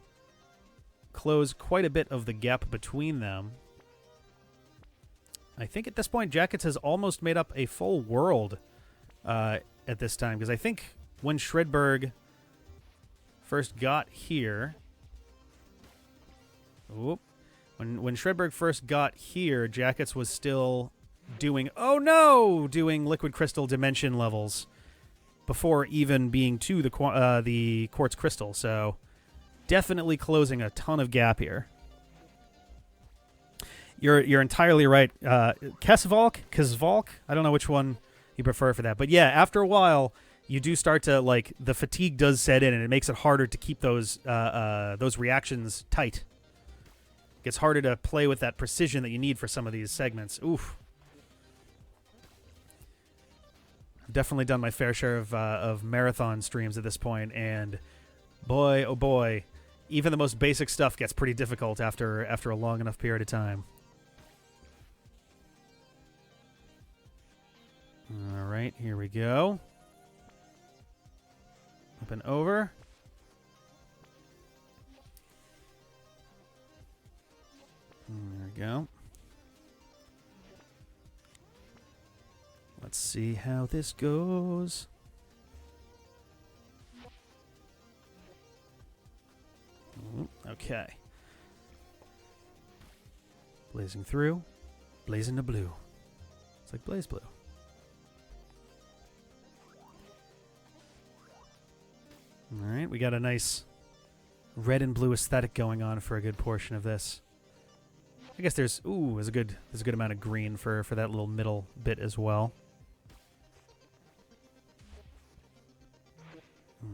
close quite a bit of the gap between them. I think at this point, Jakuts has almost made up a full world at this time, because I think when Shredberg first got here... Whoop. When Shredberg first got here, Jakuts was still doing liquid crystal dimension levels before even being to the quartz crystal. So definitely closing a ton of gap here. You're entirely right. Kazvalk. I don't know which one you prefer for that, but yeah, after a while, you do start to the fatigue does set in, and it makes it harder to keep those reactions tight. It gets harder to play with that precision that you need for some of these segments. Oof. I've definitely done my fair share of marathon streams at this point, and boy, oh boy, even the most basic stuff gets pretty difficult after a long enough period of time. All right, here we go. Up and over. There we go. Let's see how this goes. Okay. Blazing through. Blazing to blue. It's like Blaze Blue. All right, we got a nice red and blue aesthetic going on for a good portion of this. I guess there's a good amount of green for that little middle bit as well.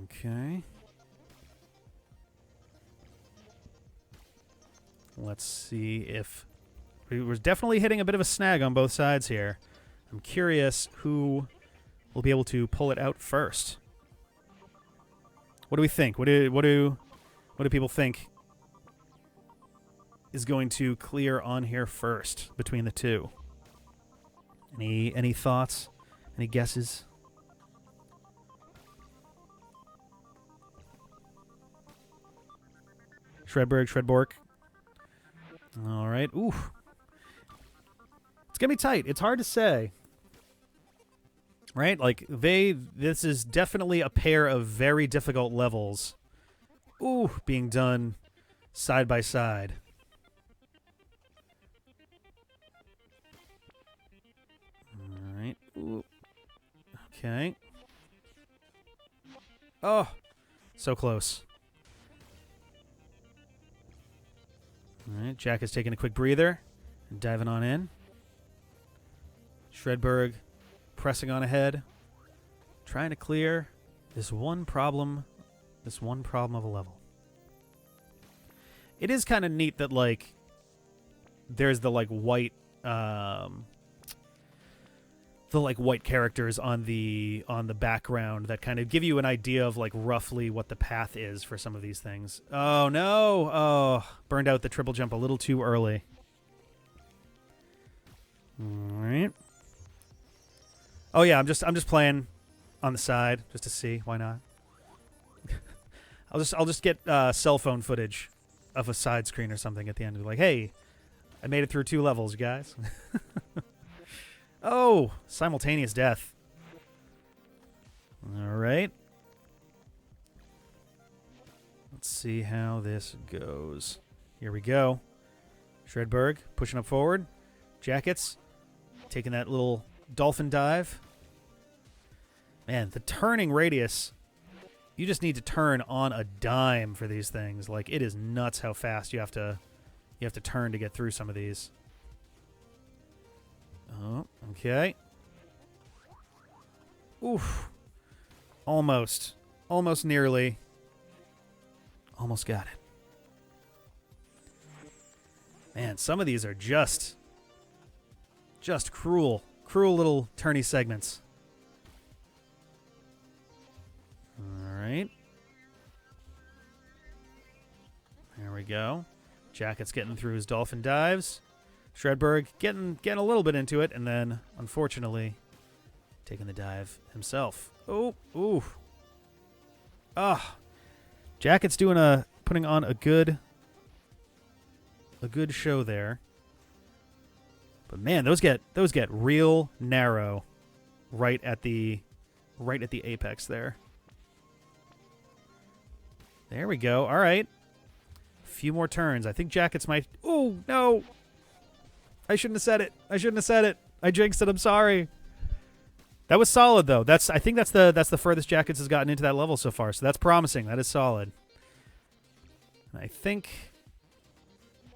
Okay. Let's see if we're definitely hitting a bit of a snag on both sides here. I'm curious who will be able to pull it out first. What do we think? What do people think is going to clear on here first between the two? Any thoughts? Any guesses? Shredborg. All right. Ooh. It's going to be tight. It's hard to say. Right? This is definitely a pair of very difficult levels. Ooh, being done side by side. All right. Ooh. Okay. Oh, so close. All right, Jack is taking a quick breather and diving on in. Shredberg pressing on ahead, trying to clear this one problem of a level. It is kind of neat that there's the white white characters on the background that kind of give you an idea of roughly what the path is for some of these things. Oh no! Oh, burned out the triple jump a little too early. All right. Oh yeah, I'm just playing on the side just to see. Why not? I'll just get cell phone footage of a side screen or something at the end. Like, hey, I made it through 2 levels, guys. Oh, simultaneous death. All right. Let's see how this goes. Here we go. Shredberg pushing up forward. Jakuts taking that little dolphin dive. Man, the turning radius. You just need to turn on a dime for these things. Like, it is nuts how fast you have to turn to get through some of these. Oh, okay. Oof. Almost. Almost nearly. Almost got it. Man, some of these are just cruel. Cruel little turny segments. All right. There we go. Jakuts getting through his dolphin dives. Shredberg getting a little bit into it, and then, unfortunately, taking the dive himself. Oh, ooh. Ah. Jakuts putting on a good show there. But man, those get real narrow right at the apex there. There we go. All right. A few more turns. I think Jakuts might... Oh, no. I shouldn't have said it. I jinxed it. I'm sorry. That was solid, though. I think that's the furthest Jakuts has gotten into that level so far, so that's promising. That is solid. And I think...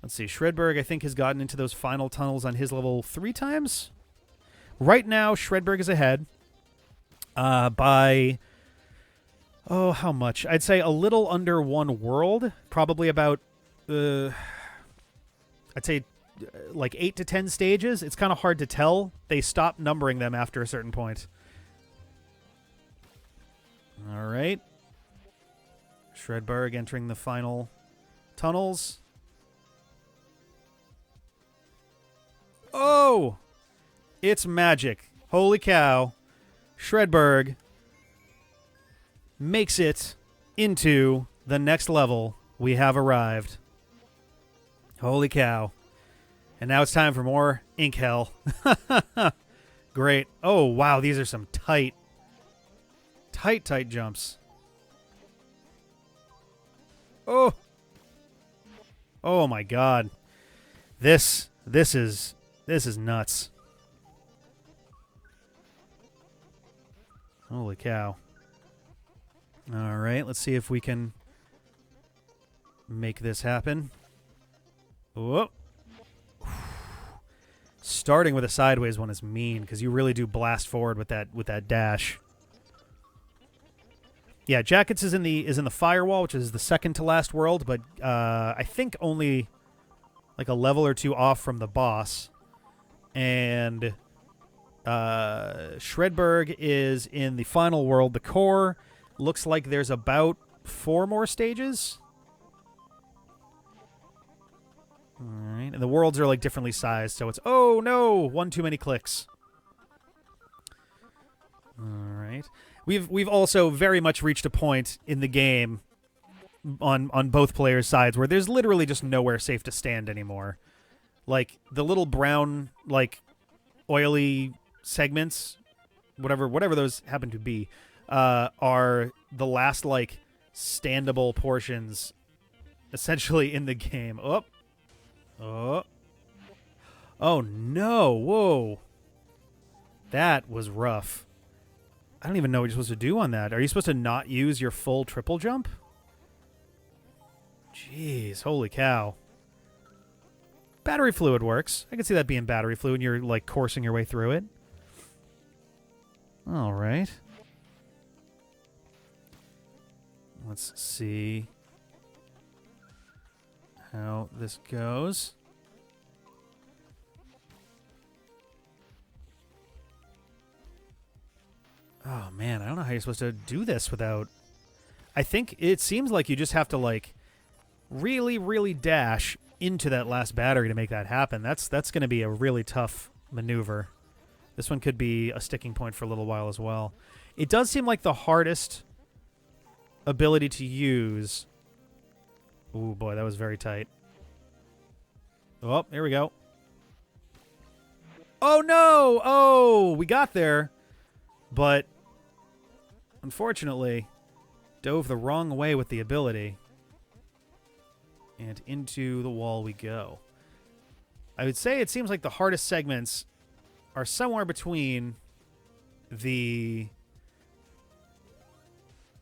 Let's see. Shredberg, I think, has gotten into those final tunnels on his level 3 times. Right now, Shredberg is ahead by... Oh, how much? I'd say a little under 1 world. Probably about... I'd say... like 8 to 10 stages. It's kind of hard to tell. They stop numbering them after a certain point. All right. Shredberg entering the final tunnels. Oh! It's magic. Holy cow. Shredberg makes it into the next level. We have arrived. Holy cow. And now it's time for more ink hell. Great. Oh, wow. These are some tight jumps. Oh. Oh, my God. This is nuts. Holy cow. All right. Let's see if we can make this happen. Whoa. Starting with a sideways one is mean because you really do blast forward with that dash. Yeah, Jakuts is in the firewall, which is the second to last world, but I think only like a level or 2 off from the boss. And Shredberg is in the final world, the core. Looks like there's about 4 more stages. All right, and the worlds are like differently sized, so it's oh no, 1 too many clicks. All right, we've also very much reached a point in the game on both players' sides where there's literally just nowhere safe to stand anymore. Like the little brown, like oily segments, whatever those happen to be, are the last like standable portions, essentially in the game. Oh no! Whoa, that was rough. I don't even know what you're supposed to do on that. Are you supposed to not use your full triple jump? Jeez, holy cow. Battery fluid works. I can see that being battery fluid. You're like coursing your way through it. All right. Let's see how this goes. Oh, man, I don't know how you're supposed to do this without... I think it seems like you just have to, like, really, really dash into that last battery to make that happen. That's going to be a really tough maneuver. This one could be a sticking point for a little while as well. It does seem like the hardest ability to use. Ooh, boy, that was very tight. Oh, here we go. Oh, no! Oh, we got there. But, unfortunately, dove the wrong way with the ability. And into the wall we go. I would say it seems like the hardest segments are somewhere between the...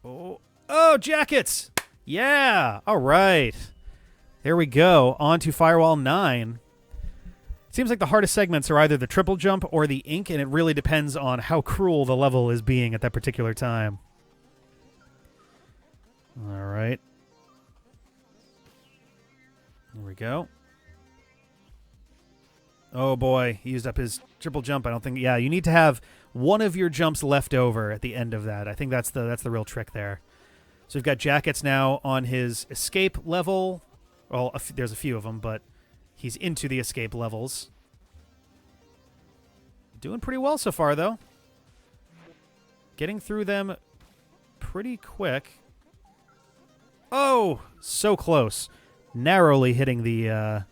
Oh, Jakuts! Yeah! All right. There we go. On to Firewall 9. It seems like the hardest segments are either the triple jump or the ink, and it really depends on how cruel the level is being at that particular time. All right. There we go. Oh, boy. He used up his triple jump. I don't think... Yeah, you need to have one of your jumps left over at the end of that. I think that's the real trick there. So we've got Jakuts now on his escape level. Well, there's a few of them, but he's into the escape levels. Doing pretty well so far, though. Getting through them pretty quick. Oh, so close. Narrowly hitting the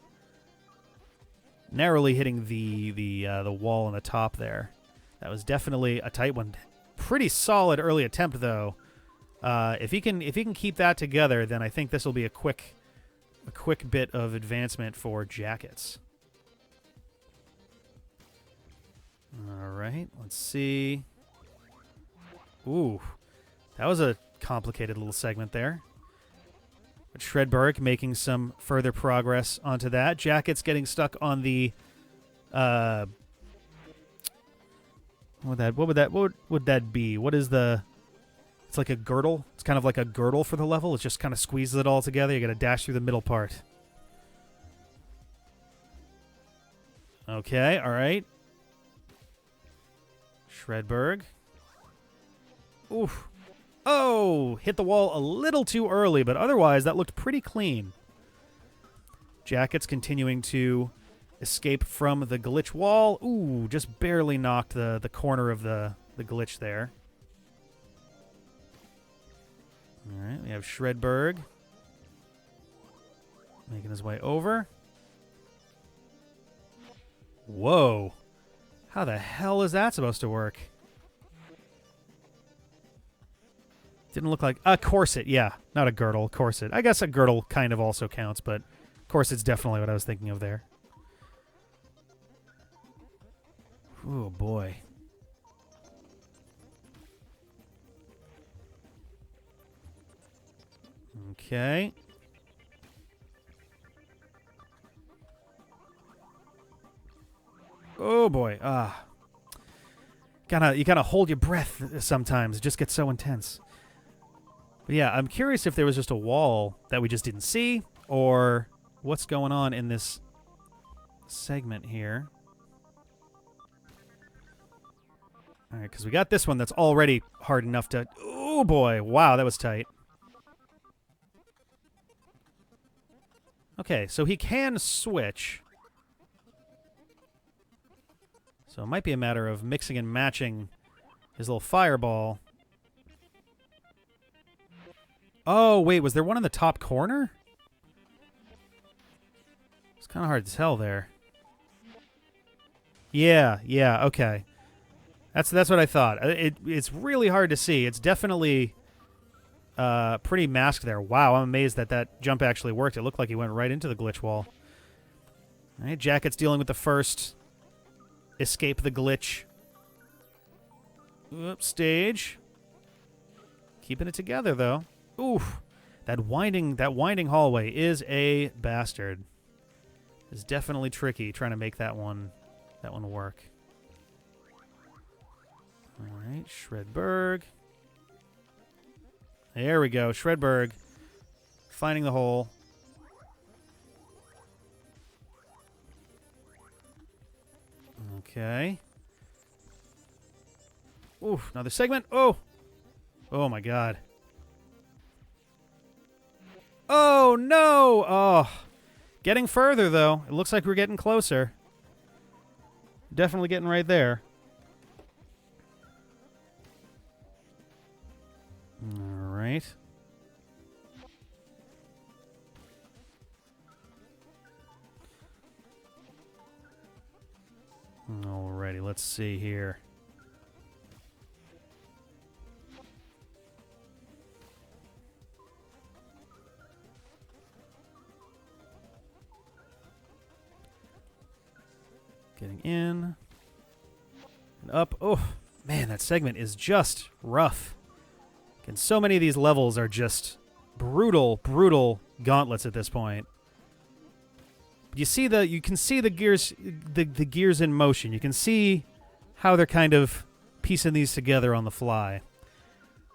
wall on the top there. That was definitely a tight one. Pretty solid early attempt, though. If he can keep that together, then I think this will be a quick bit of advancement for Jakuts. All right, let's see. Ooh, that was a complicated little segment there. But Shredberg making some further progress onto that. Jakuts getting stuck on the what would that be? What is the... It's like a girdle. It's kind of like a girdle for the level. It just kind of squeezes it all together. You got to dash through the middle part. Okay, all right. Shredberg. Oof. Oh, hit the wall a little too early, but otherwise that looked pretty clean. Jakuts continuing to escape from the glitch wall. Ooh, just barely knocked the corner of the glitch there. All right, we have Shredberg making his way over. Whoa. How the hell is that supposed to work? Didn't look like... A corset, yeah. Not a girdle, corset. I guess a girdle kind of also counts, but corset's definitely what I was thinking of there. Oh, boy. Okay. Oh boy. You gotta hold your breath sometimes. It just gets so intense. But yeah, I'm curious if there was just a wall that we just didn't see, or what's going on in this segment here. All right, because we got this one that's already hard enough to... Oh boy. Wow, that was tight. Okay, so he can switch. So it might be a matter of mixing and matching his little fireball. Oh, wait, was there one in the top corner? It's kind of hard to tell there. Yeah, okay. That's what I thought. It's really hard to see. It's definitely pretty masked there. Wow, I'm amazed that jump actually worked. It looked like he went right into the glitch wall. All right, Jakuts dealing with the first escape the glitch. Oops, stage. Keeping it together though. Oof, that winding hallway is a bastard. It's definitely tricky trying to make that one work. All right, Shredberg. There we go, Shredberg finding the hole. Okay. Oof, another segment. Oh my God. Oh no! Oh, getting further though. It looks like we're getting closer. definitely getting right there. All right. Alrighty, let's see here. Getting in. And up. Oh, man, that segment is just rough. And so many of these levels are just brutal, brutal gauntlets at this point. You can see the gears, the gears in motion. You can see how they're kind of piecing these together on the fly.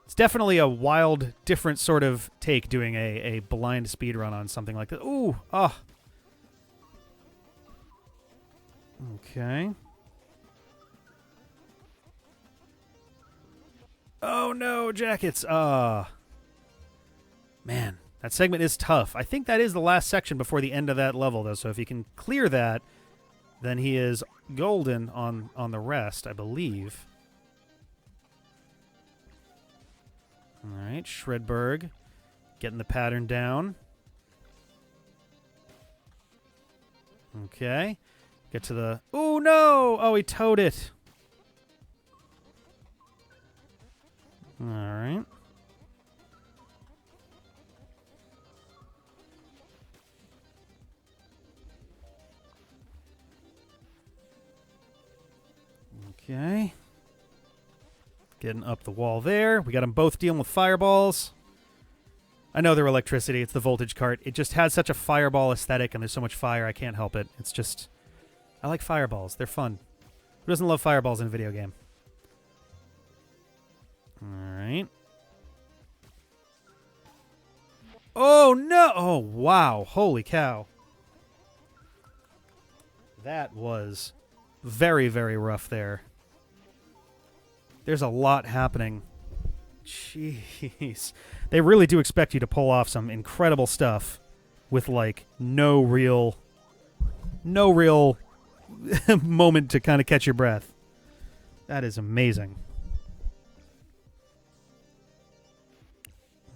It's definitely a wild, different sort of take doing a blind speedrun on something like that. Ooh, ah. Okay. Oh no, Jakuts. Man, that segment is tough. I think that is the last section before the end of that level, though. So if he can clear that, then he is golden on the rest, I believe. All right, Shredberg getting the pattern down. Okay. Get to the... Oh, no! Oh, he towed it. All right. Okay. Getting up the wall there. We got them both dealing with fireballs. I know they're electricity. It's the voltage cart. It just has such a fireball aesthetic, and there's so much fire. I can't help it. It's just... I like fireballs. They're fun. Who doesn't love fireballs in a video game? All right. Oh, no! Oh, wow. Holy cow. That was very, very rough there. There's a lot happening. Jeez. They really do expect you to pull off some incredible stuff with, like, no real moment to kind of catch your breath. That is amazing.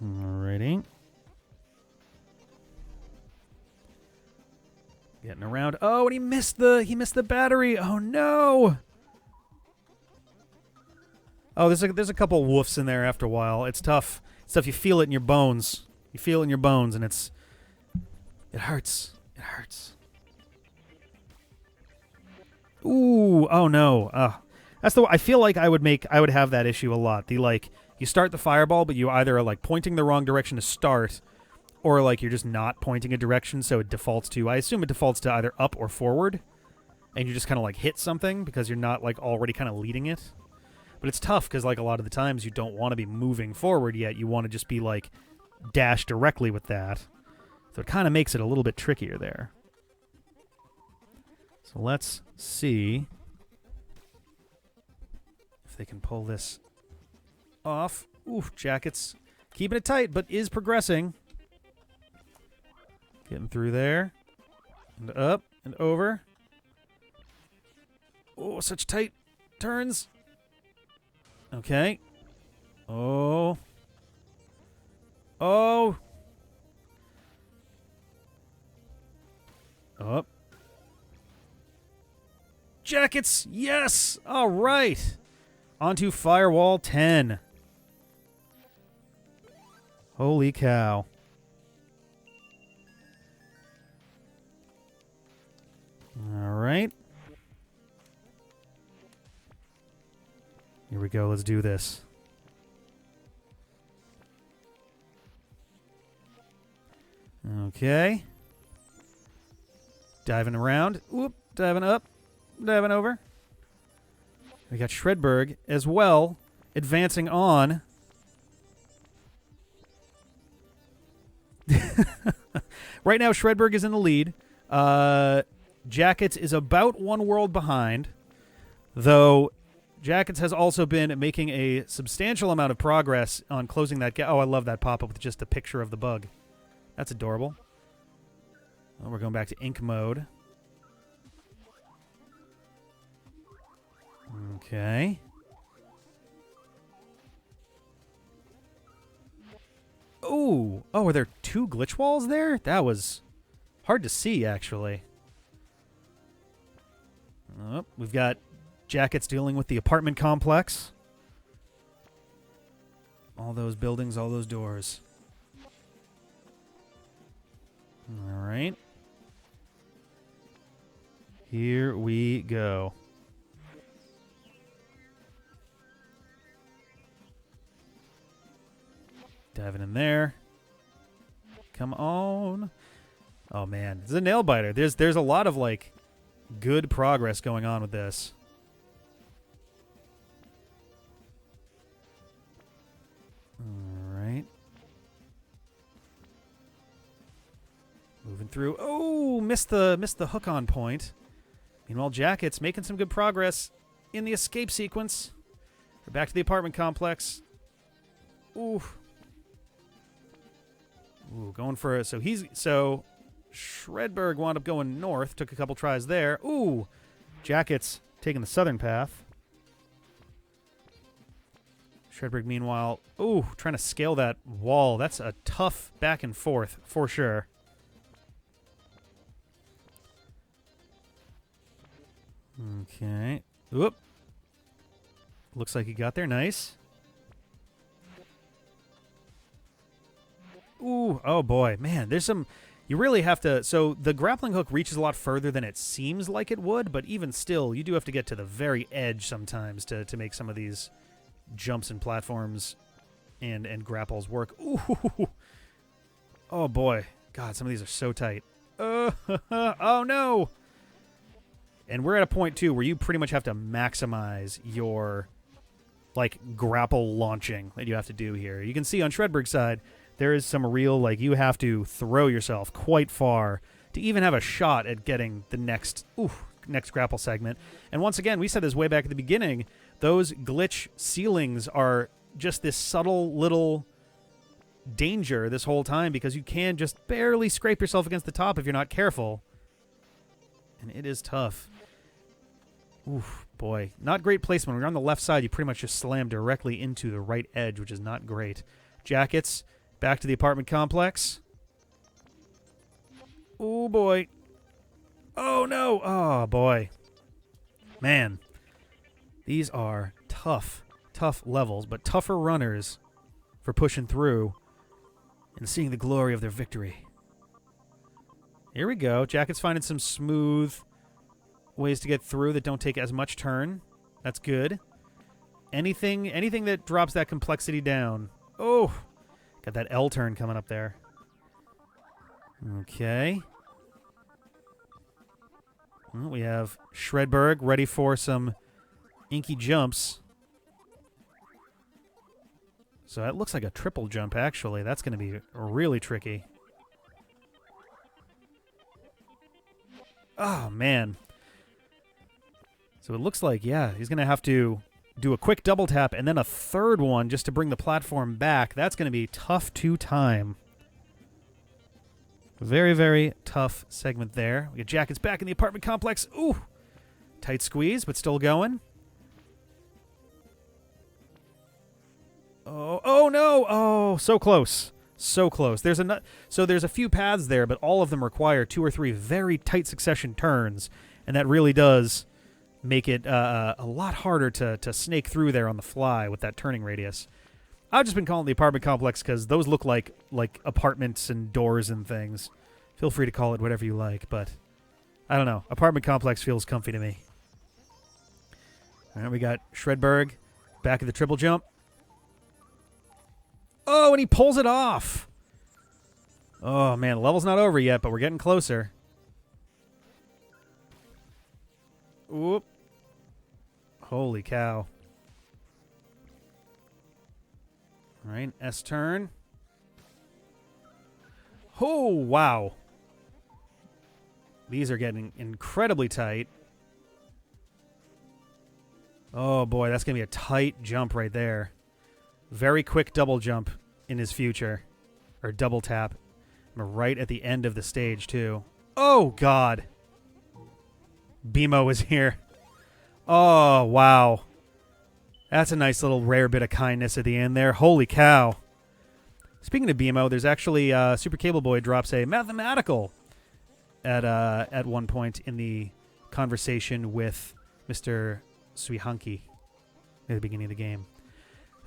Alrighty. Getting around. Oh, and he missed the battery. Oh no. Oh, there's a couple woofs in there after a while. It's tough. It's tough. You feel it in your bones. You feel it in your bones, and it hurts. It hurts. Ooh, oh no. I feel like I would have that issue a lot. You start the fireball, but you either are like pointing the wrong direction to start, or like you're just not pointing a direction, so it defaults to, I assume it defaults to either up or forward, and you just kind of like hit something because you're not like already kind of leading it. But it's tough because like a lot of the times you don't want to be moving forward yet. You want to just be like dash directly with that. So it kind of makes it a little bit trickier there. So let's see if they can pull this off. Oof, Jakuts keeping it tight, but is progressing. Getting through there. And up and over. Oh, such tight turns. Okay. Oh. Oh. Up. Jakuts! Yes! All right. On to Firewall 10. Holy cow. All right. Here we go. Let's do this. Okay. Diving around. Oop. Diving up. Diving over. We got Shredberg as well, advancing on. Right now, Shredberg is in the lead. Jakuts is about one world behind, though Jakuts has also been making a substantial amount of progress on closing that gap. Oh, I love that pop-up with just a picture of the bug. That's adorable. Well, we're going back to ink mode. Okay. Ooh. Oh, are there 2 glitch walls there? That was hard to see, actually. Oh, we've got Jakuts dealing with the apartment complex. All those buildings, all those doors. All right. Here we go. Diving in there. Come on. Oh, man. This is a nail biter. There's a lot of, like, good progress going on with this. All right. Moving through. Oh, missed the hook on point. Meanwhile, Jakuts making some good progress in the escape sequence. We're back to the apartment complex. Ooh. Ooh, going for it. So Shredberg wound up going north. Took a couple tries there. Ooh. Jakuts taking the southern path. Shredberg, meanwhile, ooh, trying to scale that wall. That's a tough back and forth, for sure. Okay. Oop. Looks like he got there. Nice. Ooh, oh boy. Man, there's some... You really have to... So the grappling hook reaches a lot further than it seems like it would, but even still, you do have to get to the very edge sometimes to make some of these jumps and platforms and grapples work. Ooh. Oh boy. God, some of these are so tight. Oh no! And we're at a point, too, where you pretty much have to maximize your, like, grapple launching that you have to do here. You can see on Shredberg's side, there is some real, like, you have to throw yourself quite far to even have a shot at getting the next grapple segment. And once again, we said this way back at the beginning, those glitch ceilings are just this subtle little danger this whole time because you can just barely scrape yourself against the top if you're not careful. And it is tough. Oof, boy. Not great placement. When you're on the left side, you pretty much just slam directly into the right edge, which is not great. Jakuts, back to the apartment complex. Oh, boy. Oh, no. Oh, boy. Man. These are tough levels, but tougher runners for pushing through and seeing the glory of their victory. Here we go. Jakuts finding some smooth ways to get through that don't take as much turn. That's good. Anything that drops that complexity down. Oh, got that L turn coming up there. Okay. Well, we have Shredberg ready for some inky jumps. So that looks like a triple jump, actually. That's going to be really tricky. Oh, man. So it looks like, yeah, he's going to have to do a quick double tap and then a third one just to bring the platform back. That's going to be tough to time. Very, very tough segment there. We got Jakuts back in the apartment complex. Ooh. Tight squeeze, but still going. Oh no. Oh, so close. So close. There's a few paths there, but all of them require 2 or 3 very tight succession turns, and that really does make it a lot harder to snake through there on the fly with that turning radius. I've just been calling it the apartment complex because those look like apartments and doors and things. Feel free to call it whatever you like, but I don't know. Apartment complex feels comfy to me. All right, we got Shredberg back at the triple jump. Oh, and he pulls it off. Oh, man, the level's not over yet, but we're getting closer. Oop. Holy cow. All right, S turn. Oh, wow. These are getting incredibly tight. Oh, boy, that's going to be a tight jump right there. Very quick double jump in his future. Or double tap. Right at the end of the stage, too. Oh, God. BMO is here. Oh, wow. That's a nice little rare bit of kindness at the end there. Holy cow. Speaking of BMO, there's actually Super Cable Boy drops a mathematical at one point in the conversation with Mr. Suihanki at the beginning of the game.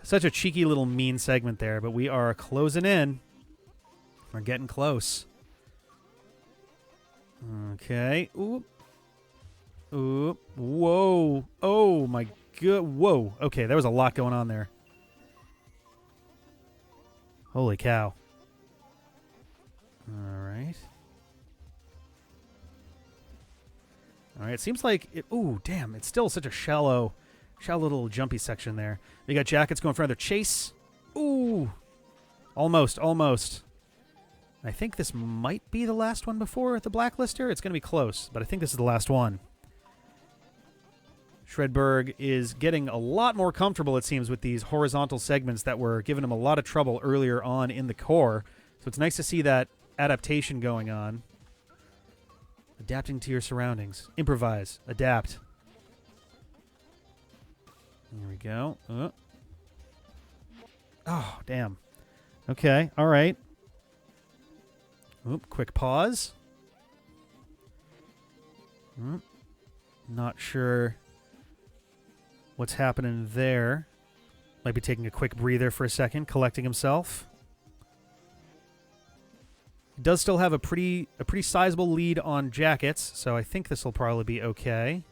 Such a cheeky little mean segment there, but we are closing in. We're getting close. Okay. Oop. Oop. Whoa. Oh, my God. Whoa. Okay, there was a lot going on there. Holy cow. All right. All right, it seems like it... Ooh, damn, it's still such a shallow little jumpy section there. We got Jakuts going for another chase. Ooh. Almost. I think this might be the last one before the Blacklister. It's going to be close, but I think this is the last one. Shredberg is getting a lot more comfortable, it seems, with these horizontal segments that were giving him a lot of trouble earlier on in the core. So it's nice to see that adaptation going on. Adapting to your surroundings. Improvise. Adapt. Here we go. Oh, damn. Okay, all right. Oop, quick pause. Not sure what's happening there. Might be taking a quick breather for a second, collecting himself. He does still have a pretty sizable lead on Jakuts, so I think this will probably be okay.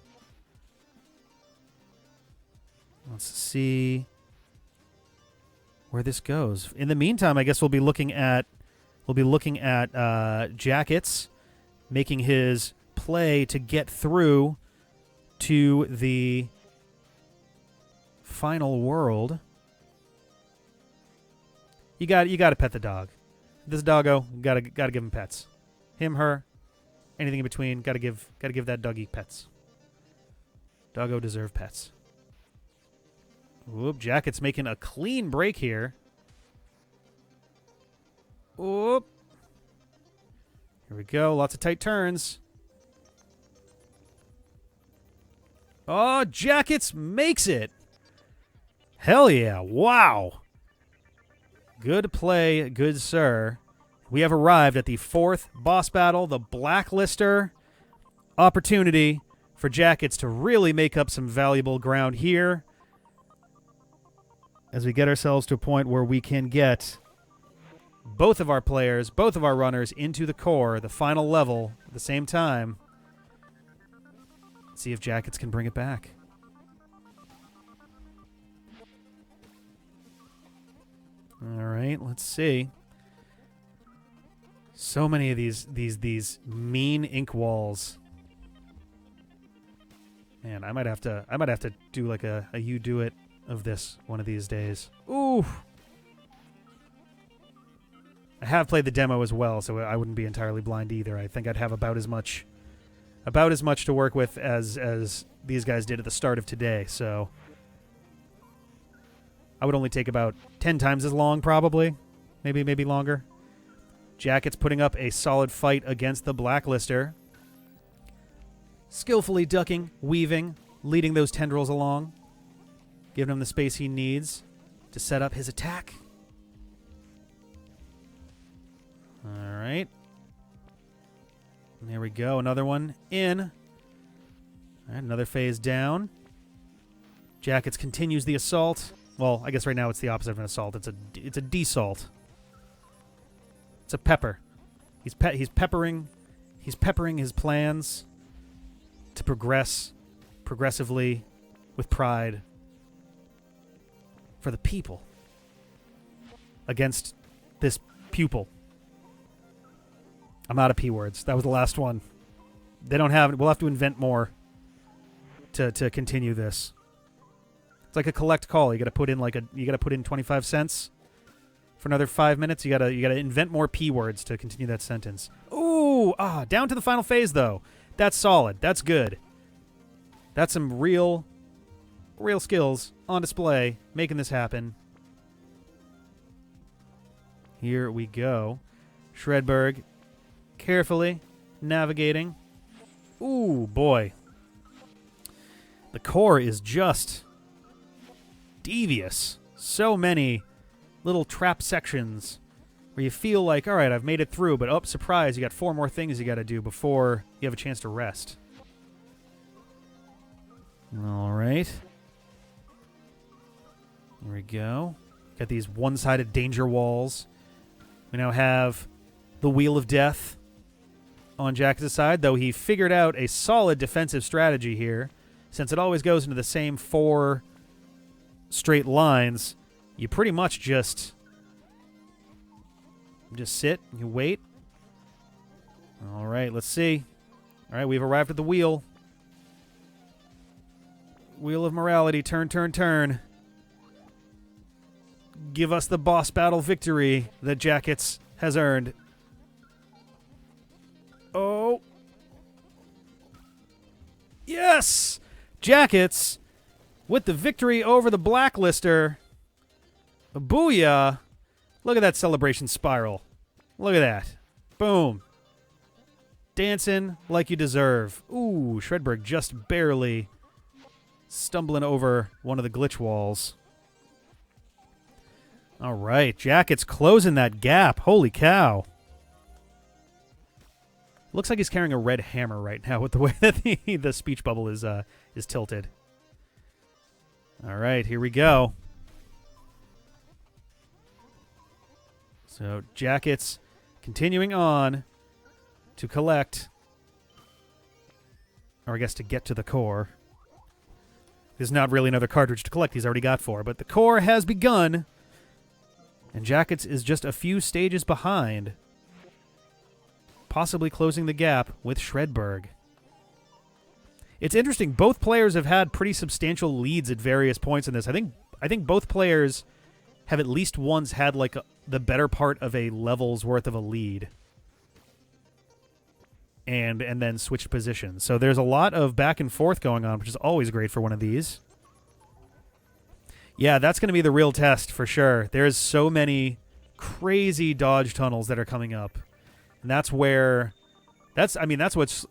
Let's see where this goes. In the meantime, I guess we'll be looking at Jakuts making his play to get through to the final world. You got to pet the dog. This doggo, got to give him pets. Him, her, anything in between, got to give that doggy pets. Doggo deserve pets. Whoop, Jakuts making a clean break here. Whoop. Here we go. Lots of tight turns. Oh, Jakuts makes it. Hell yeah. Wow. Good play, good sir. We have arrived at the fourth boss battle, the Blacklister. Opportunity for Jakuts to really make up some valuable ground here as we get ourselves to a point where we can get both of our players, both of our runners into the core, the final level, at the same time. See if Jakuts can bring it back. All right, let's see. So many of these mean ink walls. Man, I might have to do like a you do it of this one of these days. Ooh. I have played the demo as well, so I wouldn't be entirely blind either. I think I'd have about as much to work with as these guys did at the start of today, so I would only take about 10 times as long, probably. Maybe longer. Jakuts putting up a solid fight against the Blacklister. Skillfully ducking, weaving, leading those tendrils along. Giving him the space he needs to set up his attack. All right. There we go. Another one in. All right, another phase down. Jakuts continues the assault. Well, I guess right now it's the opposite of an assault. It's a desalt. It's a pepper. He's peppering his plans to progress progressively with pride for the people against this pupil. I'm out of P words. That was the last one. They don't have it. We'll have to invent more to continue this. It's like a collect call. You got to put in 25 cents for another 5 minutes. You got to invent more P words to continue that sentence. Ooh, down to the final phase though. That's solid. That's good. That's some real skills on display making this happen. Here we go. Shredberg carefully navigating. Ooh, boy. The core is just devious. So many little trap sections where you feel like, all right, I've made it through, but oh, surprise, you got 4 more things you got to do before you have a chance to rest. All right. Here we go. Got these one-sided danger walls. We now have the Wheel of Death on Jakuts' side, though he figured out a solid defensive strategy here. Since it always goes into the same 4 straight lines, you pretty much just sit, you wait. All right, let's see. All right, we've arrived at the wheel. Wheel of morality, turn, turn, turn. Give us the boss battle victory that Jakuts has earned. Oh. Yes! Jakuts with the victory over the Blacklister. Booyah. Look at that celebration spiral. Look at that. Boom. Dancing like you deserve. Ooh, Shredberg just barely stumbling over one of the glitch walls. All right, Jakuts closing that gap. Holy cow. Looks like he's carrying a red hammer right now with the way that the speech bubble is tilted. All right, here we go. So Jakuts continuing on to collect, or I guess to get to the core. There's not really another cartridge to collect. He's already got 4, but the core has begun, and Jakuts is just a few stages behind, possibly closing the gap with Shredberg. It's interesting. Both players have had pretty substantial leads at various points in this. I think both players have at least once had like the better part of a level's worth of a lead, and then switched positions. So there's a lot of back and forth going on, which is always great for one of these. Yeah, that's going to be the real test for sure. There's so many crazy dodge tunnels that are coming up, and that's what's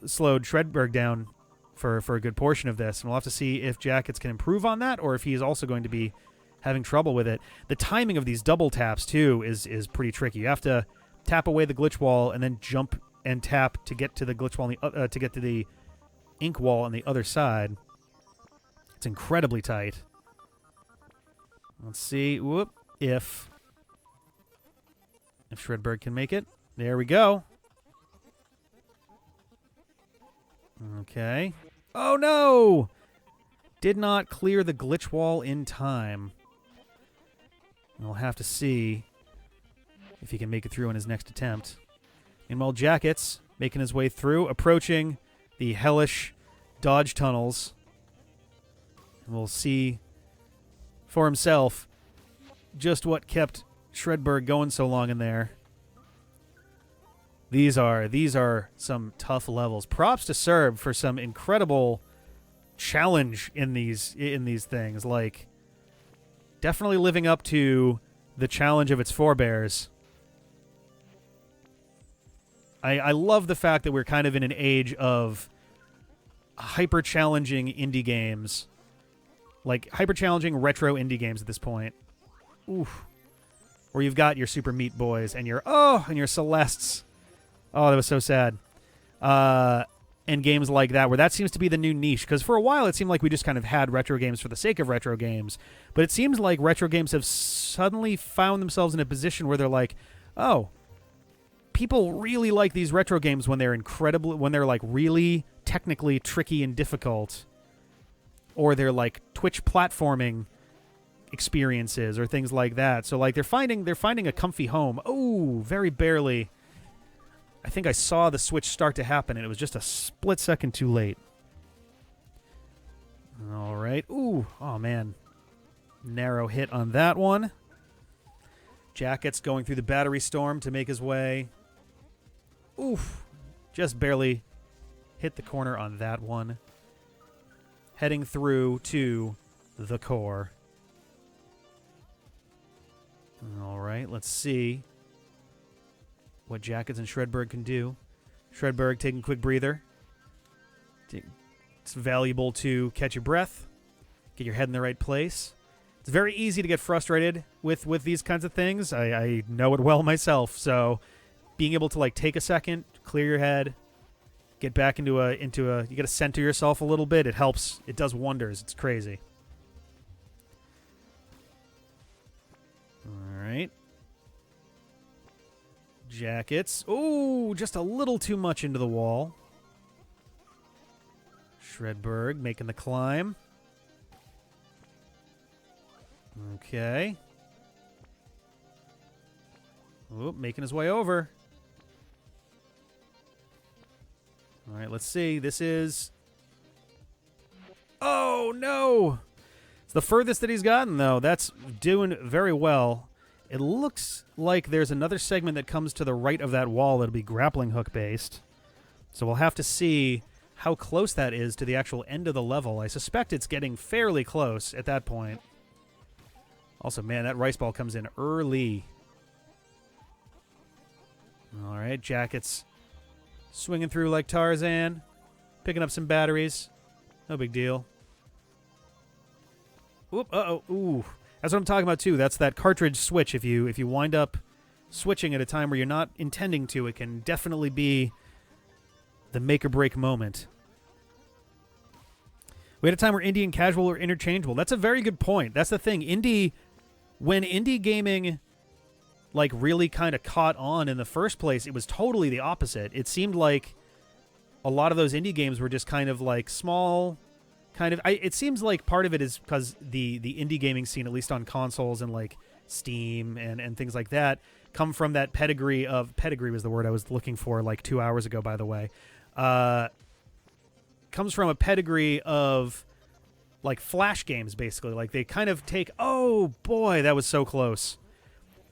slowed Shredberg down for a good portion of this. And we'll have to see if Jakuts can improve on that, or if he's also going to be having trouble with it. The timing of these double taps too is pretty tricky. You have to tap away the glitch wall and then jump and tap to get to the glitch wall to get to the ink wall on the other side. It's incredibly tight. Let's see if Shredberg can make it. There we go. Okay. Oh no! Did not clear the glitch wall in time. We'll have to see if he can make it through on his next attempt. Meanwhile, Jakuts making his way through, approaching the hellish dodge tunnels. And we'll see for himself just what kept Shredberg going so long in there. These are some tough levels. Props to Serb for some incredible challenge in these things. Like, definitely living up to the challenge of its forebears. I love the fact that we're kind of in an age of hyper-challenging indie games. Like, hyper-challenging retro indie games at this point. Oof. Where you've got your Super Meat Boys and your Celestes. Oh, that was so sad. And games like that, where that seems to be the new niche. Because for a while, it seemed like we just kind of had retro games for the sake of retro games. But it seems like retro games have suddenly found themselves in a position where they're like, oh, people really like these retro games when they're like really technically tricky and difficult. Or they're like Twitch platforming experiences or things like that. So like they're finding a comfy home. Oh, very barely. I think I saw the switch start to happen, and it was just a split second too late. All right. Ooh. Oh, man. Narrow hit on that one. Jakuts going through the battery storm to make his way. Oof. Just barely hit the corner on that one. Heading through to the core. All right. Let's see what Jakuts and Shredberg can do. Shredberg taking a quick breather. It's valuable to catch your breath, get your head in the right place. It's very easy to get frustrated with these kinds of things. I know it well myself. So being able to like take a second, clear your head, get back into a you got to center yourself a little bit. It helps. It does wonders. It's crazy. All right. Jakuts. Oh, just a little too much into the wall. Shredberg making the climb. Okay. Oh, making his way over. All right, let's see. This is... Oh, no! It's the furthest that he's gotten, though. That's doing very well. It looks like there's another segment that comes to the right of that wall that'll be grappling hook based. So we'll have to see how close that is to the actual end of the level. I suspect it's getting fairly close at that point. Also, man, that rice ball comes in early. All right, Jakuts swinging through like Tarzan, picking up some batteries. No big deal. Oop, uh-oh, ooh. That's what I'm talking about, too. That's that cartridge switch. If you wind up switching at a time where you're not intending to, it can definitely be the make-or-break moment. We had a time where indie and casual are interchangeable. That's a very good point. That's the thing. When indie gaming like really kind of caught on in the first place, it was totally the opposite. It seemed like a lot of those indie games were just kind of like small, kind of... it seems like part of it is because the indie gaming scene, at least on consoles and like Steam and things like that, come from that pedigree of... Pedigree was the word I was looking for like 2 hours ago, by the way. Comes from a pedigree of like Flash games, basically. Like they kind of take... Oh, boy, that was so close.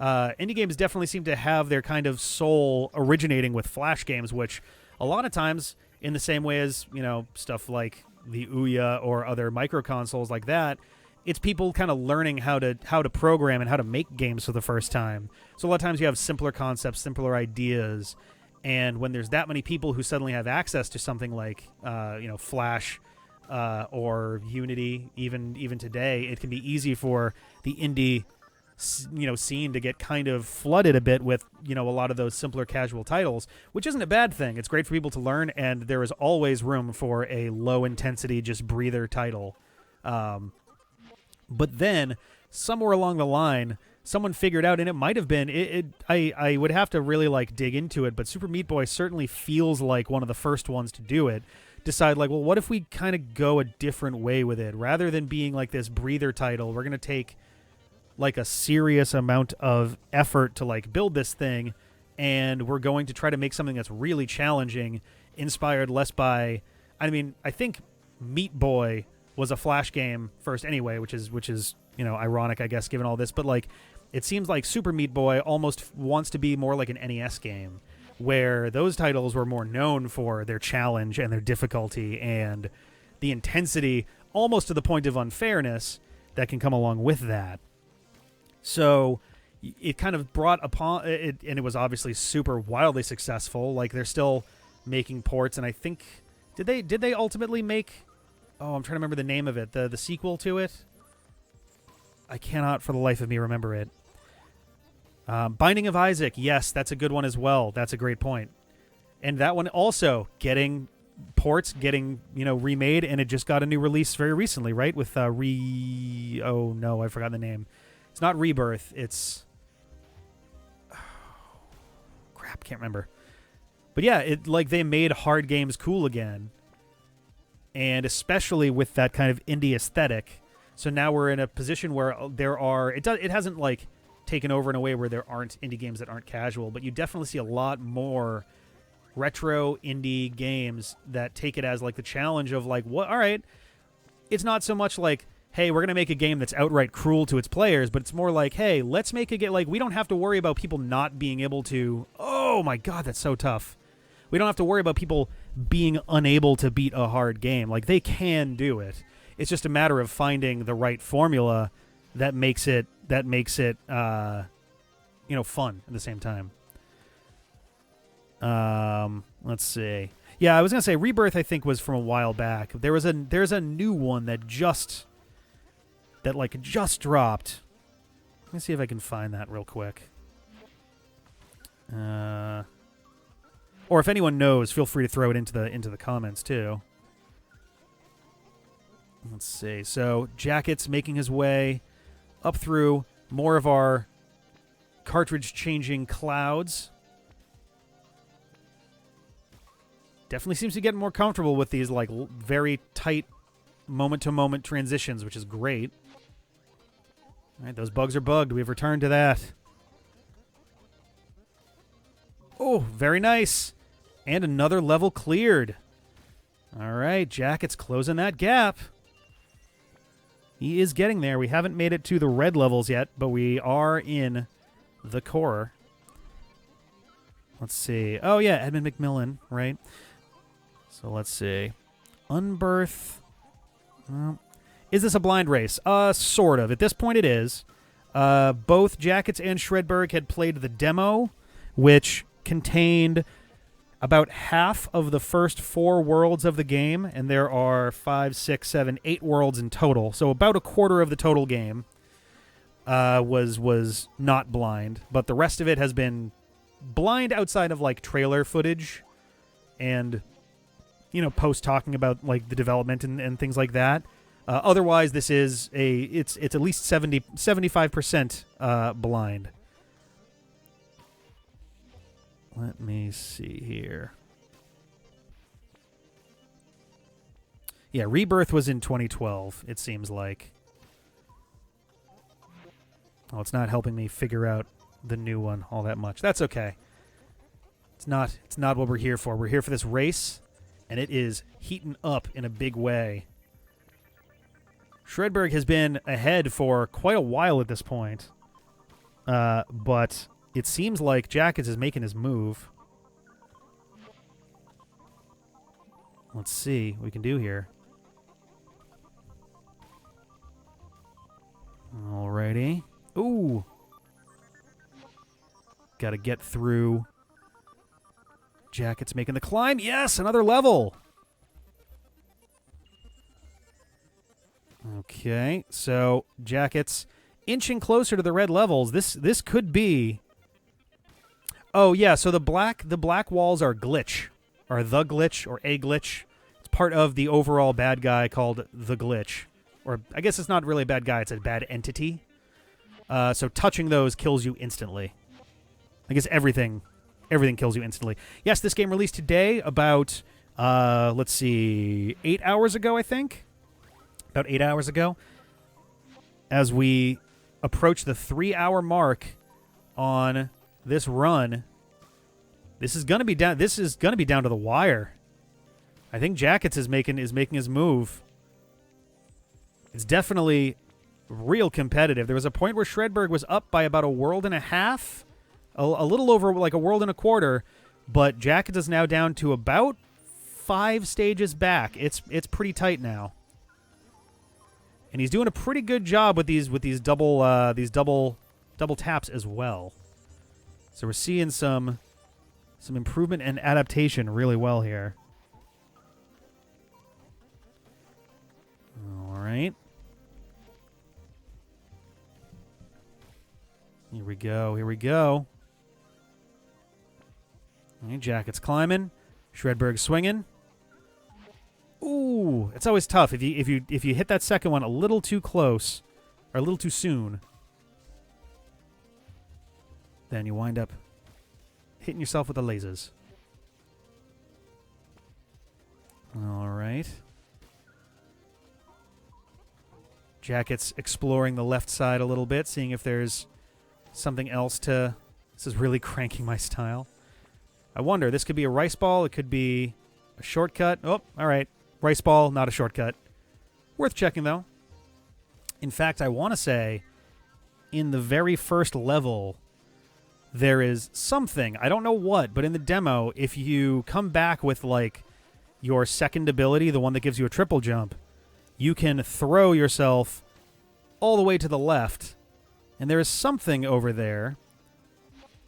Indie games definitely seem to have their kind of soul originating with Flash games, which a lot of times, in the same way as, you know, stuff like the Ouya or other micro consoles like that, it's people kind of learning how to program and how to make games for the first time. So a lot of times you have simpler concepts, simpler ideas, and when there's that many people who suddenly have access to something like Flash or Unity, even today, it can be easy for the indie scene to get kind of flooded a bit with a lot of those simpler casual titles, which isn't a bad thing. It's great for people to learn, and there is always room for a low intensity, just breather title. But then somewhere along the line, someone figured out, and it might have been I would have to really like dig into it, but Super Meat Boy certainly feels like one of the first ones to do it. Decide like, well, what if we kind of go a different way with it, rather than being like this breather title? We're gonna take like a serious amount of effort to like build this thing, and we're going to try to make something that's really challenging, inspired less by... I mean, I think Meat Boy was a Flash game first anyway, which is ironic, I guess, given all this, but like it seems like Super Meat Boy almost wants to be more like an NES game, where those titles were more known for their challenge and their difficulty and the intensity, almost to the point of unfairness, that can come along with that. So it kind of brought upon it, and it was obviously super wildly successful. Like they're still making ports, and I think did they ultimately make? Oh, I'm trying to remember the name of it. The sequel to it. I cannot for the life of me remember it. Binding of Isaac. Yes, that's a good one as well. That's a great point. And that one also getting ports, getting remade, and it just got a new release very recently, right? With oh no, I forgot the name. It's not Rebirth. It's... Oh, crap, can't remember. But yeah, they made hard games cool again. And especially with that kind of indie aesthetic. So now we're in a position where there are... It hasn't, like, taken over in a way where there aren't indie games that aren't casual, but you definitely see a lot more retro indie games that take it as, like, the challenge of, like, what? All right, it's not so much like... Hey, we're going to make a game that's outright cruel to its players, but it's more like, hey, let's make a game, like, we don't have to worry about people not being able to... Oh, my God, that's so tough. We don't have to worry about people being unable to beat a hard game. Like, they can do it. It's just a matter of finding the right formula that makes it fun at the same time. Let's see. Yeah, I was gonna say Rebirth. I think was from a while back. There's a new one that just dropped. Let me see if I can find that real quick. Or if anyone knows, feel free to throw it into the comments too. Let's see. So Jakuts making his way up through more of our cartridge changing clouds. Definitely seems to get more comfortable with these like very tight moment to moment transitions, which is great. All right, those bugs are bugged. We've returned to that. Oh, very nice. And another level cleared. All right, Jakuts closing that gap. He is getting there. We haven't made it to the red levels yet, but we are in the core. Let's see. Oh, yeah, Edmund McMillan, right? So let's see. Unbirth. Is this a blind race? Sort of. At this point it is. Both Jakuts and Shredberg had played the demo, which contained about half of the first 4 worlds of the game, and there are 5, 6, 7, 8 worlds in total. So about a quarter of the total game was not blind, but the rest of it has been blind outside of like trailer footage and posts talking about like the development and things like that. Otherwise, this is it's at least 75% blind. Let me see here. Yeah, Rebirth was in 2012, it seems like. Oh, it's not helping me figure out the new one all that much. That's okay. It's not what we're here for. We're here for this race, and it is heating up in a big way. Shredberg has been ahead for quite a while at this point. But it seems like Jakuts is making his move. Let's see what we can do here. Alrighty. Ooh. Got to get through. Jakuts making the climb. Yes, another level. Okay, so Jakuts inching closer to the red levels. This could be. Oh yeah, so the black walls are glitch, or the glitch, or a glitch. It's part of the overall bad guy called the glitch, or I guess it's not really a bad guy; it's a bad entity. So touching those kills you instantly. I guess everything kills you instantly. Yes, this game released today about let's see, 8 hours ago, I think. About 8 hours ago. As we approach the 3-hour mark on this run, this is gonna be down. This is gonna be down to the wire. I think Jakuts is making his move. It's definitely real competitive. There was a point where Shredberg was up by about a world and a half, a little over like a world and a quarter, but Jakuts is now down to about 5 stages back. It's pretty tight now. And he's doing a pretty good job with these double taps as well. So we're seeing some improvement and adaptation really well here. All right. Here we go. All right, Jakuts climbing. Shredberg swinging. Ooh, it's always tough if you hit that second one a little too close or a little too soon. Then you wind up hitting yourself with the lasers. All right. Jakuts exploring the left side a little bit, seeing if there's something else to... This is really cranking my style. I wonder, this could be a rice ball. It could be a shortcut. Oh, all right. Rice ball, not a shortcut. Worth checking, though. In fact, I want to say in the very first level, there is something. I don't know what, but in the demo, if you come back with, like, your second ability, the one that gives you a triple jump, you can throw yourself all the way to the left. And there is something over there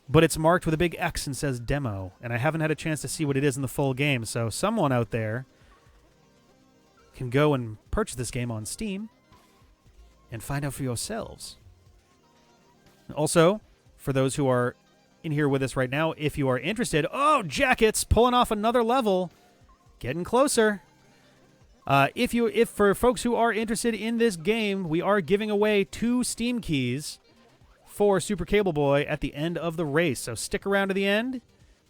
but it's marked with a big X and says demo, and I haven't had a chance to see what it is in the full game, so someone out there can go and purchase this game on Steam and find out for yourselves. Also, for those who are in here with us right now, if you are interested, Jakuts pulling off another level, getting closer. If for folks who are interested in this game, we are giving away 2 Steam keys for Super Cable Boy at the end of the race. So stick around to the end.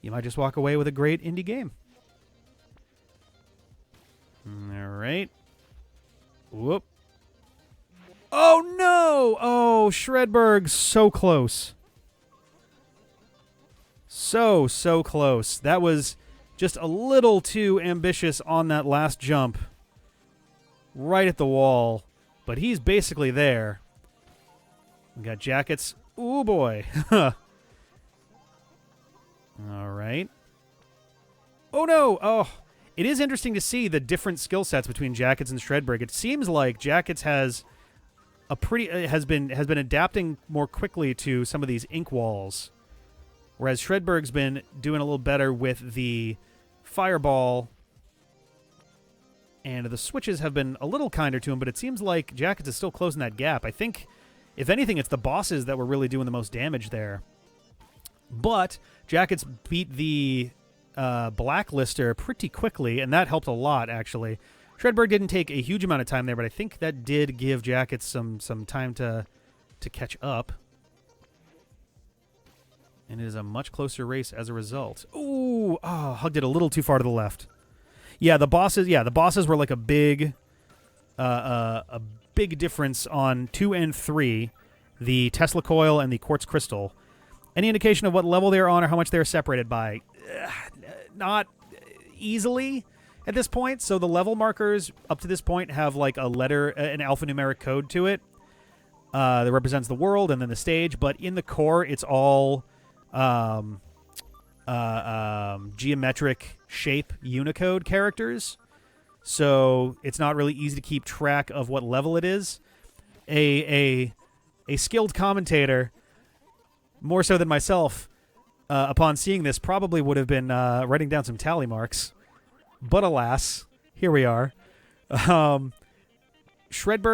You might just walk away with a great indie game. All right. Whoop. Oh, no! Oh, Shredberg, so close. So close. That was just a little too ambitious on that last jump. Right at the wall. But he's basically there. We got Jakuts. Ooh, boy. All right. Oh, no. Oh, it is interesting to see the different skill sets between Jakuts and Shredberg. It seems like Jakuts has been adapting more quickly to some of these ink walls, whereas Shredberg's been doing a little better with the fireball, and the switches have been a little kinder to him, but it seems like Jakuts is still closing that gap. I think, if anything, it's the bosses that were really doing the most damage there. But Jakuts beat the Blacklister pretty quickly, and that helped a lot, actually. Shredberg didn't take a huge amount of time there, but I think that did give Jakuts some time to catch up. And it is a much closer race as a result. Ooh, hugged it a little too far to the left. Yeah, the bosses were like a big difference on 2 and 3, the Tesla coil and the quartz crystal. Any indication of what level they're on or how much they're separated by? Not easily at this point. So the level markers up to this point have like a letter, an alphanumeric code to it that represents the world and then the stage. But in the core, it's all geometric shape Unicode characters. So it's not really easy to keep track of what level it is. A skilled commentator, more so than myself, upon seeing this, probably would have been writing down some tally marks. But alas, here we are. Shredberg,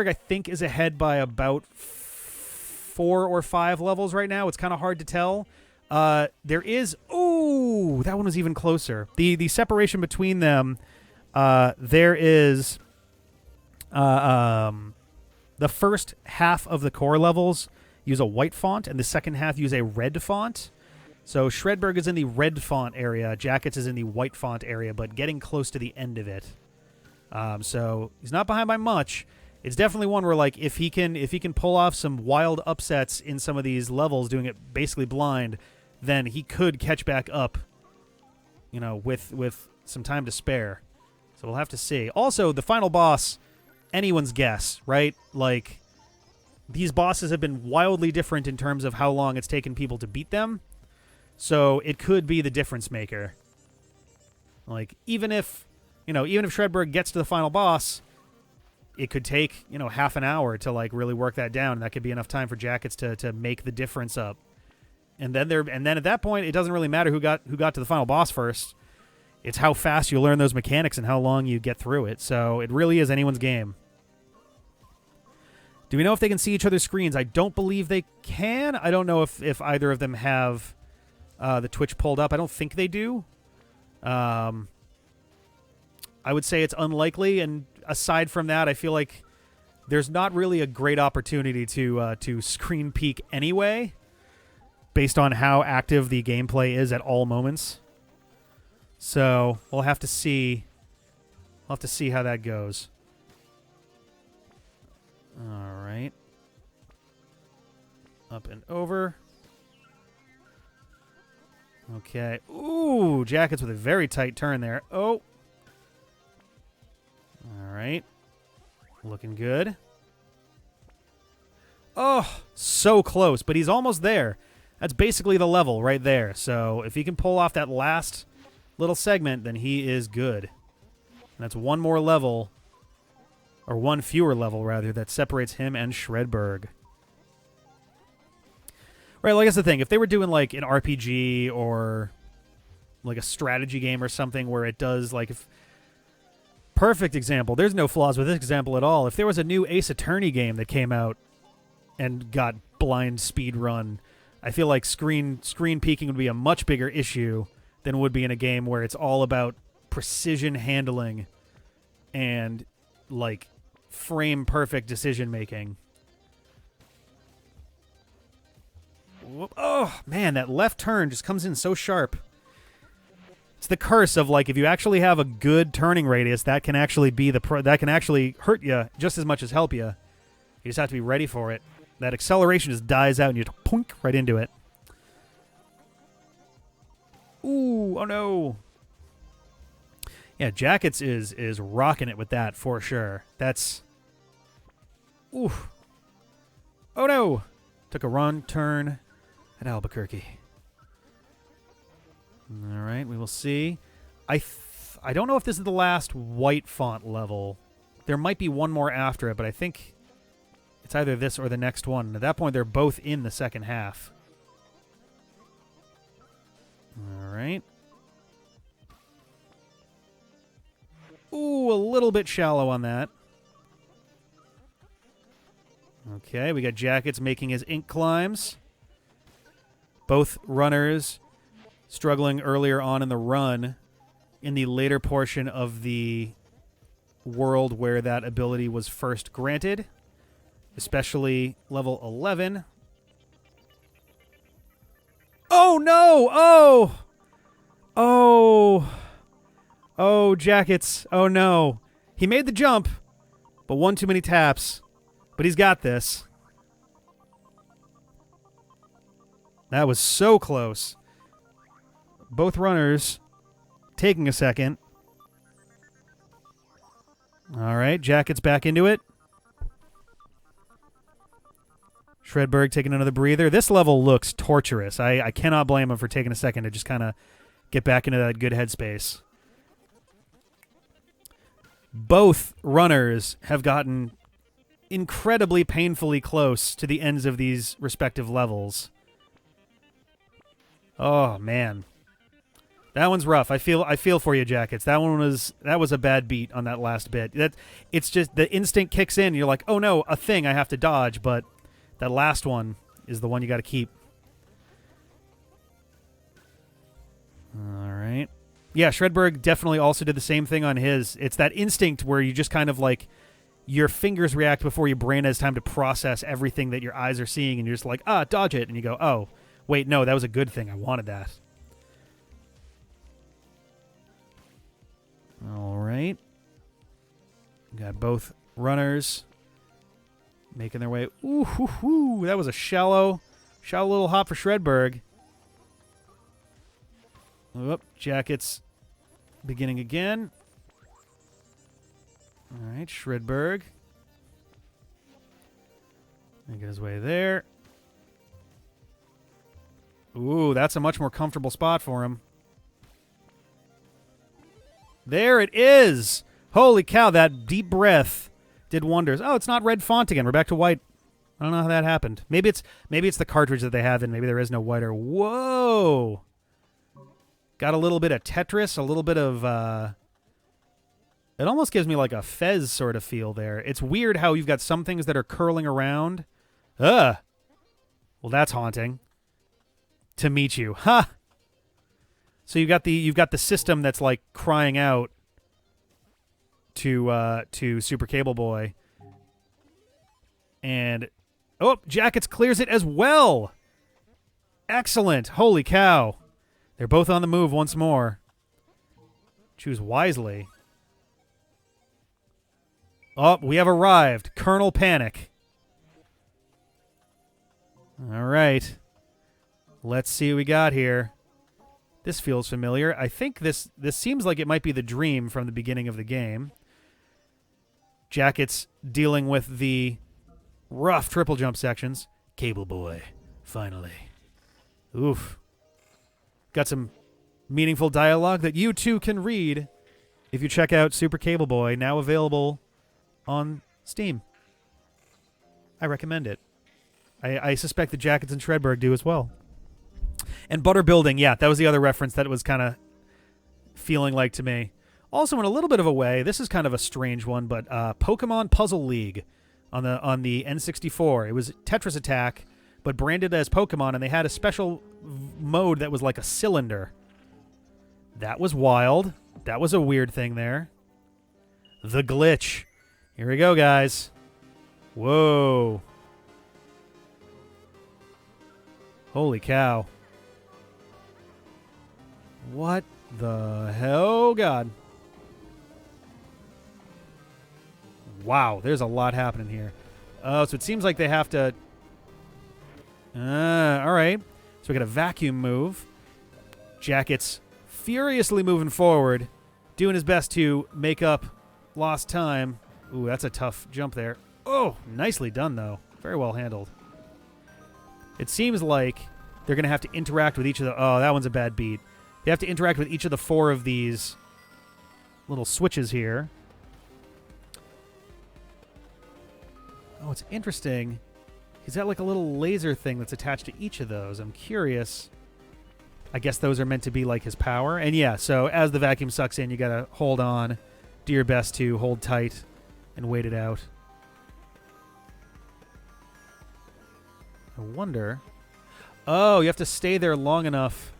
I think, is ahead by about 4 or 5 levels right now. It's kind of hard to tell. There is... Ooh, that one was even closer. The separation between them, there is... the first half of the core levels use a white font, and the second half use a red font. So Shredberg is in the red font area. Jakuts is in the white font area, but getting close to the end of it. So he's not behind by much. It's definitely one where, like, if he can pull off some wild upsets in some of these levels, doing it basically blind, then he could catch back up, you know, with some time to spare. So we'll have to see. Also, the final boss, anyone's guess, right? Like, these bosses have been wildly different in terms of how long it's taken people to beat them. So it could be the difference maker. Like, even if Shredberg gets to the final boss, it could take, half an hour to, like, really work that down. And that could be enough time for Jakuts to make the difference up. And then at that point, it doesn't really matter who got to the final boss first. It's how fast you learn those mechanics and how long you get through it. So it really is anyone's game. Do we know if they can see each other's screens? I don't believe they can. I don't know if either of them have the Twitch pulled up. I don't think they do. I would say it's unlikely, and aside from that, I feel like there's not really a great opportunity to screen peek anyway, based on how active the gameplay is at all moments. So we'll have to see. We'll have to see how that goes. All right. Up and over. Okay. Ooh, Jakuts with a very tight turn there. Oh. All right. Looking good. Oh, so close, but he's almost there. That's basically the level right there. So if he can pull off that last little segment, then he is good. And that's one more level, or one fewer level, rather, that separates him and Shredberg. Right, like that's the thing. If they were doing like an RPG or like a strategy game or something where it does like if perfect example, there's no flaws with this example at all. If there was a new Ace Attorney game that came out and got blind speed run, I feel like screen peeking would be a much bigger issue than would be in a game where it's all about precision handling and like frame perfect decision making. Oh man, that left turn just comes in so sharp. It's the curse of like if you actually have a good turning radius, that can actually be that can actually hurt you just as much as help you. You just have to be ready for it. That acceleration just dies out and you just poink right into it. Ooh, oh no. Yeah, Jakuts is rocking it with that for sure. That's ooh. Oh no. Took a wrong turn at Albuquerque. All right, we will see. I don't know if this is the last white font level. There might be one more after it, but I think it's either this or the next one. And at that point, they're both in the second half. All right. Ooh, a little bit shallow on that. Okay, we got Jakuts making his ink climbs. Both runners struggling earlier on in the run in the later portion of the world where that ability was first granted, especially level 11. Oh, no! Oh, Jakuts. Oh, no. He made the jump, but one too many taps. But he's got this. That was so close. Both runners taking a second. All right, Jakuts back into it. Shredberg taking another breather. This level looks torturous. I cannot blame him for taking a second to just kind of get back into that good headspace. Both runners have gotten incredibly painfully close to the ends of these respective levels. Oh man, that one's rough. I feel for you, Jakuts. That was a bad beat on that last bit. It's just the instinct kicks in. And you're like, oh no, a thing I have to dodge. But that last one is the one you got to keep. All right. Yeah, Shredberg definitely also did the same thing on his. It's that instinct where you just kind of like your fingers react before your brain has time to process everything that your eyes are seeing, and you're just like, dodge it, and you go, oh, wait, no, that was a good thing. I wanted that. All right. Got both runners making their way. Ooh, hoo, hoo. That was a shallow little hop for Shredberg. Oop, Jakuts beginning again. All right, Shredberg. Making his way there. Ooh, that's a much more comfortable spot for him. There it is! Holy cow, that deep breath did wonders. Oh, it's not red font again. We're back to white. I don't know how that happened. Maybe it's the cartridge that they have, and maybe there is no whiter. Whoa! Got a little bit of Tetris, a little bit of... It almost gives me like a Fez sort of feel there. It's weird how you've got some things that are curling around. Ugh! Well, that's haunting. To meet you. Ha! Huh. So you've got the system that's like crying out to Super Cable Boy. And oh, Jakuts clears it as well. Excellent. Holy cow. They're both on the move once more. Choose wisely. Oh, we have arrived. Colonel Panic. All right. Let's see what we got here. This feels familiar. I think this seems like it might be the dream from the beginning of the game. Jakuts dealing with the rough triple jump sections. Cable Boy, finally. Oof. Got some meaningful dialogue that you too can read if you check out Super Cable Boy, now available on Steam. I recommend it. I suspect the Jakuts and Shredberg do as well. And Butter Building, yeah, that was the other reference that it was kind of feeling like to me. Also, in a little bit of a way, this is kind of a strange one, but Pokemon Puzzle League on the N64. It was Tetris Attack, but branded as Pokemon, and they had a special mode that was like a cylinder. That was wild. That was a weird thing there. The glitch. Here we go, guys. Whoa. Holy cow. What the hell? Oh, God. Wow, there's a lot happening here. Oh, so it seems like they have to... all right. So we got a vacuum move. Jakuts furiously moving forward, doing his best to make up lost time. Ooh, that's a tough jump there. Oh, nicely done, though. Very well handled. It seems like they're going to have to interact with each of the... Oh, that one's a bad beat. They have to interact with each of the 4 of these little switches here. Oh, it's interesting. He's got like a little laser thing that's attached to each of those. I'm curious. I guess those are meant to be like his power. And yeah, so as the vacuum sucks in, you got to hold on, do your best to hold tight and wait it out. I wonder... Oh, you have to stay there long enough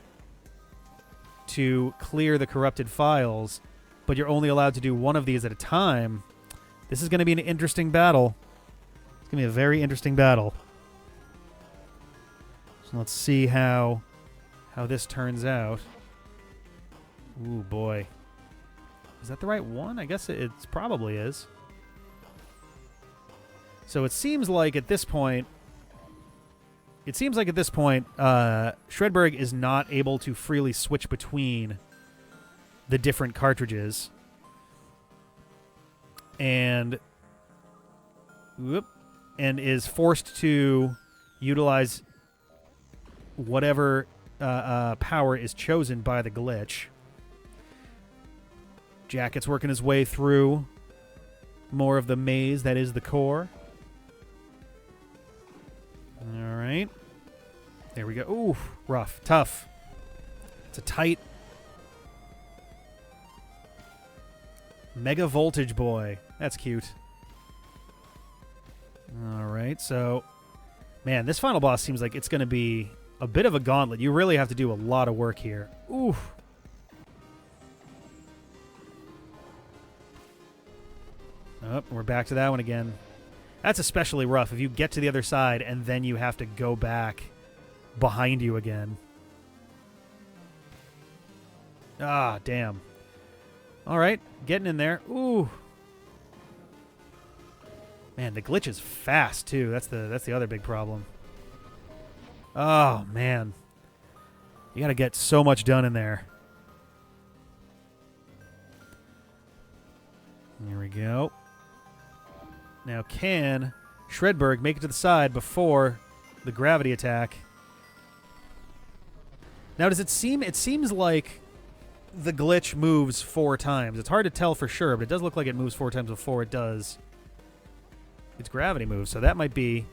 to clear the corrupted files, but you're only allowed to do one of these at a time. This is going to be an interesting battle. It's going to be a very interesting battle. So let's see how this turns out. Ooh, boy. Is that the right one? I guess it probably is. So it seems like at this point... Shredberg is not able to freely switch between the different cartridges. And is forced to utilize whatever power is chosen by the glitch. Jakuts working his way through more of the maze that is the core. All right. There we go. Ooh, rough. Tough. It's a tight... Mega Voltage Boy. That's cute. All right, so... Man, this final boss seems like it's going to be a bit of a gauntlet. You really have to do a lot of work here. Ooh. Oh, we're back to that one again. That's especially rough if you get to the other side and then you have to go back behind you again. Ah, damn. All right, getting in there. Ooh. Man, the glitch is fast too. That's the other big problem. Oh, man. You got to get so much done in there. Here we go. Now, can Shredberg make it to the side before the gravity attack? Now, does it seem... It seems like the glitch moves 4 times. It's hard to tell for sure, but it does look like it moves 4 times before it does its gravity move. So that might be...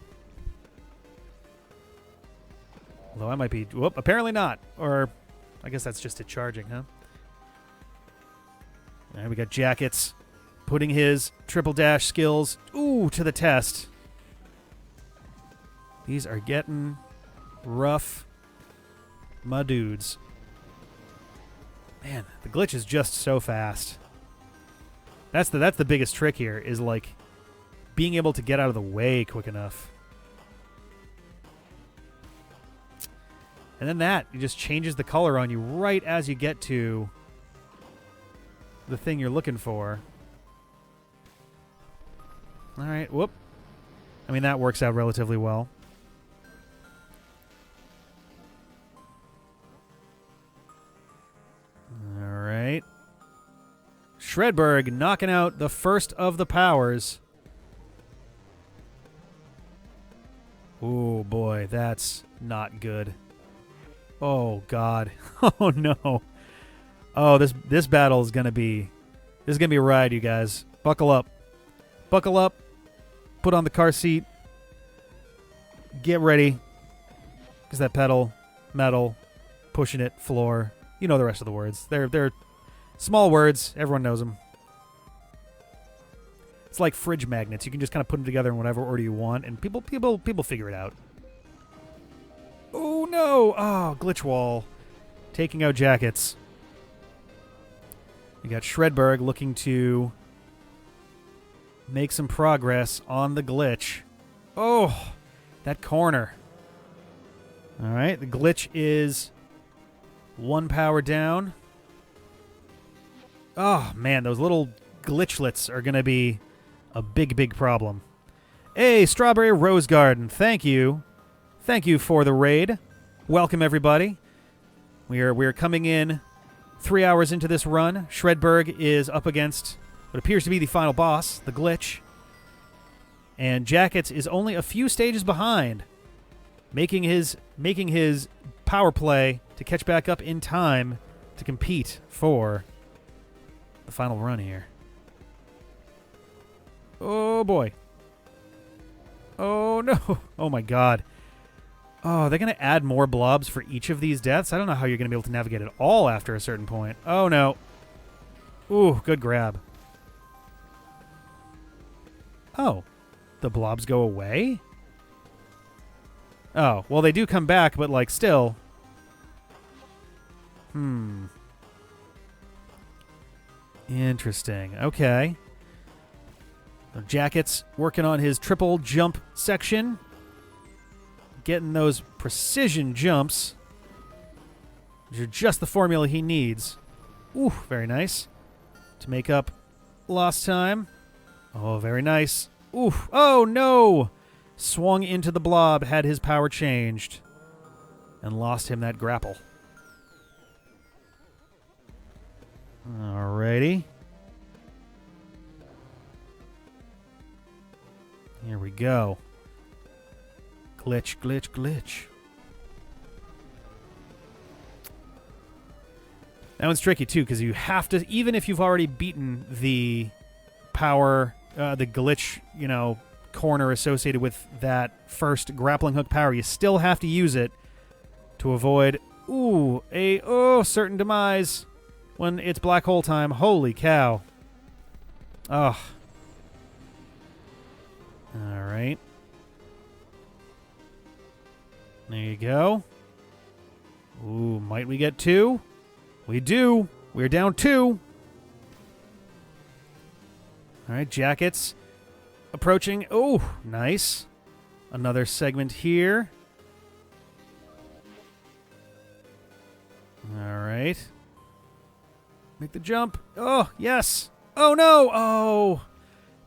Although I might be... Whoop, apparently not. Or I guess that's just it charging, huh? All right, we got Jakuts putting his triple dash skills, to the test. These are getting rough, my dudes. Man, the glitch is just so fast. That's the biggest trick here, is like being able to get out of the way quick enough. And then it just changes the color on you right as you get to the thing you're looking for. All right, whoop. I mean, that works out relatively well. All right. Shredberg knocking out the first of the powers. Oh, boy, that's not good. Oh, God. Oh, no. Oh, this battle is going to be... This is going to be a ride, you guys. Buckle up. Buckle up. Put on the car seat. get ready. Because that pedal, metal, pushing it, floor. You know the rest of the words. They're small words. Everyone knows them. It's like fridge magnets. You can just kind of put them together in whatever order you want, and people figure it out. Oh, no. Oh, glitch wall. Taking out Jakuts. You got Shredberg looking to make some progress on the glitch. Oh, that corner. All right, the glitch is 1 power down. Oh, man, those little glitchlets are going to be a big, big problem. Hey, Strawberry Rose Garden, thank you. Thank you for the raid. Welcome, everybody. We're coming in 3 hours into this run. Shredberg is up against what appears to be the final boss, the glitch. And Jakuts is only a few stages behind, making his power play to catch back up in time to compete for the final run here. Oh, boy. Oh, no. Oh, my God. Oh, they're going to add more blobs for each of these deaths? I don't know how you're going to be able to navigate it all after a certain point. Oh, no. Ooh, good grab. Oh, the blobs go away? Oh, well, they do come back, but, like, still. Interesting. Okay. So Jakuts working on his triple jump section. Getting those precision jumps. Which are just the formula he needs. Ooh, very nice. To make up lost time. Oh, very nice. Ooh, oh no! Swung into the blob, had his power changed. And lost him that grapple. Alrighty. Here we go. Glitch, glitch, glitch. That one's tricky, too, because you have to, even if you've already beaten the power, the glitch, corner associated with that first grappling hook power, you still have to use it to avoid, certain demise when it's black hole time. Holy cow. Oh. All right. There you go. Ooh, might we get 2? We do. We're down 2. All right, Jakuts approaching. Oh, nice. Another segment here. All right. Make the jump. Oh, yes. Oh, no. Oh.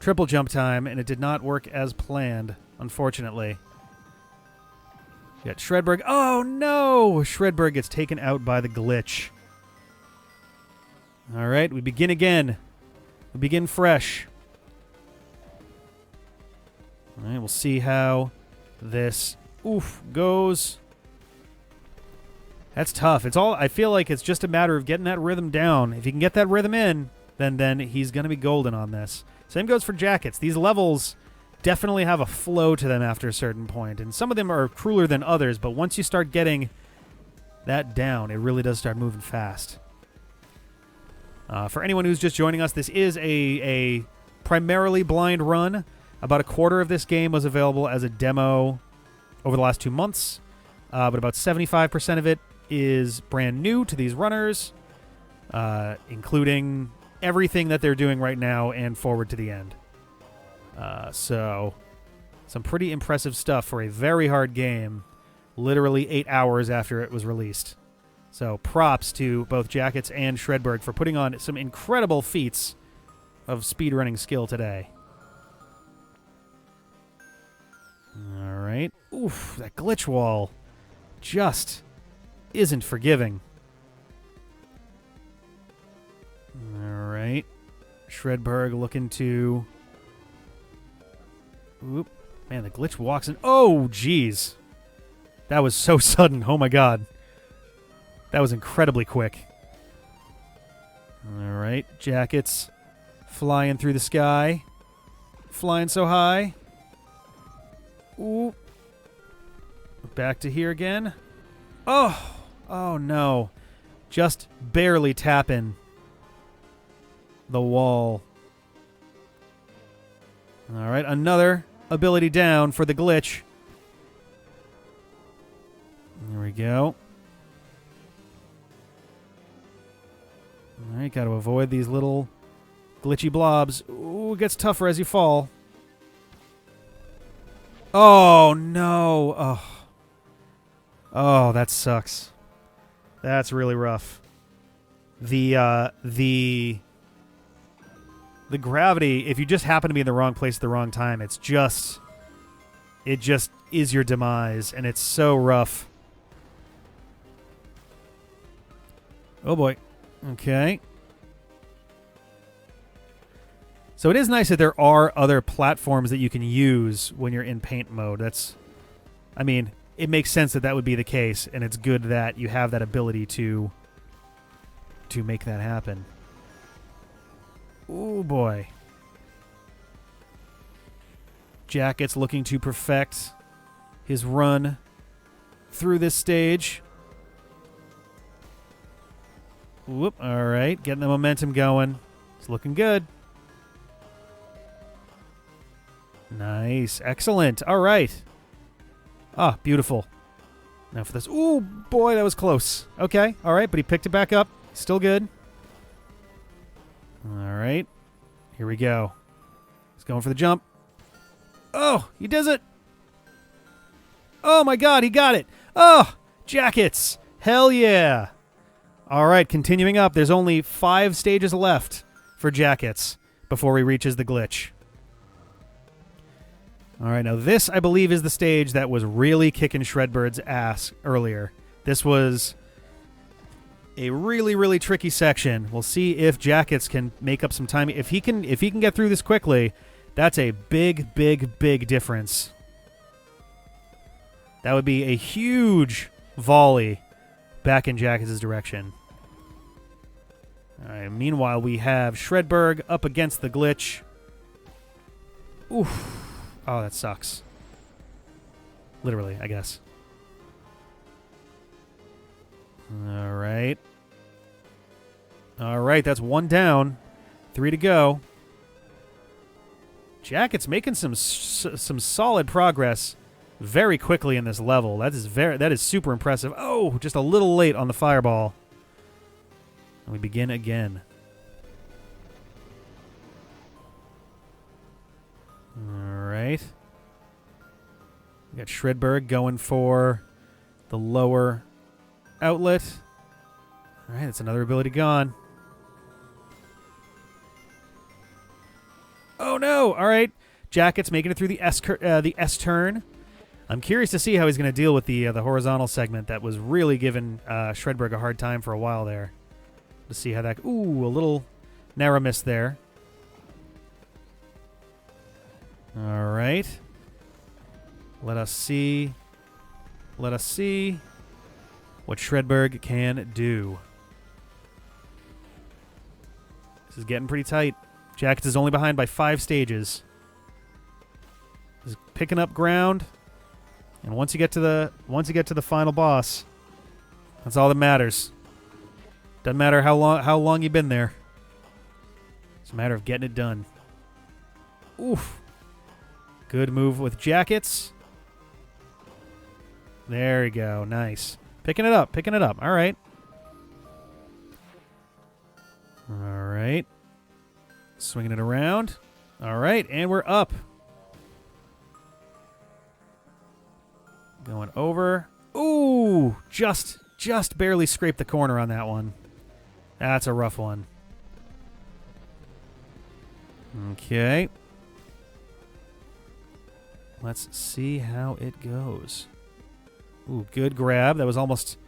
Triple jump time, and it did not work as planned, unfortunately. You got Shredberg. Oh, no! Shredberg gets taken out by the glitch. All right, we begin again. We begin fresh. All right, we'll see how this goes. That's tough. I feel like it's just a matter of getting that rhythm down. If you can get that rhythm in, then he's going to be golden on this. Same goes for Jakuts. These levels definitely have a flow to them after a certain point, and some of them are crueler than others, but once you start getting that down, it really does start moving fast. For anyone who's just joining us, this is a primarily blind run. About a quarter of this game was available as a demo over the last 2 months, but about 75% of it is brand new to these runners, including everything that they're doing right now and forward to the end. So, some pretty impressive stuff for a very hard game, literally 8 hours after it was released. So, props to both Jakuts and Shredberg for putting on some incredible feats of speedrunning skill today. All right. Oof, that glitch wall just isn't forgiving. All right. Shredberg looking to... Oop. Man, the glitch walks in. Oh, jeez. That was so sudden. Oh, my God. That was incredibly quick. All right. Jakuts flying through the sky. Flying so high. Ooh. Back to here again. Oh! Oh, no. Just barely tapping the wall. All right, another ability down for the glitch. There we go. All right, got to avoid these little glitchy blobs. Ooh, it gets tougher as you fall. Oh, no. Oh. Oh, that sucks. That's really rough. The gravity, if you just happen to be in the wrong place at the wrong time, it just is your demise, and it's so rough. Oh boy. Okay. So it is nice that there are other platforms that you can use when you're in paint mode. I mean, it makes sense that that would be the case, and it's good that you have that ability to make that happen. Oh boy. Jakuts looking to perfect his run through this stage. Whoop, all right, getting the momentum going. It's looking good. Nice, excellent, all right. Ah, beautiful. Now for this, ooh, boy, that was close. Okay, all right, but he picked it back up. Still good. All right, here we go. He's going for the jump. Oh, he does it. Oh my God, he got it. Oh, Jakuts, hell yeah. All right, continuing up. There's only 5 stages left for Jakuts before he reaches the glitch. All right, now this, I believe, is the stage that was really kicking Shredbird's ass earlier. This was a really, really tricky section. We'll see if Jakuts can make up some time. If he can get through this quickly, that's a big, big, big difference. That would be a huge volley back in Jakuts' direction. All right, meanwhile, we have Shredberg up against the glitch. Oof. Oh, that sucks. Literally, I guess. All right. All right, that's 1 down. 3 to go. Jakuts making some solid progress very quickly in this level. That is super impressive. Oh, just a little late on the fireball. And we begin again. All right. We got Shredberg going for the lower outlet. All right, that's another ability gone. Oh no! All right, Jakuts making it through the S turn. I'm curious to see how he's going to deal with the horizontal segment that was really giving Shredberg a hard time for a while there. To see how that... Ooh, a little narrow miss there. All right. Let us see what Shredberg can do. This is getting pretty tight. Jakuts is only behind by 5 stages. He's picking up ground. And once you get to the final boss, that's all that matters. Doesn't matter how long you've been there. It's a matter of getting it done. Oof. Good move with Jakuts. There you go. Nice. Picking it up. All right. All right. Swinging it around. All right, and we're up. Going over. Ooh, just barely scraped the corner on that one. That's a rough one. Okay. Let's see how it goes. Ooh, good grab. That was almost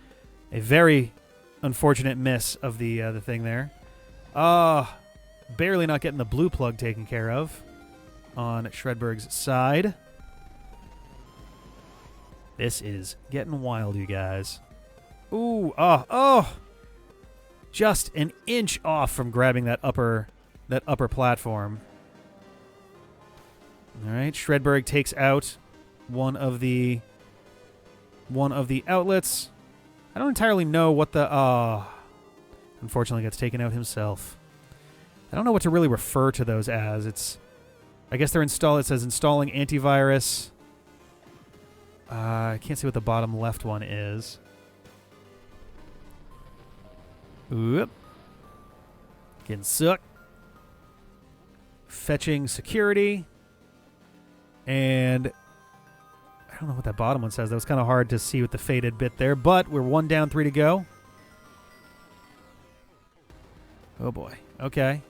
a very unfortunate miss of the thing there. Barely not getting the blue plug taken care of on Shredberg's side. This is getting wild, you guys. Ooh, just an inch off from grabbing that upper platform. All right, Shredberg takes out one of the one of the outlets. I don't entirely know what the... unfortunately gets taken out himself. I don't know what to really refer to those as. It's... I guess they're installed. It says installing antivirus. I can't see what the bottom left one is. Oop. Getting sucked. Fetching security. And I don't know what that bottom one says. That was kind of hard to see with the faded bit there, but we're 1 down, 3 to go. Oh boy. Okay.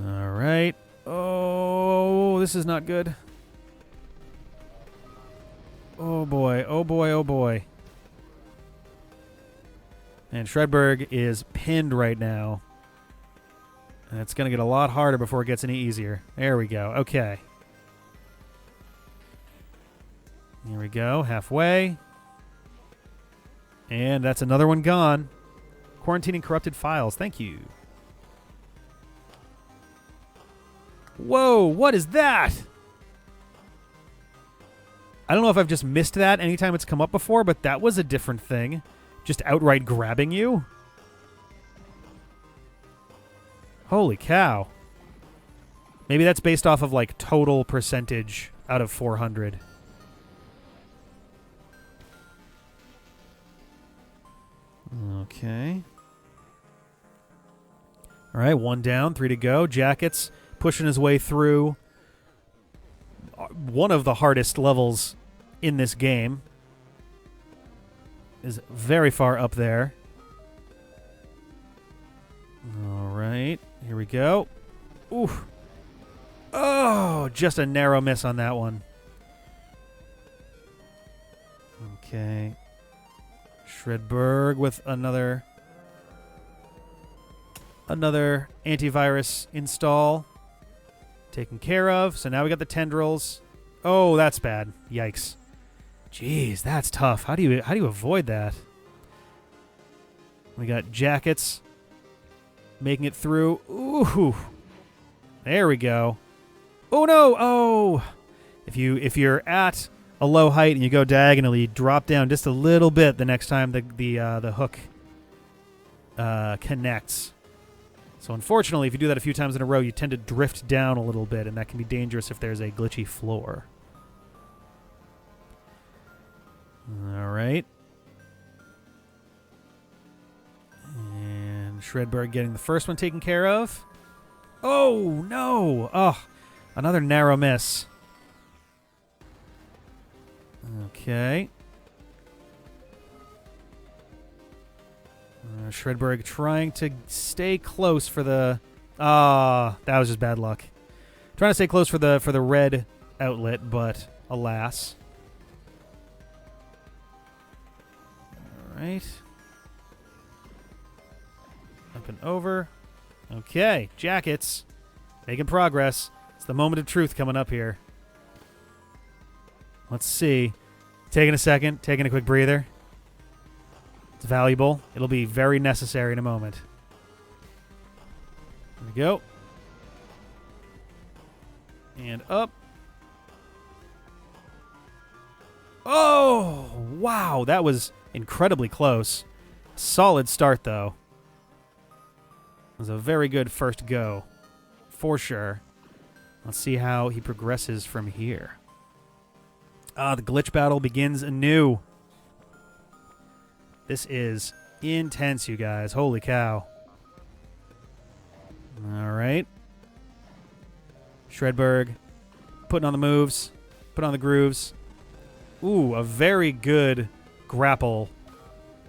All right. Oh, this is not good. Oh boy. Oh boy. Oh boy. And Shredberg is pinned right now. And it's going to get a lot harder before it gets any easier. There we go. Okay. Here we go. Halfway. And that's another one gone. Quarantining corrupted files. Thank you. Whoa, what is that? I don't know if I've just missed that anytime it's come up before, but that was a different thing. Just outright grabbing you. Holy cow. Maybe that's based off of like total percentage out of 400. Okay. All right, 1 down, 3 to go. Jakuts pushing his way through one of the hardest levels in this game. Is very far up there. All right, here we go. Ooh. Oh, just a narrow miss on that one. Okay. Shredberg with another antivirus install taken care of. So now we got the tendrils. Oh, that's bad. Yikes. Jeez, that's tough. How do you avoid that? We got Jakuts making it through. Ooh. There we go. Oh no. Oh. If you're at a low height and you go diagonally, you drop down just a little bit the next time the hook connects. So unfortunately, if you do that a few times in a row, you tend to drift down a little bit, and that can be dangerous if there's a glitchy floor. All right. And Shredberg getting the first one taken care of. Oh, no. Oh, another narrow miss. Okay. Shredberg trying to stay close for the... that was just bad luck. Trying to stay close for the red outlet, but alas. All right. Up and over. Okay, Jakuts making progress. It's the moment of truth coming up here. Let's see. Taking a second, taking a quick breather. It's valuable. It'll be very necessary in a moment. There we go. And up. Oh, wow. That was incredibly close. Solid start, though. It was a very good first go, for sure. Let's see how he progresses from here. The glitch battle begins anew. This is intense, you guys. Holy cow. All right. Shredberg putting on the moves, putting on the grooves. Ooh, a very good grapple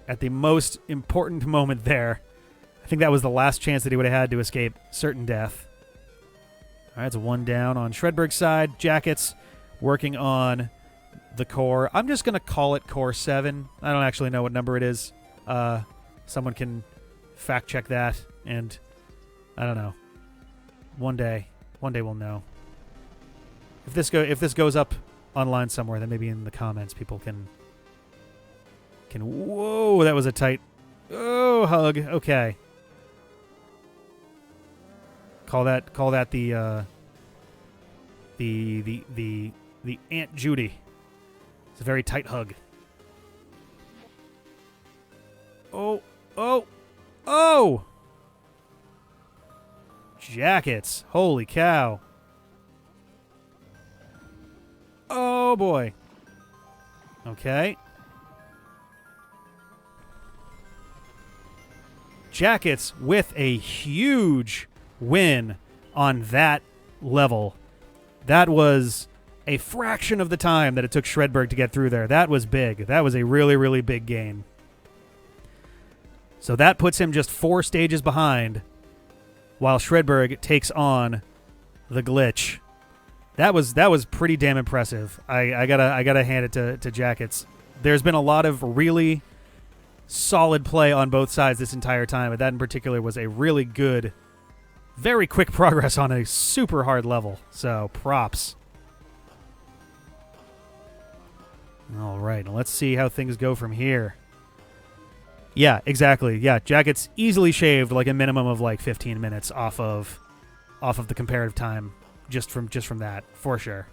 at the most important moment there. I think that was the last chance that he would have had to escape certain death. All right, it's a 1 down on Shredberg's side. Jakuts working on the core. I'm just going to call it core 7. I don't actually know what number it is. Someone can fact check that, and I don't know. One day we'll know. If this goes up online somewhere, then maybe in the comments people can. Whoa, that was a tight. Oh, hug. Okay. Call that the Aunt Judy. It's a very tight hug. Oh, oh, oh! Jakuts. Holy cow. Oh, boy. Okay. Jakuts with a huge win on that level. That was a fraction of the time that it took Shredberg to get through there. That was big. That was a really, really big gain. So that puts him just 4 stages behind while Shredberg takes on the glitch. That was pretty damn impressive. I gotta hand it to Jakuts. There's been a lot of really solid play on both sides this entire time, but that in particular was a really good, very quick progress on a super hard level. So props. All right, now let's see how things go from here. Yeah, exactly. Yeah, Jakuts easily shaved like a minimum of like 15 minutes off of the comparative time just from that, for sure.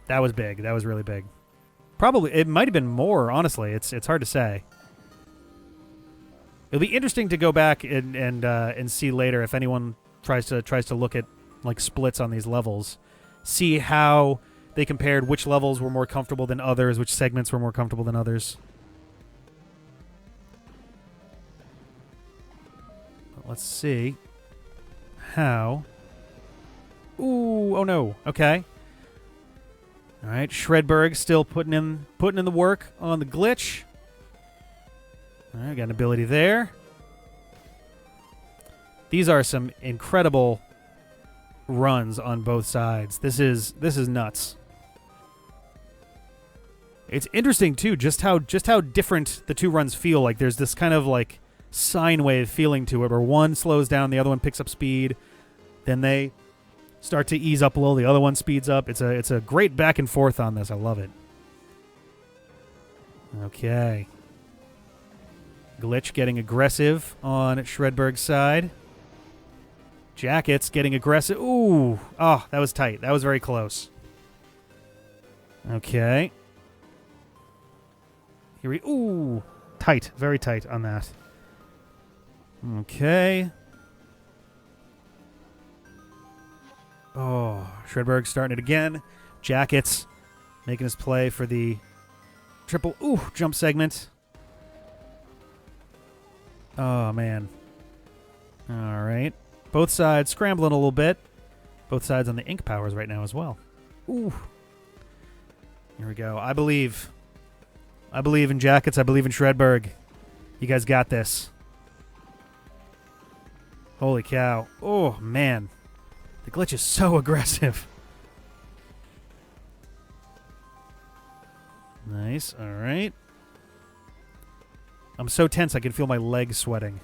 That was big. That was really big. Probably it might have been more, honestly. It's hard to say. It'll be interesting to go back and see later if anyone tries to look at like splits on these levels, see how they compared, which levels were more comfortable than others, which segments were more comfortable than others. Let's see how. Ooh, oh no. Okay. All right, Shredberg still putting in the work on the glitch. All right, got an ability there. These are some incredible runs on both sides. This is nuts. It's interesting too, just how different the two runs feel. Like there's this kind of like sine wave feeling to it, where one slows down, the other one picks up speed. Then they start to ease up a little, the other one speeds up. It's a great back and forth on this. I love it. Okay. Glitch getting aggressive on Shredberg's side. Jakuts getting aggressive. Ooh. Oh, that was tight. That was very close. Okay. Here we... Ooh. Tight. Very tight on that. Okay. Oh, Shredberg starting it again. Jakuts making his play for the triple jump segment. Oh, man. All right. Both sides scrambling a little bit. Both sides on the ink powers right now as well. Ooh. Here we go. I believe in Jakuts. I believe in Shredberg. You guys got this. Holy cow. Oh, man. The glitch is so aggressive. Nice. All right. I'm so tense I can feel my legs sweating.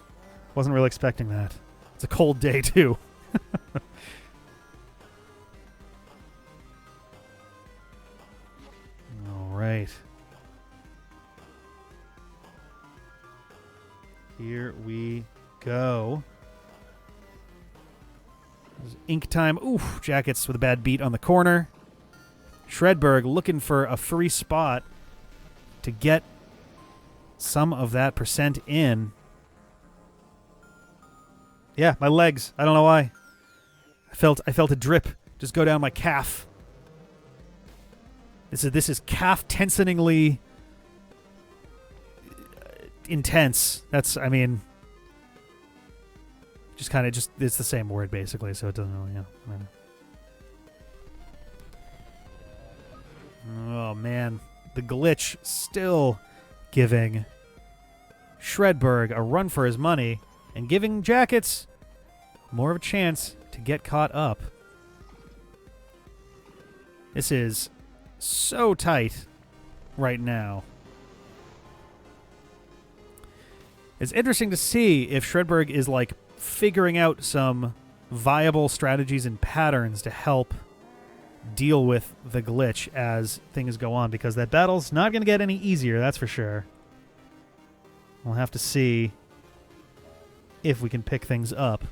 Wasn't really expecting that. It's a cold day, too. All right. Here we go. Ink time. Ooh, Jakuts with a bad beat on the corner. Shredberg looking for a free spot to get some of that percent in. Yeah, my legs. I don't know why. I felt a drip just go down my calf. This is calf tensioningly intense. That's, I mean, just kind of it's the same word basically, so it doesn't really, matter. Oh man, the glitch still giving Shredberg a run for his money and giving Jakuts more of a chance to get caught up. This is so tight right now. It's interesting to see if Shredberg is like figuring out some viable strategies and patterns to help deal with the glitch as things go on, because that battle's not going to get any easier, that's for sure. We'll have to see if we can pick things up.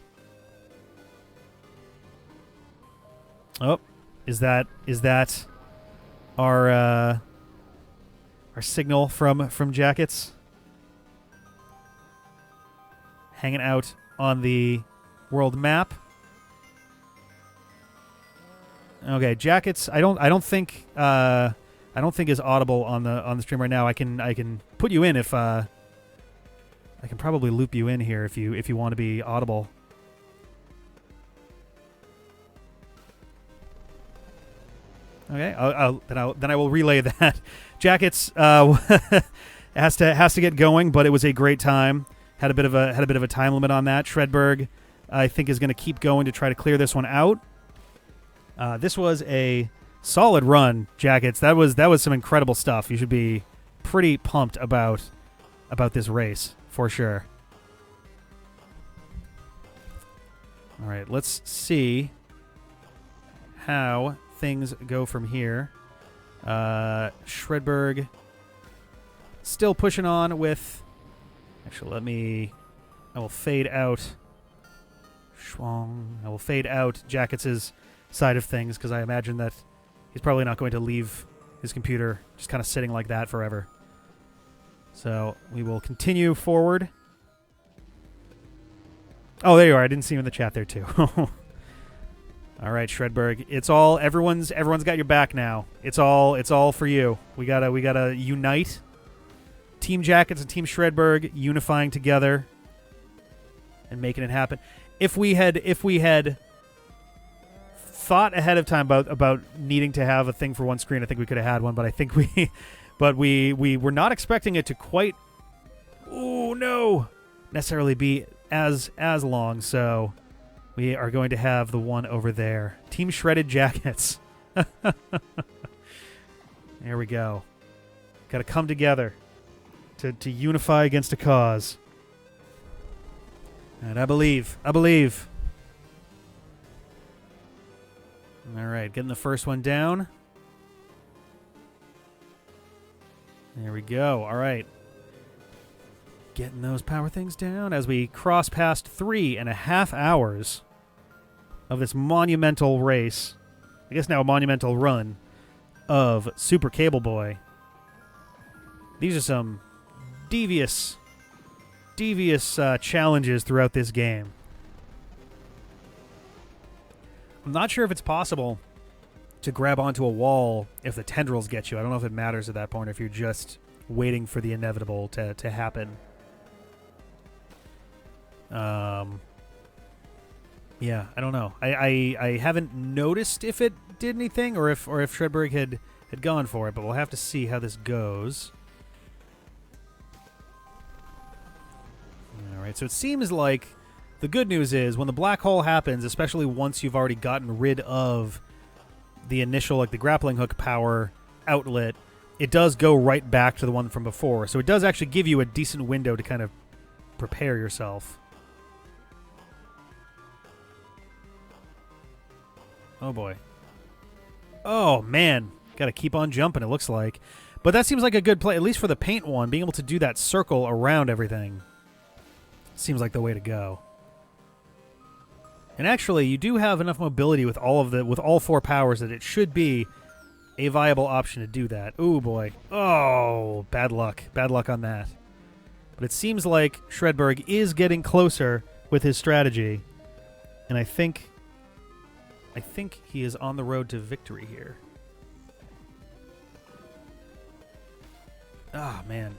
Oh, is that our signal from Jakuts. Hanging out on the world map. Okay, Jakuts. I don't think is audible on the stream right now. I can put you in if I can probably loop you in here if you want to be audible. Okay, then I will relay that. Jakuts has to get going, but it was a great time. Had a bit of a time limit on that. Shredberg, I think, is going to keep going to try to clear this one out. This was a solid run, Jakuts. That was some incredible stuff. You should be pretty pumped about this race for sure. All right, let's see how things go from here. Shredberg still pushing on with. Actually, I will fade out. I will fade out Jakuts' side of things because I imagine that he's probably not going to leave his computer just kind of sitting like that forever. So we will continue forward. Oh, there you are. I didn't see you in the chat there too. All right, Shredberg. It's all everyone's got your back now. It's all for you. We gotta unite. Team Jakuts and Team Shredberg unifying together and making it happen. If we had thought ahead of time about needing to have a thing for one screen, I think we could have had one, but I think we were not expecting it to quite necessarily be as long, so we are going to have the one over there. Team Shredded Jakuts. There we go. Got to come together to unify against a cause. And I believe. All right, getting the first one down. There we go. All right. Getting those power things down as we cross past 3.5 hours of this monumental race. I guess now a monumental run of Super Cable Boy. These are some devious challenges throughout this game. I'm not sure if it's possible to grab onto a wall if the tendrils get you. I don't know if it matters at that point or if you're just waiting for the inevitable to happen. Yeah, I don't know. I haven't noticed if it did anything or if Shredberg had gone for it, but we'll have to see how this goes. All right, so it seems like the good news is when the black hole happens, especially once you've already gotten rid of the initial, like the grappling hook power outlet, it does go right back to the one from before. So it does actually give you a decent window to kind of prepare yourself. Oh, boy. Oh, man. Got to keep on jumping, it looks like. But that seems like a good play, at least for the paint one. Being able to do that circle around everything seems like the way to go. And actually, you do have enough mobility with all 4 powers that it should be a viable option to do that. Ooh, boy. Oh, bad luck. Bad luck on that. But it seems like Shredberg is getting closer with his strategy. And I think he is on the road to victory here. Ah, man.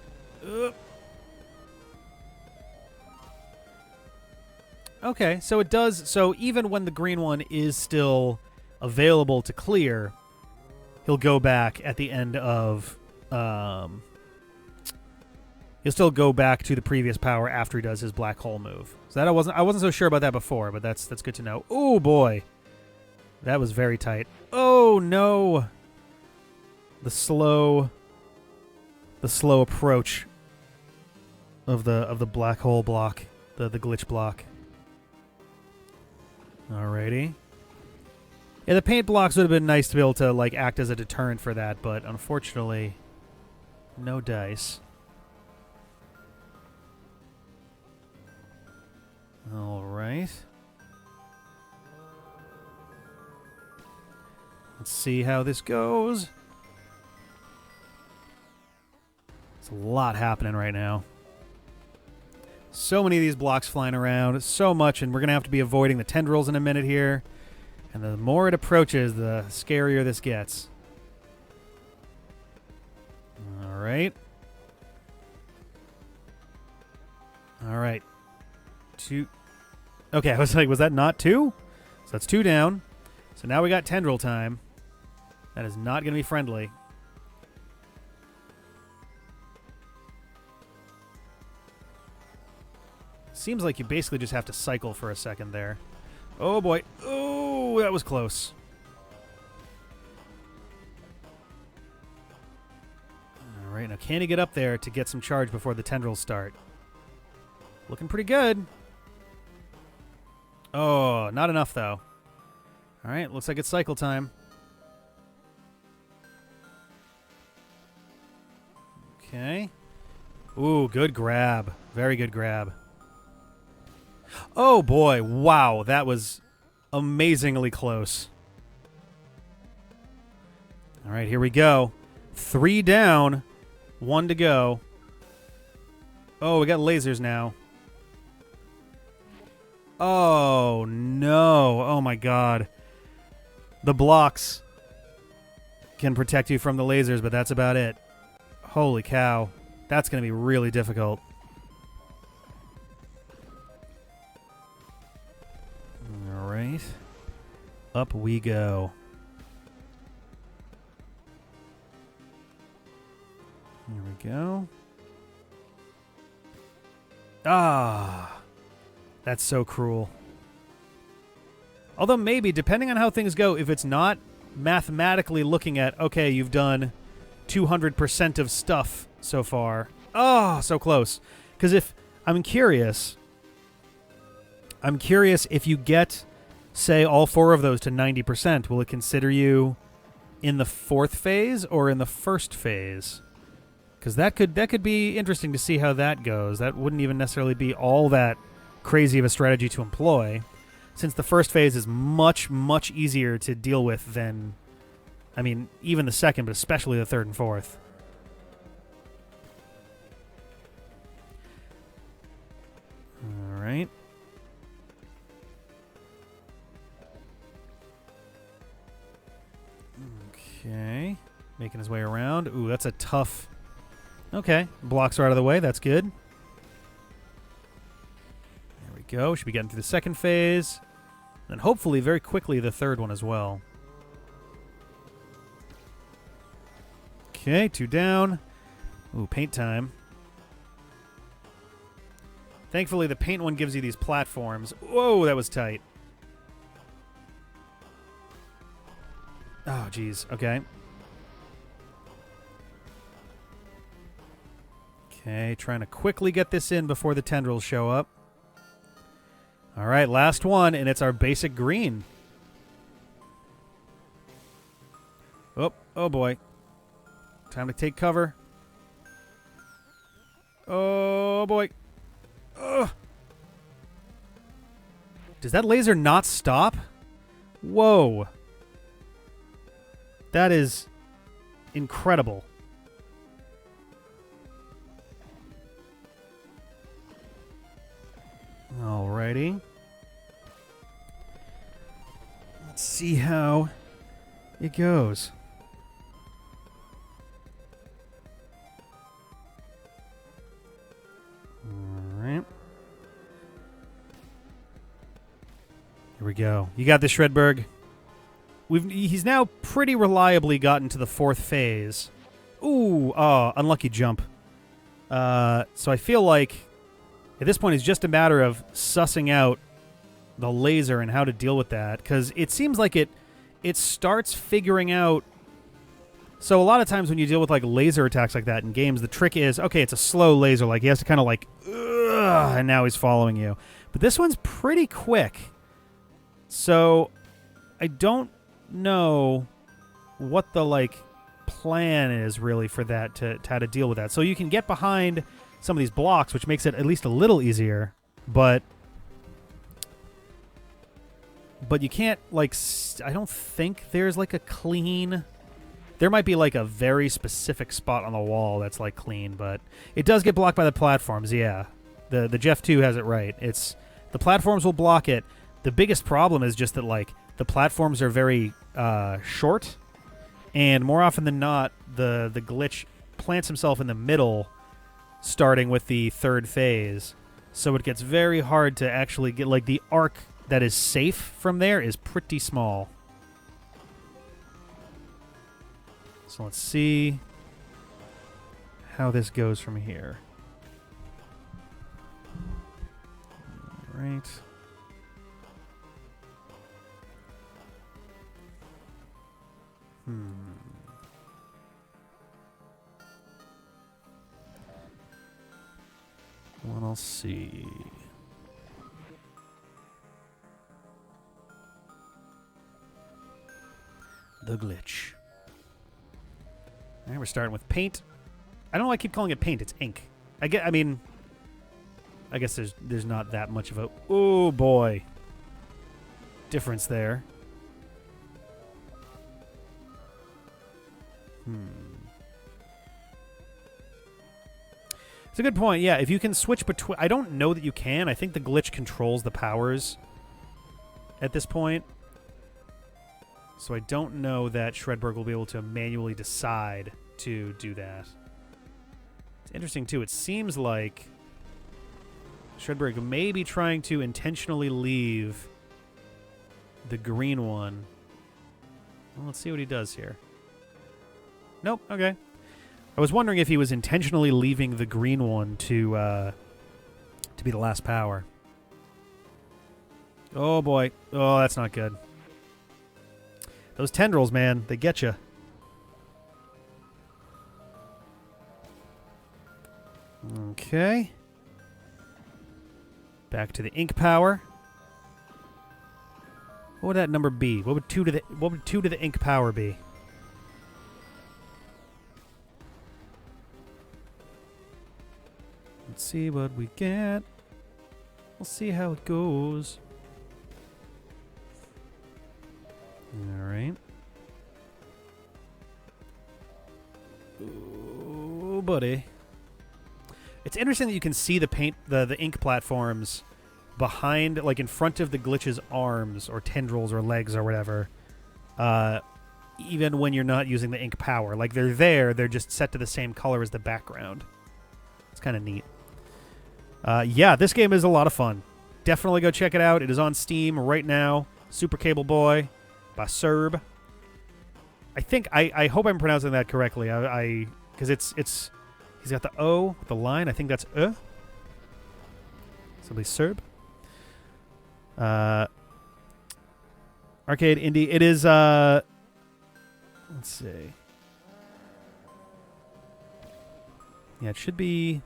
Okay, so it does. So even when the green one is still available to clear, he'll go back at the end of. He'll still go back to the previous power after he does his black hole move. So that I wasn't so sure about that before, but that's good to know. Oh boy, that was very tight. Oh no, the slow approach of the black hole block, the glitch block. Alrighty. Yeah, the paint blocks would have been nice to be able to like act as a deterrent for that, but unfortunately, no dice. All right. Let's see how this goes. There's a lot happening right now. So many of these blocks flying around, so much, and we're going to have to be avoiding the tendrils in a minute here. And the more it approaches, the scarier this gets. All right. All right. 2. Okay, I was like, was that not 2? So that's 2 down. So now we got tendril time. That is not going to be friendly. Seems like you basically just have to cycle for a second there. Oh, boy. Oh, that was close. All right, now can he get up there to get some charge before the tendrils start? Looking pretty good. Oh, not enough, though. All right, looks like it's cycle time. Okay. Ooh, good grab. Very good grab. Oh, boy. Wow, that was amazingly close. All right, here we go. 3 down, 1 to go. Oh, we got lasers now. Oh, no. Oh, my God. The blocks can protect you from the lasers, but that's about it. Holy cow. That's going to be really difficult. All right. Up we go. Here we go. Ah. That's so cruel. Although maybe, depending on how things go, if it's not mathematically looking at, okay, you've done 200% of stuff so far. Oh, so close. Because if, I'm curious if you get, say, all 4 of those to 90%, will it consider you in the 4th phase or in the 1st phase? Because that could be interesting to see how that goes. That wouldn't even necessarily be all that crazy of a strategy to employ, since the 1st phase is much, much easier to deal with than, I mean, even the 2nd, but especially the 3rd and 4th. All right. Okay. Making his way around. Ooh, that's a tough... Okay. Blocks are out of the way. That's good. There we go. Should be getting through the 2nd phase. And hopefully, very quickly, the 3rd one as well. Okay, 2 down. Ooh, paint time. Thankfully, the paint one gives you these platforms. Whoa, that was tight. Oh, geez. Okay. Okay, trying to quickly get this in before the tendrils show up. All right, last one, and it's our basic green. Oh boy. Time to take cover. Oh, boy. Ugh. Does that laser not stop? Whoa. That is incredible. Alrighty. Let's see how it goes. Alright. Here we go. You got the Shredberg. He's now pretty reliably gotten to the 4th phase. Ooh, unlucky jump. So I feel like at this point, it's just a matter of sussing out the laser and how to deal with that, because it seems like it starts figuring out. So a lot of times when you deal with like laser attacks like that in games, the trick is, okay, it's a slow laser, like he has to kind of like, ugh, and now he's following you. But this one's pretty quick, so I don't know what the like plan is really for that to how to deal with that. So you can get behind some of these blocks, which makes it at least a little easier, but you can't, like, I don't think there's, like, a clean There might be like a very specific spot on the wall that's like clean, but it does get blocked by the platforms. Yeah, the Jeff 2 has it right. It's the platforms will block it. The biggest problem is just that like the platforms are very short, and more often than not, the glitch plants himself in the middle, starting with the third phase. So it gets very hard to actually get, like, the arc that is safe from there is pretty small. So let's see how this goes from here. All right. Well, I'll see. The glitch. All right, we're starting with paint. I don't know why I keep calling it paint. It's ink. I guess there's not that much of a... Oh, boy. Difference there. It's a good point. Yeah, if you can switch between... I don't know that you can. I think the glitch controls the powers at this point. So I don't know that Shredberg will be able to manually decide to do that. It's interesting, too. It seems like Shredberg may be trying to intentionally leave the green one. Well, let's see what he does here. Nope. Okay. I was wondering if he was intentionally leaving the green one to be the last power. Oh, boy. Oh, that's not good. Those tendrils, man, they get you. Okay. Back to the ink power. What would that number be? What would 2 to the ink power be? Let's see what we get. We'll see how it goes. All right. Oh, buddy. It's interesting that you can see the paint, the ink platforms behind, like in front of the glitch's arms or tendrils or legs or whatever, even when you're not using the ink power. Like they're there, they're just set to the same color as the background. It's kind of neat. Yeah, this game is a lot of fun. Definitely go check it out. It is on Steam right now. Super Cable Boy by Serb. I think I hope I'm pronouncing that correctly. Because it's he's got the O, the line. I think that's Simply Serb. Arcade indie. It is let's see. Yeah, it should be.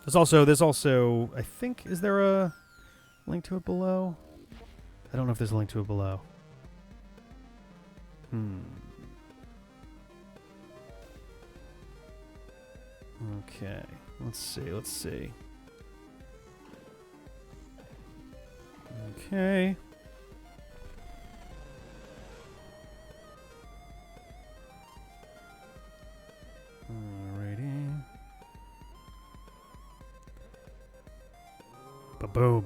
There's also I think, is there a link to it below? I don't know if there's a link to it below. Okay. Let's see. Okay. Alrighty. Ba-boom.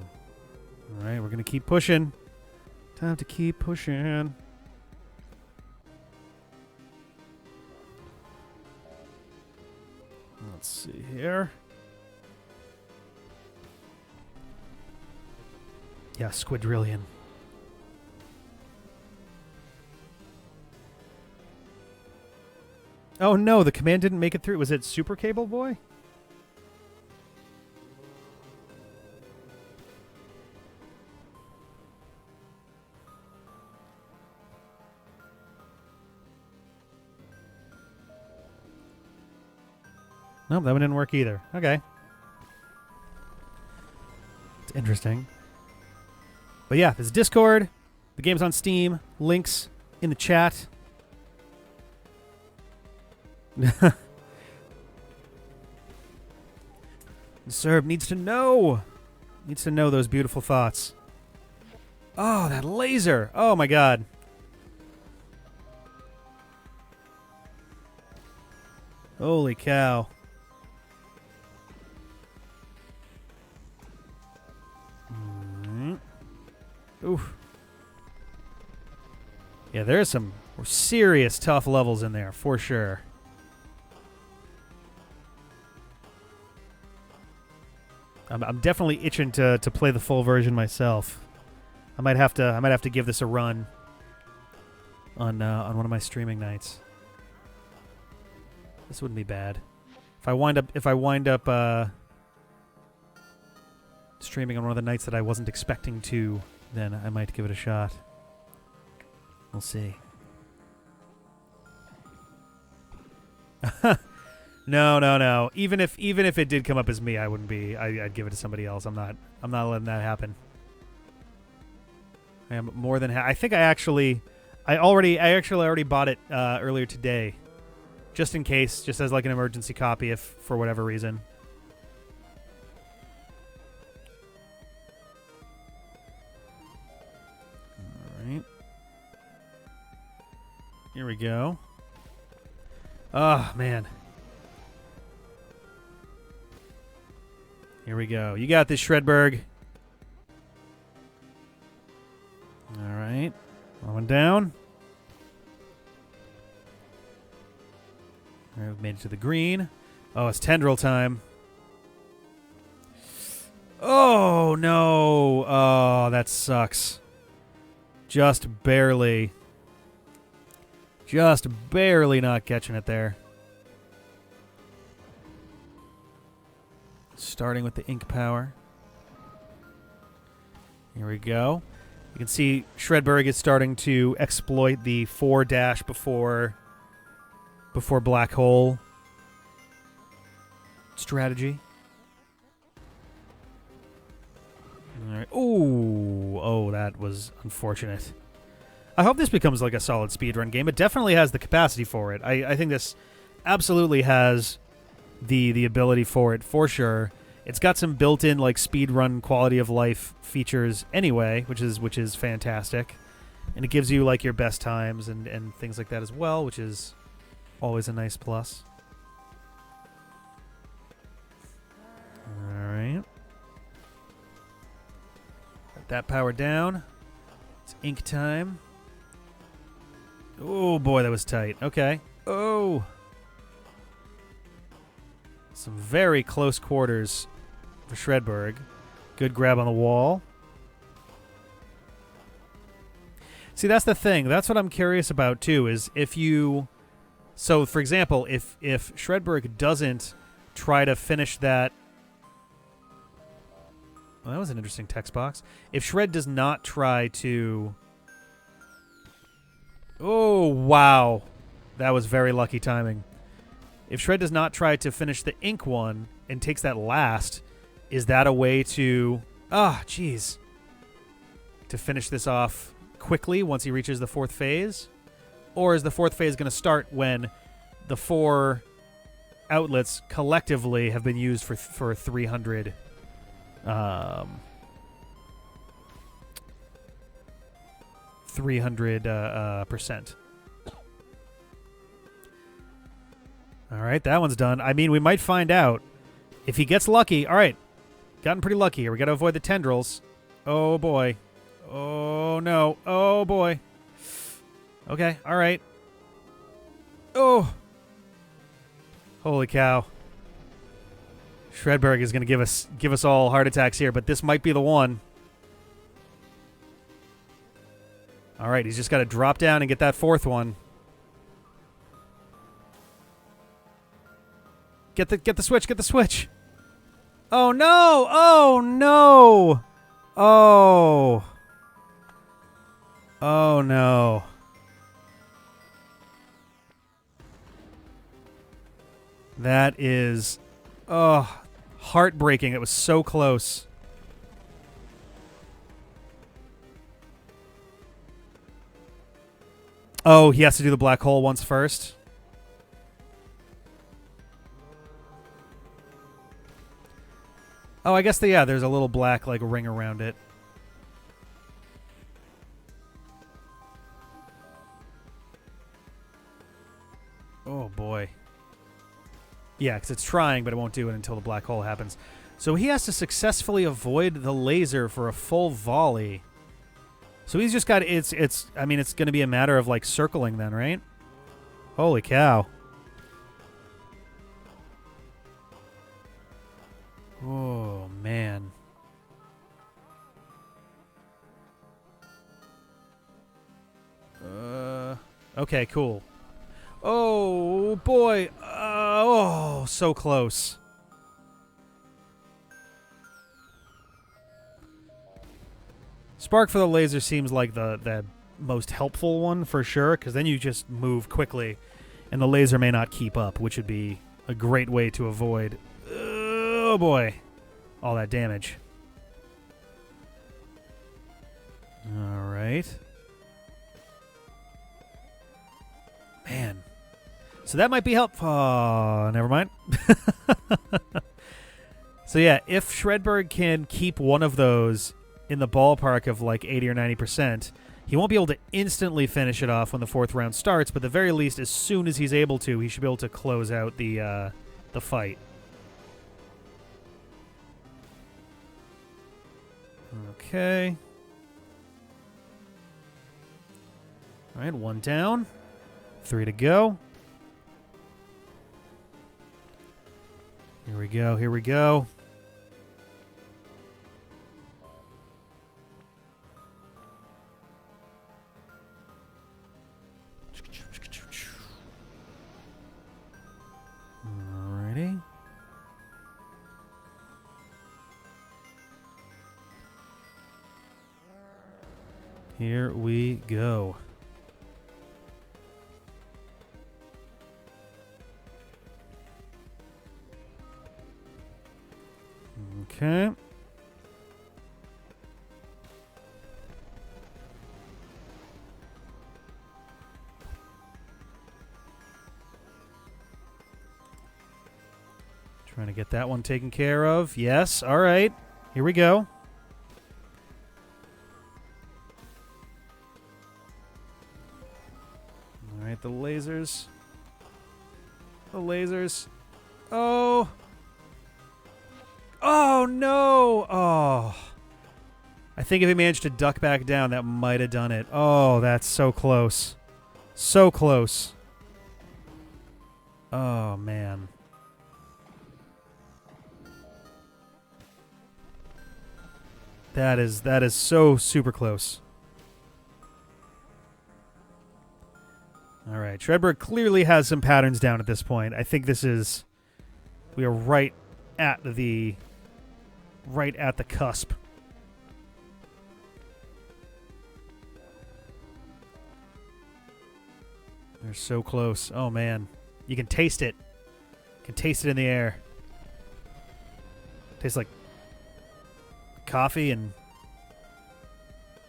Alright, we're gonna keep pushing. Time to keep pushing. Let's see here. Yeah, Squidrillion. Oh no, the command didn't make it through. Was it Super Cable Boy? Nope, that one didn't work either. Okay. It's interesting. But yeah, there's Discord. The game's on Steam. Links in the chat. Serb needs to know. Needs to know those beautiful thoughts. Oh, that laser. Oh my god. Holy cow. Oof. Yeah, there's some serious tough levels in there, for sure. I'm definitely itching to play the full version myself. I might have to give this a run on one of my streaming nights. This wouldn't be bad. If I wind up streaming on one of the nights that I wasn't expecting to, then I might give it a shot. We'll see. No. Even if it did come up as me, I wouldn't be. I'd give it to somebody else. I'm not letting that happen. I am more than. I think I actually already bought it earlier today, just in case, just as like an emergency copy, if for whatever reason. All right. Here we go. Oh, man. Here we go. You got this, Shredberg. All right. One down. All right, we've made it to the green. Oh, it's tendril time. Oh, no. Oh, that sucks. Just barely. Just barely not catching it there. Starting with the ink power. Here we go. You can see Shredberg is starting to exploit the 4 dash before black hole strategy. All right. Ooh. Oh, that was unfortunate. I hope this becomes like a solid speedrun game. It definitely has the capacity for it. I think this absolutely has the ability for it, for sure. It's got some built-in like speedrun quality of life features anyway, which is fantastic. And it gives you like your best times and things like that as well, which is always a nice plus. All right. Got that power down. It's ink time. Oh, boy, that was tight. Okay. Oh. Some very close quarters for Shredberg. Good grab on the wall. See, that's the thing. That's what I'm curious about, too, is if you... So, for example, if Shredberg doesn't try to finish that... Well, that was an interesting text box. If Shred does not try to... Oh, wow. That was very lucky timing. If Shred does not try to finish the ink one and takes that last, is that a way to... Ah, jeez. To finish this off quickly once he reaches the 4th phase? Or is the 4th phase going to start when the 4 outlets collectively have been used for 300... 300%. All right, that one's done. I mean, we might find out. If he gets lucky, all right, gotten pretty lucky here. We got to avoid the tendrils. Oh, boy. Oh, no. Oh, boy. Okay, all right. Oh. Holy cow. Shredberg is going to give us all heart attacks here, but this might be the one. All right, he's just got to drop down and get that 4th one. Get the switch, get the switch. Oh no! Oh no! Oh. Oh no. That is heartbreaking. It was so close. Oh, he has to do the black hole once first. Oh, I guess there's a little black like ring around it. Oh boy. Yeah, because it's trying, but it won't do it until the black hole happens. So he has to successfully avoid the laser for a full volley. So he's just got I mean, it's going to be a matter of like circling then, right? Holy cow. Oh, man. Okay, cool. Oh, boy. Oh, so close. Spark for the laser seems like the most helpful one for sure, because then you just move quickly, and the laser may not keep up, which would be a great way to avoid, oh boy, all that damage. All right. Man. So that might be helpful. Oh, never mind. So yeah, if Shredberg can keep one of those in the ballpark of like 80 or 90%, he won't be able to instantly finish it off when the fourth round starts, but at the very least, as soon as he's able to, he should be able to close out the fight. Okay. All right, one down. 3 to go. Here we go, here we go. Alrighty. Here we go. Okay. Trying to get that one taken care of. Yes. All right. Here we go. All right. The lasers. The lasers. Oh. Oh, no. Oh. I think if he managed to duck back down, that might have done it. Oh, that's so close. So close. Oh, man. That is so super close. All right. Shredberg clearly has some patterns down at this point. I think this is... We are right at the cusp. They're so close. Oh, man. You can taste it. You can taste it in the air. Tastes like coffee and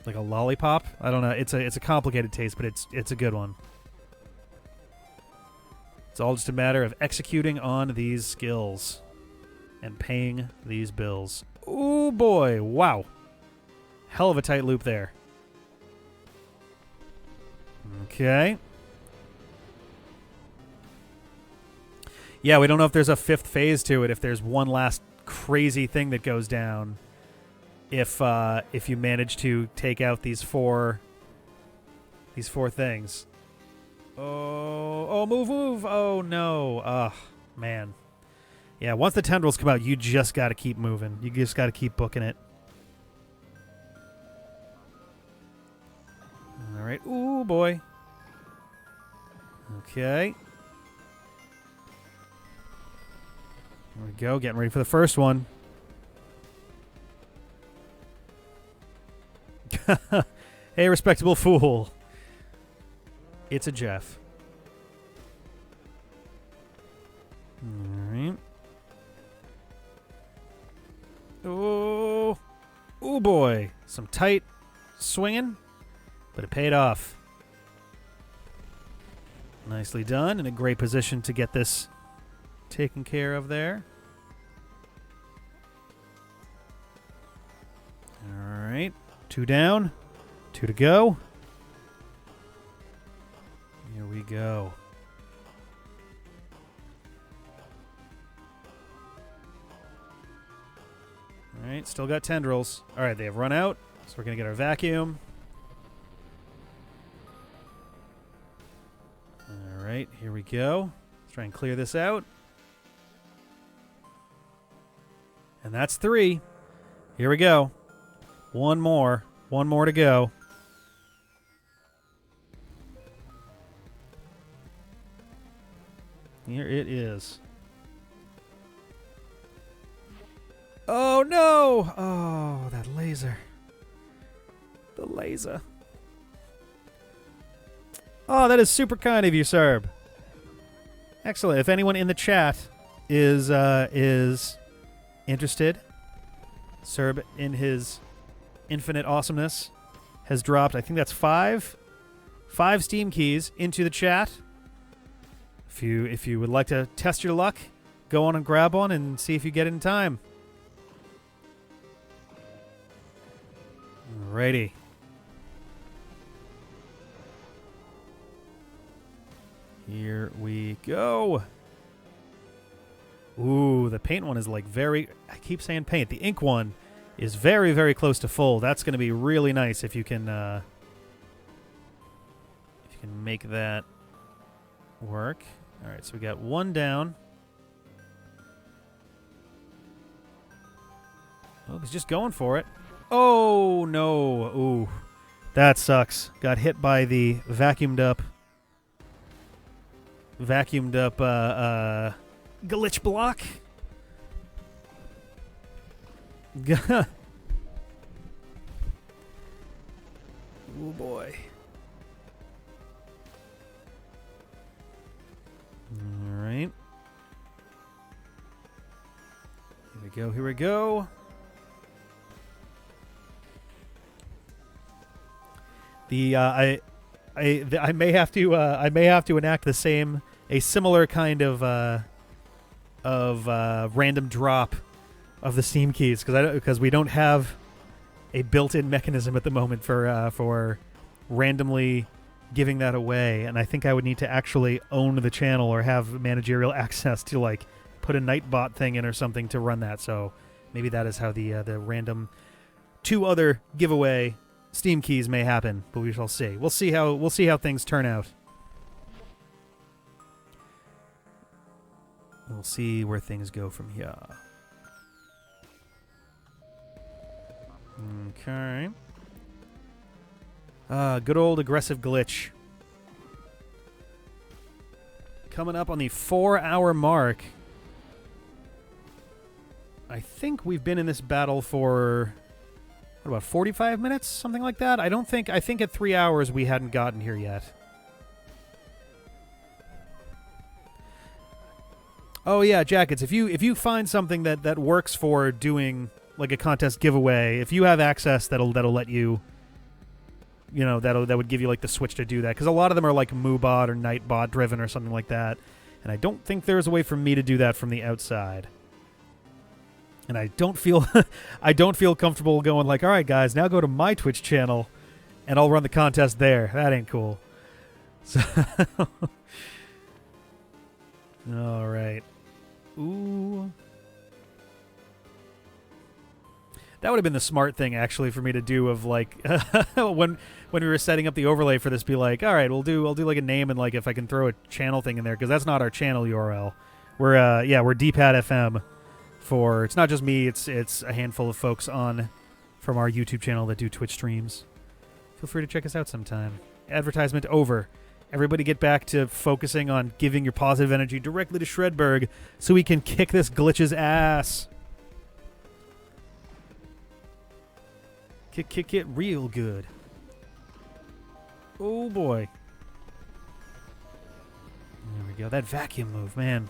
like a lollipop. I don't know. It's a complicated taste, but it's a good one. It's all just a matter of executing on these skills and paying these bills. Oh boy, wow. Hell of a tight loop there. Okay. Yeah, we don't know if there's a fifth phase to it, if there's one last crazy thing that goes down. If you manage to take out these four things. Oh, move. Oh, no. Ugh, man. Yeah, once the tendrils come out, you just got to keep moving. You just got to keep booking it. All right. Ooh, boy. Okay. Here we go. Getting ready for the first one. Hey, respectable fool. It's a Jeff. All right. Oh. Oh, boy. Some tight swinging, but it paid off. Nicely done. In a great position to get this taken care of there. All right. 2 down. 2 to go. Here we go. Alright, still got tendrils. Alright, they have run out, so we're going to get our vacuum. Alright, here we go. Let's try and clear this out. And that's 3. Here we go. One more. One more to go. Here it is. Oh, no! Oh, that laser. The laser. Oh, that is super kind of you, Serb. Excellent. If anyone in the chat is interested, Serb, in his infinite awesomeness, has dropped, I think that's 5 Steam keys into the chat. If you would like to test your luck, go on and grab one and see if you get it in time. Alrighty. Here we go. Ooh, the paint one is like very... I keep saying paint. The ink one is very, very close to full. That's going to be really nice if you can make that work. All right, so we got one down. Oh, he's just going for it. Oh, no. Ooh, that sucks. Got hit by the vacuumed up glitch block. Oh, boy. All right. Here we go. Here we go. I may have to enact a similar kind of random drop of the Steam keys because we don't have a built-in mechanism at the moment for randomly giving that away, and I think I would need to actually own the channel or have managerial access to like put a Nightbot thing in or something to run that. So maybe that is how the random 2 other giveaway Steam keys may happen, but we shall see. We'll see how things turn out. We'll see where things go from here. Okay. Good old aggressive glitch. Coming up on the 4-hour mark. I think we've been in this battle for, what, about 45 minutes? Something like that? I think at 3 hours we hadn't gotten here yet. Oh yeah, Jakuts, if you find something that works for doing like a contest giveaway, if you have access that'll let you, that would give you like the switch to do that, because a lot of them are like MooBot or Nightbot driven or something like that, and I don't think there's a way for me to do that from the outside. And I don't feel comfortable going like, all right guys, now go to my Twitch channel and I'll run the contest there. That ain't cool. So all right. Ooh. That would have been the smart thing, actually, for me to do. Of like, when we were setting up the overlay for this, be like, all right, I'll do like a name and like if I can throw a channel thing in there, because that's not our channel URL. We're DPAD FM. For it's not just me, it's a handful of folks from our YouTube channel that do Twitch streams. Feel free to check us out sometime. Advertisement over. Everybody get back to focusing on giving your positive energy directly to Shredberg so we can kick this glitch's ass. Kick it real good. Oh, boy. There we go. That vacuum move, man.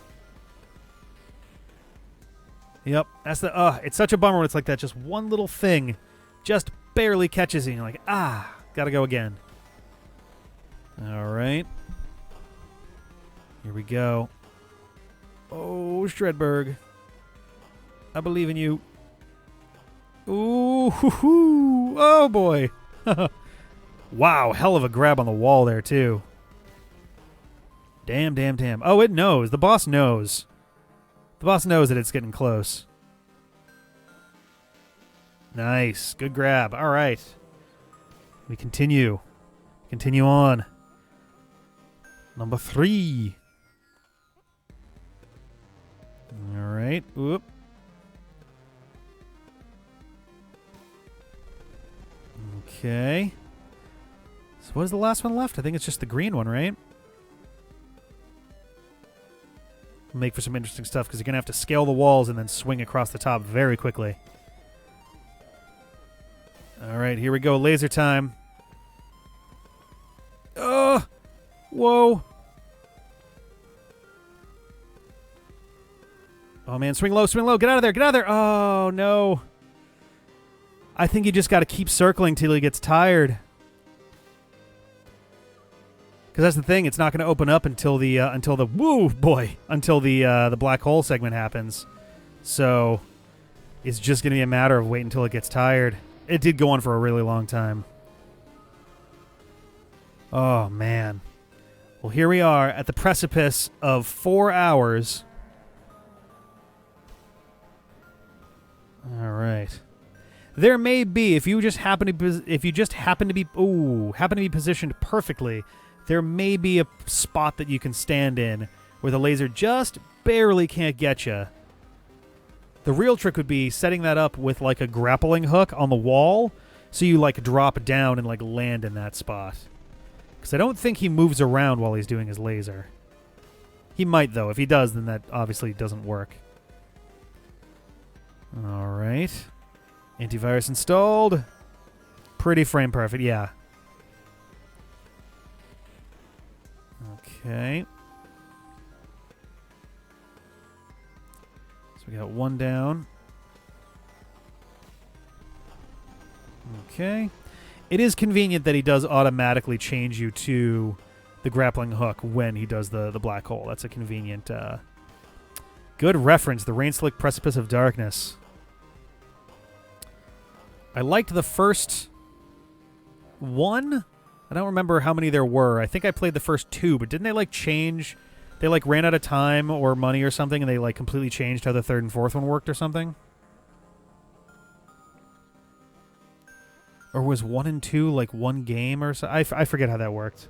Yep. That's it's such a bummer when it's like that. Just one little thing just barely catches you. And you're like, gotta go again. All right. Here we go. Oh, Shredberg. I believe in you. Ooh, hoo-hoo. Oh, boy. Wow, hell of a grab on the wall there, too. Damn. Oh, it knows. The boss knows. The boss knows that it's getting close. Nice. Good grab. All right. We continue. Continue on. Number 3. All right. Whoop. Okay. So what is the last one left? I think it's just the green one, right? Make for some interesting stuff because you're going to have to scale the walls and then swing across the top very quickly. All right, here we go. Laser time. Oh! Whoa. Oh, man. Swing low, swing low. Get out of there, get out of there. Oh, no. I think you just got to keep circling till he gets tired. Because that's the thing. It's not going to open up until the black hole segment happens. So it's just going to be a matter of waiting until it gets tired. It did go on for a really long time. Oh, man. Well, here we are at the precipice of 4 hours. All right. There may be, if you just happen to be positioned perfectly, there may be a spot that you can stand in where the laser just barely can't get you. The real trick would be setting that up with like a grappling hook on the wall, so you like drop down and like land in that spot. Because I don't think he moves around while he's doing his laser. He might though. If he does, then that obviously doesn't work. All right. Antivirus installed. Pretty frame perfect, yeah. Okay. So we got one down. Okay. It is convenient that he does automatically change you to the grappling hook when he does the black hole. That's a convenient, good reference. The Rain-Slick Precipice of Darkness. I liked the first one. I don't remember how many there were. I think I played the first 2, but didn't they like change? They like ran out of time or money or something, and they like completely changed how the 3rd and 4th one worked or something? Or was 1 and 2 like one game or so? I forget how that worked.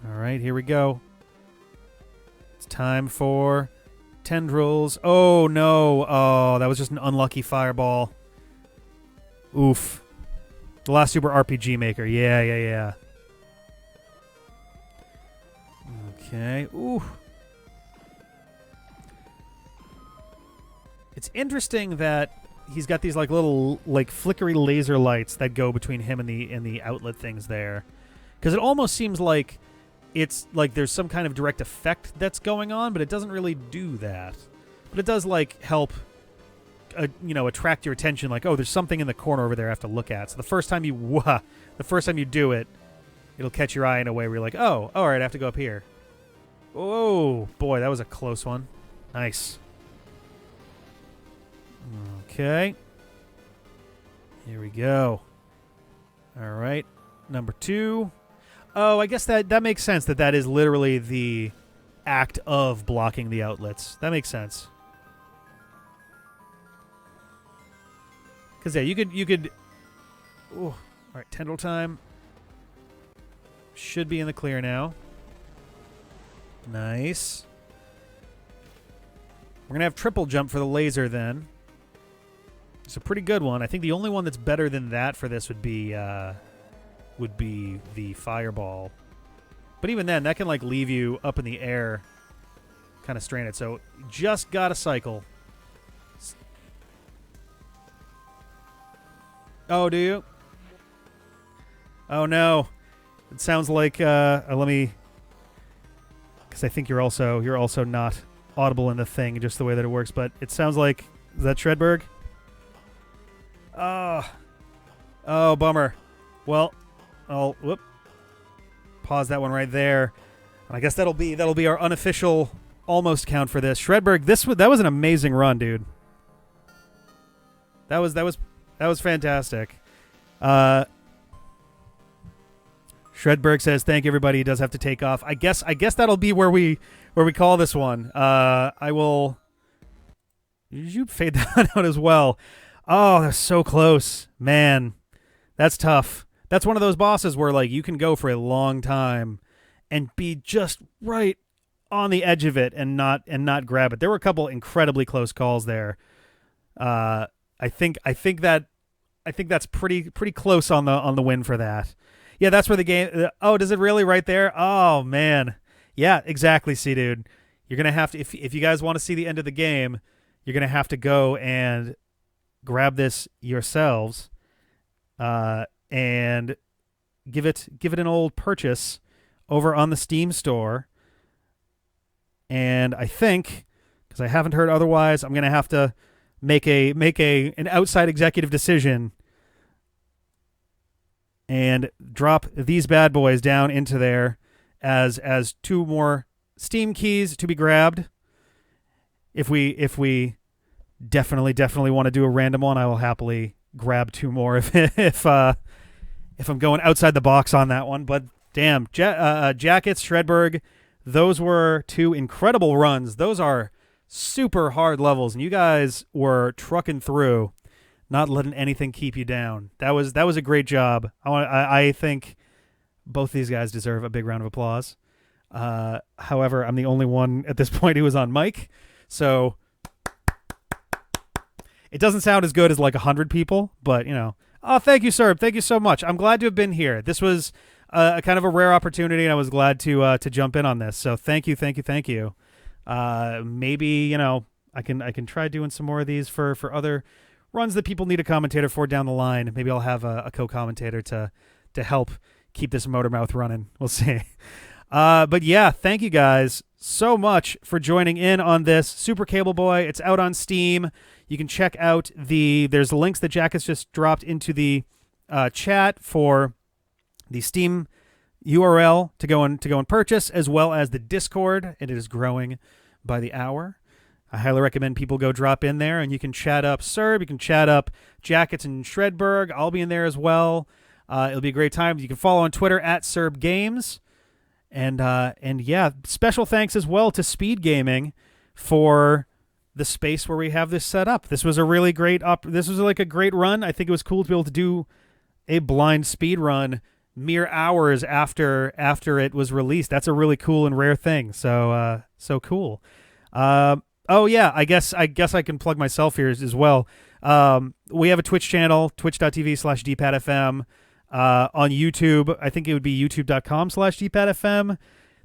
All right, here we go. It's time for tendrils. Oh, no. Oh, that was just an unlucky fireball. Oof. The last Super RPG Maker. Yeah. Okay. Ooh. It's interesting that he's got these like little like flickery laser lights that go between him and the outlet things there. Because it almost seems like it's like there's some kind of direct effect that's going on, but it doesn't really do that. But it does like help attract your attention, like, oh, there's something in the corner over there I have to look at. So the first time you do it, it'll catch your eye in a way where you're like, oh, all right, I have to go up here. Oh, boy, that was a close one. Nice. Okay. Here we go. All right. Number 2. Oh, I guess that makes sense that is literally the act of blocking the outlets. That makes sense. Because, yeah, you could... Ooh. All right, tendril time. Should be in the clear now. Nice. We're going to have triple jump for the laser then. It's a pretty good one. I think the only one that's better than that for this would be the fireball. But even then, that can, like, leave you up in the air kind of stranded. So, just got to cycle. Oh, do you? Oh, no. It sounds like, let me... Because I think you're also not audible in the thing, just the way that it works. But it sounds like... Is that Shredberg? Oh, bummer. Well, I'll pause that one right there. I guess that'll be our unofficial almost count for this. Shredberg, that was an amazing run, dude. That was fantastic. Shredberg says, "Thank you, everybody. He does have to take off." I guess that'll be where we call this one. I will Did you fade that out as well? Oh, that's so close. Man, that's tough. That's one of those bosses where like you can go for a long time and be just right on the edge of it and not grab it. There were a couple incredibly close calls there. I think that's pretty close on the win for that. Yeah, that's where the game. Oh, does it really right there? Oh man, yeah, exactly. See, dude, you're gonna have to if you guys want to see the end of the game, you're gonna have to go and grab this yourselves, and give it an old purchase over on the Steam store. And I think, because I haven't heard otherwise, I'm gonna have to make an outside executive decision and drop these bad boys down into there as 2 more Steam keys to be grabbed. If we definitely want to do a random one, I will happily grab 2 more if I'm going outside the box on that one. But damn, Jakuts, Shredberg, those were 2 incredible runs. Those are super hard levels, and you guys were trucking through, not letting anything keep you down. That was a great job. I think both these guys deserve a big round of applause. However, I'm the only one at this point who was on mic, so it doesn't sound as good as like 100 people. But you know, oh, thank you, sir. Thank you so much. I'm glad to have been here. This was a kind of a rare opportunity, and I was glad to jump in on this. So thank you. Maybe, you know, I can try doing some more of these for other runs that people need a commentator for down the line. Maybe I'll have a co-commentator to help keep this motor mouth running. We'll see. But yeah, thank you guys so much for joining in on this Super Cable Boy. It's out on Steam. You can check out there's links that Jack has just dropped into the chat for the Steam URL to go and purchase, as well as the Discord. It is growing by the hour. I highly recommend people go drop in there, and you can chat up Serb, you can chat up Jakuts and Shredberg. I'll be in there as well. It'll be a great time. You can follow on Twitter at Serb Games, and yeah, special thanks as well to Speed Gaming for the space where we have this set up. This was a really great this was like a great run. I think it was cool to be able to do a blind speed run mere hours after it was released. That's a really cool and rare thing. So cool. Oh yeah, I guess I can plug myself here as well. We have a Twitch channel, twitch.tv/dpadfm. On YouTube, I think it would be youtube.com/dpadfm.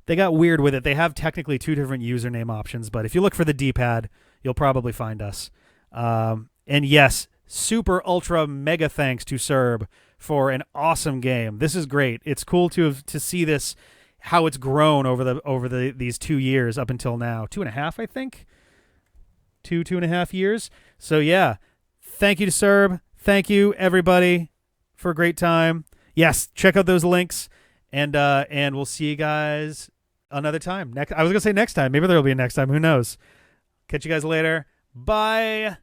They got weird with it. They have technically 2 different username options, but if you look for the D-pad, you'll probably find us. And yes, super ultra mega thanks to Serb for an awesome game. This is great. It's cool to see this, how it's grown over these 2 years up until now. 2.5, I think. 2.5 years. So yeah, thank you to Serb. Thank you everybody for a great time. Yes, check out those links, and we'll see you guys another time. I was gonna say next time. Maybe there'll be a next time. Who knows? Catch you guys later. Bye.